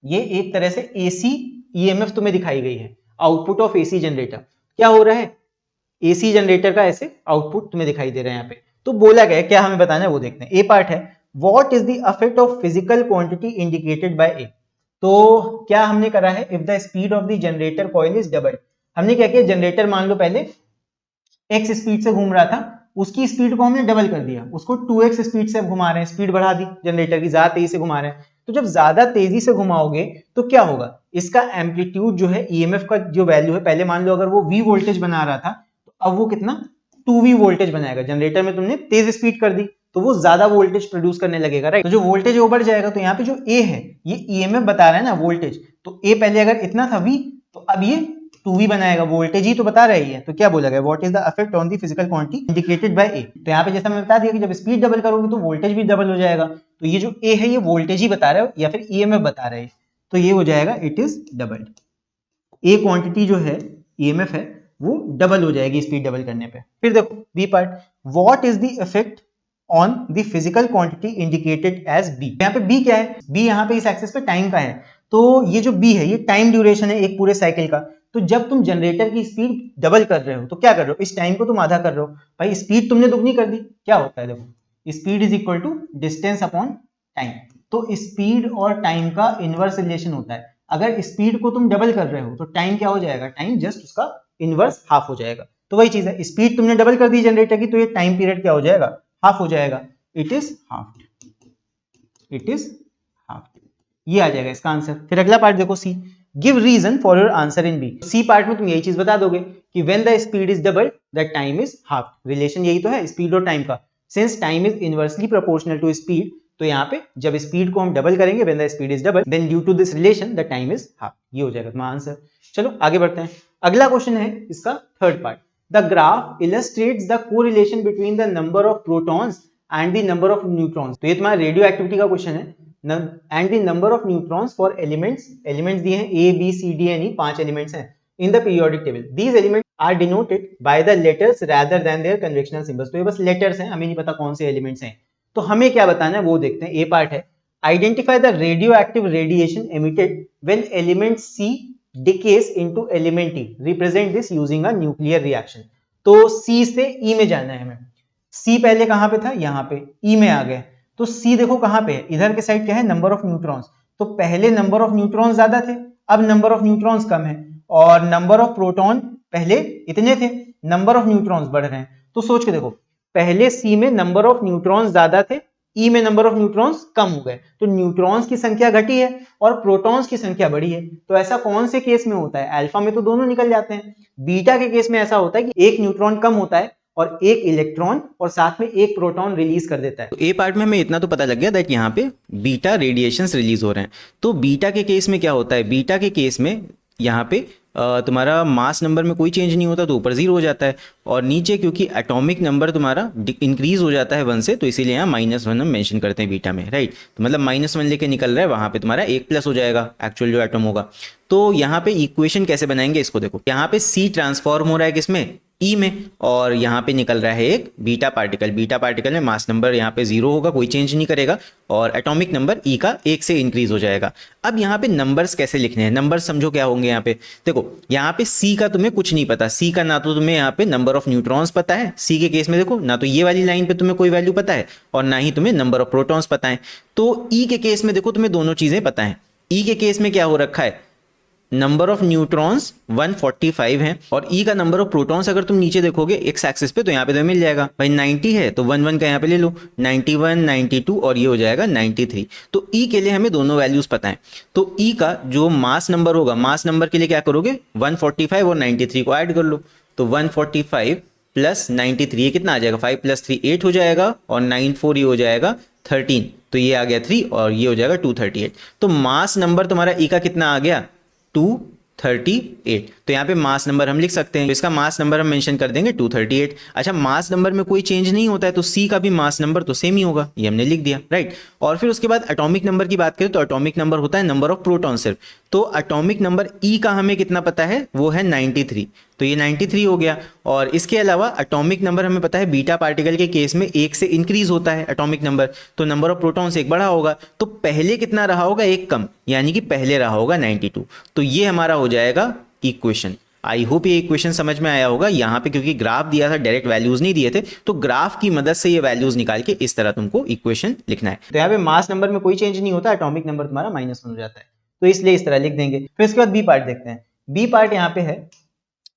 ये एक तरह से एसी ईएमएफ तुम्हें दिखाई गई है, आउटपुट ऑफ एसी जनरेटर। क्या हो रहा है? एसी जनरेटर का ऐसे आउटपुट तुम्हें दिखाई दे रहा है यहाँ पे। तो बोला गया क्या हमें बताना है वो देखते हैं। ए पार्ट है, what is the effect of physical quantity indicated by A. तो क्या हमने करा है, if the speed of the generator coil is double. हमने क्या किया, जनरेटर मान लो पहले एक्स स्पीड से घूम रहा था, उसकी स्पीड को हमने डबल कर दिया, उसको 2x स्पीड से घुमा रहे हैं, स्पीड बढ़ा दी जनरेटर की, ज्यादा तेजी से घुमा रहे हैं। तो जब ज्यादा तेजी से घुमाओगे तो क्या होगा, इसका एम्पलीट्यूड जो है ईएमएफ का जो वैल्यू है, पहले मान लो अगर वो V वोल्टेज बना रहा था तो अब वो कितना 2V वोल्टेज बनाएगा। जनरेटर में तुमने तेज स्पीड कर दी तो वो ज्यादा वोल्टेज प्रोड्यूस करने लगेगा, राइट। तो जो वोल्टेज वो बढ़ जाएगा। तो यहाँ पे जो ए है ये ईएमएफ बता रहा है ना वोल्टेज, तो ए पहले अगर इतना था V तो अब ये 2V बनाएगा, वोल्टेज ही तो बता रही है। तो क्या बोला गया, what is the effect on the physical quantity indicated by A. तो यहाँ पे जैसा मैंने बता दिया कि जब स्पीड डबल करोगे तो वोल्टेज भी डबल हो जाएगा। तो ये जो ए है ये वोल्टेज ही बता रहा है या फिर ईएमएफ बता रहा है, तो ये हो जाएगा it is doubled. A quantity जो है ईएमएफ है वो डबल हो जाएगी स्पीड डबल करने पे। फिर देखो B part, what is the effect on the physical quantity indicated as B. यहाँ पे बी क्या है, बी यहाँ पे इस एक्सिस पे टाइम का है, तो ये जो बी है ये टाइम ड्यूरेशन है एक पूरे साइकिल का। तो जब तुम जनरेटर की स्पीड डबल कर रहे हो तो क्या कर रहे हो, इस टाइम को तुम आधा कर रहे हो। भाई स्पीड तुमने दुगनी कर दी, क्या होता है देखो, speed is equal to distance upon time. तो स्पीड और टाइम का इनवर्स रिलेशन होता है। अगर स्पीड को तुम डबल कर रहे हो तो टाइम क्या हो जाएगा, टाइम जस्ट उसका इनवर्स हाफ हो जाएगा। तो वही चीज है, स्पीड तुमने डबल कर दी जनरेटर की तो ये टाइम पीरियड क्या हो जाएगा, हाफ हो जाएगा। It is half, it is half, ये आ जाएगा इसका आंसर। फिर अगला पार्ट देखो C, give reason for your answer in B. C part में तुम यही चीज बता दोगे कि when the speed is double the time is half. Relation यही तो है स्पीड और टाइम का, since time is inversely proportional to speed. तो यहाँ पे जब स्पीड को हम डबल करेंगे when the speed is double then due to this relation the time is half, ये हो जाएगा तुम्हारा आंसर। चलो आगे बढ़ते हैं। अगला क्वेश्चन है इसका third part, the graph illustrates the correlation between the number of protons and the number of neutrons. तो ये तुम्हारा रेडियो एक्टिविटी का क्वेश्चन है, and the number of neutrons for elements, elements दिए हैं A B C D and E, 5 elements हैं in the periodic table. These elements are denoted by the letters rather than their conventional symbols. तो ये बस letters हैं, हमें नहीं पता कौन से एलिमेंट्स हैं। तो हमें क्या बताना है वो देखते हैं। ए पार्ट है, identify the radio active radiation emitted when element C decays into element E, represent this using a nuclear reaction. तो सी से ई में जाना है हमें। सी पहले कहां पे था, यहां पे, ई में आ गए। तो सी देखो कहां पे है, इधर के साइड क्या है, नंबर ऑफ न्यूट्रॉन्स। तो पहले नंबर ऑफ न्यूट्रॉन्स ज्यादा थे, अब नंबर ऑफ न्यूट्रॉन्स कम है, और नंबर ऑफ प्रोटॉन पहले इतने थे, नंबर ऑफ न्यूट्रॉन्स बढ़ रहे हैं। तो सोच के देखो, पहले सी में नंबर ऑफ न्यूट्रॉन्स ज्यादा थे, ई में नंबर ऑफ न्यूट्रॉन्स कम हो गए, तो न्यूट्रॉन्स की संख्या घटी है और प्रोटॉन्स की संख्या बढ़ी है। तो ऐसा कौन से केस में होता है, अल्फा में तो दोनों निकल जाते हैं, बीटा के केस में ऐसा होता है कि एक न्यूट्रॉन कम होता है और एक इलेक्ट्रॉन और साथ में एक प्रोटॉन रिलीज कर देता है। तो ए पार्ट में हमें इतना तो पता लग गया दैट यहाँ पे बीटा रेडिएशंस रिलीज हो रहे हैं। तो बीटा के केस में क्या होता है, बीटा के केस में यहाँ पे तुम्हारा मास नंबर में कोई चेंज नहीं होता, तो ऊपर 0 हो जाता है, और नीचे क्योंकि एटॉमिक नंबर तुम्हारा इंक्रीज हो जाता है 1 से, तो इसीलिए यहाँ -1 हम मेंशन करते हैं बीटा में, राइट। तो मतलब -1 लेके निकल रहा है, वहाँ पे तुम्हारा 1+ हो जाएगा एक्चुअल जो एटम होगा। तो यहाँ पे इक्वेशन कैसे बनाएंगे इसको देखो, यहाँ पे सी ट्रांसफॉर्म हो रहा है किसमें, ई में, और यहाँ पे निकल रहा है एक बीटा पार्टिकल। बीटा पार्टिकल में मास नंबर यहाँ पे 0 होगा, कोई चेंज नहीं करेगा, और एटॉमिक नंबर ई का 1 से इंक्रीज हो जाएगा। अब यहाँ पे नंबर्स कैसे लिखने हैं, नंबर समझो क्या होंगे यहाँ पे। देखो यहाँ पे सी का तुम्हें कुछ नहीं पता, सी का ना तो तुम्हें यहाँ पे नंबर ऑफ न्यूट्रॉन्स पता है, सी के केस में देखो ना तो ये वाली लाइन पे तुम्हें कोई वैल्यू पता है, और ना ही तुम्हें नंबर ऑफ प्रोटॉन्स पता है। तो ई के केस में देखो तुम्हें दोनों चीजें पता है। ई के केस में क्या हो रखा है, नंबर ऑफ न्यूट्रॉन्स 145 है, और ई का नंबर ऑफ प्रोटॉन्स अगर तुम नीचे देखोगे एक्स एक्सिस पे, तो यहाँ पे तुम्हें मिल जाएगा भाई 90 है, तो 1 का यहाँ पे ले लो, 91, 92 और ये हो जाएगा 93। तो ई के लिए हमें दोनों वैल्यूज पता है। तो ई का जो मास नंबर होगा, मास नंबर के लिए क्या करोगे, 145 और 93 को ऐड कर लो, तो 145 प्लस 93 ये कितना आ जाएगा, 5 + 3 8 हो जाएगा, और 94 ये हो जाएगा 13, तो ये आ गया 3 और ये हो जाएगा 238। तो मास नंबर तुम्हारा ई का कितना आ गया, 238। तो यहाँ पे मास नंबर हम लिख सकते हैं, तो इसका मास नंबर हम मेंशन कर देंगे 238। अच्छा, मास नंबर में कोई चेंज नहीं होता है, तो सी का भी मास नंबर तो सेम ही होगा, ये हमने लिख दिया, राइट। और फिर उसके बाद एटॉमिक नंबर की बात करें तो एटॉमिक नंबर होता है नंबर ऑफ प्रोटॉन सिर्फ। तो एटॉमिक नंबर ई का हमें कितना पता है, वो है 93, तो ये 93 हो गया। और इसके अलावा एटॉमिक नंबर हमें पता है बीटा पार्टिकल के केस में 1 से इंक्रीज होता है एटॉमिक नंबर, तो नंबर ऑफ प्रोटॉन्स 1 बढ़ा होगा, तो पहले कितना रहा होगा, 1 कम, यानी कि पहले रहा होगा 92। तो ये हमारा हो जाएगा इक्वेशन। आई होप ये इक्वेशन समझ में आया होगा। यहाँ पे क्योंकि ग्राफ दिया था, डायरेक्ट वैल्यूज नहीं दिए थे, तो ग्राफ की मदद से ये वैल्यूज निकाल के इस तरह तुमको इक्वेशन लिखना है। तो यहाँ पे मास नंबर में कोई चेंज नहीं होता, एटॉमिक नंबर तुम्हारा -1 हो जाता है, तो इसलिए इस तरह लिख देंगे। फिर इसके बाद बी पार्ट देखते हैं। बी पार्ट यहाँ पे है,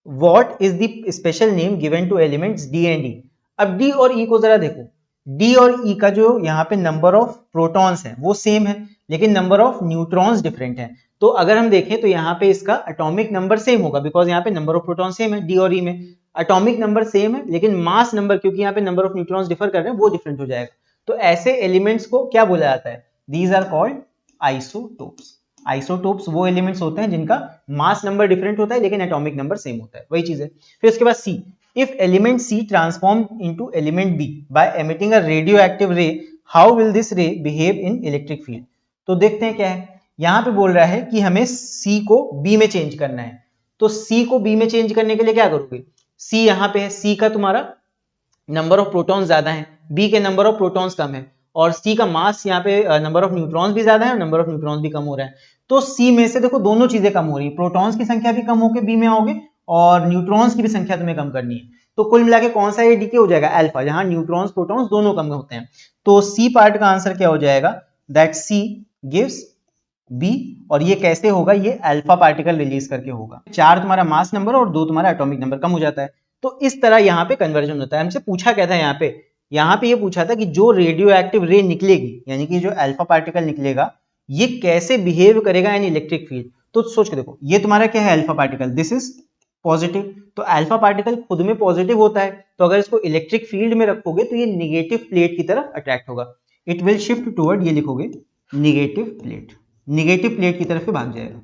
what is the special name given to elements D and E. अब डी और ई को जरा देखो, डी और ई का जो यहाँ पे नंबर ऑफ प्रोटॉन्स है वो सेम है, लेकिन नंबर ऑफ न्यूट्रॉन्स डिफरेंट है। तो अगर हम देखें तो यहाँ पे इसका एटॉमिक नंबर सेम होगा, बिकॉज यहाँ पे नंबर ऑफ प्रोटॉन सेम है डी और ई में, एटॉमिक नंबर सेम है, लेकिन मास नंबर क्योंकि यहाँ पे नंबर ऑफ न्यूट्रॉन्स डिफर कर रहे हैं वो डिफरेंट हो जाएगा। तो ऐसे एलिमेंट्स को क्या बोला जाता है, these are called isotopes. Isotopes वो एलिमेंट्स होते हैं जिनका मास नंबर डिफरेंट होता है लेकिन एटॉमिक नंबर सेम होता है, वही चीज है। फिर उसके बाद C, if element C transform into element B by emitting a radioactive ray, how will this ray behave in electric field. तो देखते हैं क्या है, यहां पे बोल रहा है कि हमें सी को बी में चेंज करना है। तो सी को बी में चेंज करने के लिए क्या करोगे, सी यहां पे है, सी का तुम्हारा नंबर ऑफ प्रोटॉन्स ज्यादा है, बी के नंबर ऑफ प्रोटॉन्स कम है, और सी का मास यहाँ पे नंबर ऑफ न्यूट्रॉन्स भी ज्यादा है और नंबर ऑफ न्यूट्रॉन्स भी कम हो रहा है। तो सी में से देखो दोनों चीजें कम हो रही है, प्रोटॉन्स की संख्या भी कम होकर बी में आओगे और न्यूट्रॉन्स की भी संख्या तुम्हें कम करनी है। तो कुल मिला के कौन सा ये डीके हो जाएगा, अल्फा, जहां न्यूट्रॉन्स प्रोटॉन्स दोनों कम होते हैं। तो सी पार्ट का आंसर क्या हो जाएगा, दैट सी गिव्स बी, और ये कैसे होगा, ये अल्फा पार्टिकल रिलीज करके होगा। 4 तुम्हारा मास नंबर और 2 तुम्हारा एटॉमिक नंबर कम हो जाता है। तो इस तरह यहाँ पे कन्वर्जन होता है। हमसे पूछा क्या था यहाँ पे ये पूछा था कि जो रेडियो एक्टिव रे निकलेगी, यानी कि जो अल्फा पार्टिकल निकलेगा, ये कैसे बिहेव करेगा इन इलेक्ट्रिक फील्ड। तो सोच के देखो, ये तुम्हारा क्या है, alpha particle, this is positive. तो अल्फा पार्टिकल खुद में पॉजिटिव होता है, तो अगर इसको इलेक्ट्रिक फील्ड में रखोगे तो ये निगेटिव प्लेट की तरफ अट्रैक्ट होगा, इट विल शिफ्ट टुवर्ड, ये लिखोगे निगेटिव प्लेट, निगेटिव प्लेट की तरफ भाग जाएगा।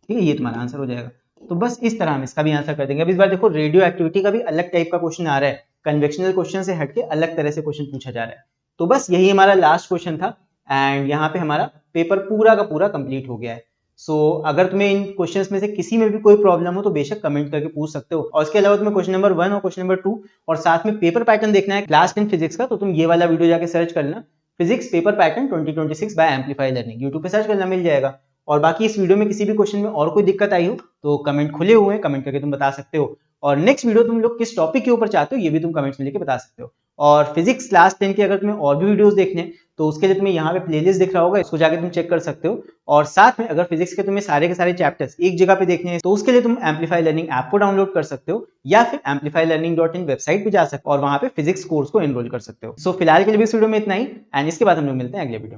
ठीक है, ये तुम्हारा आंसर हो जाएगा। तो बस इस तरह हम इसका भी आंसर कर देंगे। अब इस बार देखो रेडियो एक्टिविटी का भी अलग टाइप का क्वेश्चन आ रहा है, कन्वेक्शनल क्वेश्चन से हटके अलग तरह से क्वेश्चन पूछा जा रहा है। तो बस यही हमारा लास्ट क्वेश्चन था, एंड यहाँ पे हमारा पेपर पूरा का पूरा कंप्लीट हो गया है। अगर तुम्हें इन क्वेश्चंस में से किसी में भी कोई प्रॉब्लम हो तो बेशक कमेंट करके पूछ सकते हो, और इसके अलावा तुम्हें क्वेश्चन नंबर 1 और क्वेश्चन नंबर 2 और साथ में पेपर पैटर्न देखना है क्लास 10 फिजिक्स का, तो तुम ये वाला वीडियो जाके सर्च कर लेना, physics paper pattern 2026 by amplify learning. YouTube पे सर्च करना मिल जाएगा। और बाकी इस वीडियो में किसी भी क्वेश्चन में और कोई दिक्कत आई हो तो कमेंट खुले हुए हैं, कमेंट करके तुम बता सकते हो। और नेक्स्ट वीडियो तुम लोग किस टॉपिक के ऊपर चाहते हो ये भी तुम कमेंट्स में लिख के बता सकते हो। और फिजिक्स क्लास 10 के अगर तुम्हें और भी वीडियोस देखने हैं तो उसके लिए तुम्हें यहाँ पे प्लेलिस्ट दिख रहा होगा, इसको जाके तुम चेक कर सकते हो। और साथ में अगर फिजिक्स के तुम्हें सारे के सारे चैप्टर्स एक जगह पे देखने हैं तो उसके लिए तुम एम्पलीफाई लर्निंग ऐप को डाउनलोड कर सकते हो या फिर amplifylearning.in वेबसाइट पे जा सकते हो और वहां पे फिजिक्स कोर्स को एनरोल कर सकते हो। सो फिलहाल के लिए भी इस वीडियो में इतना ही, एंड इसके बाद हम लोग मिलते हैं अगले वीडियो में।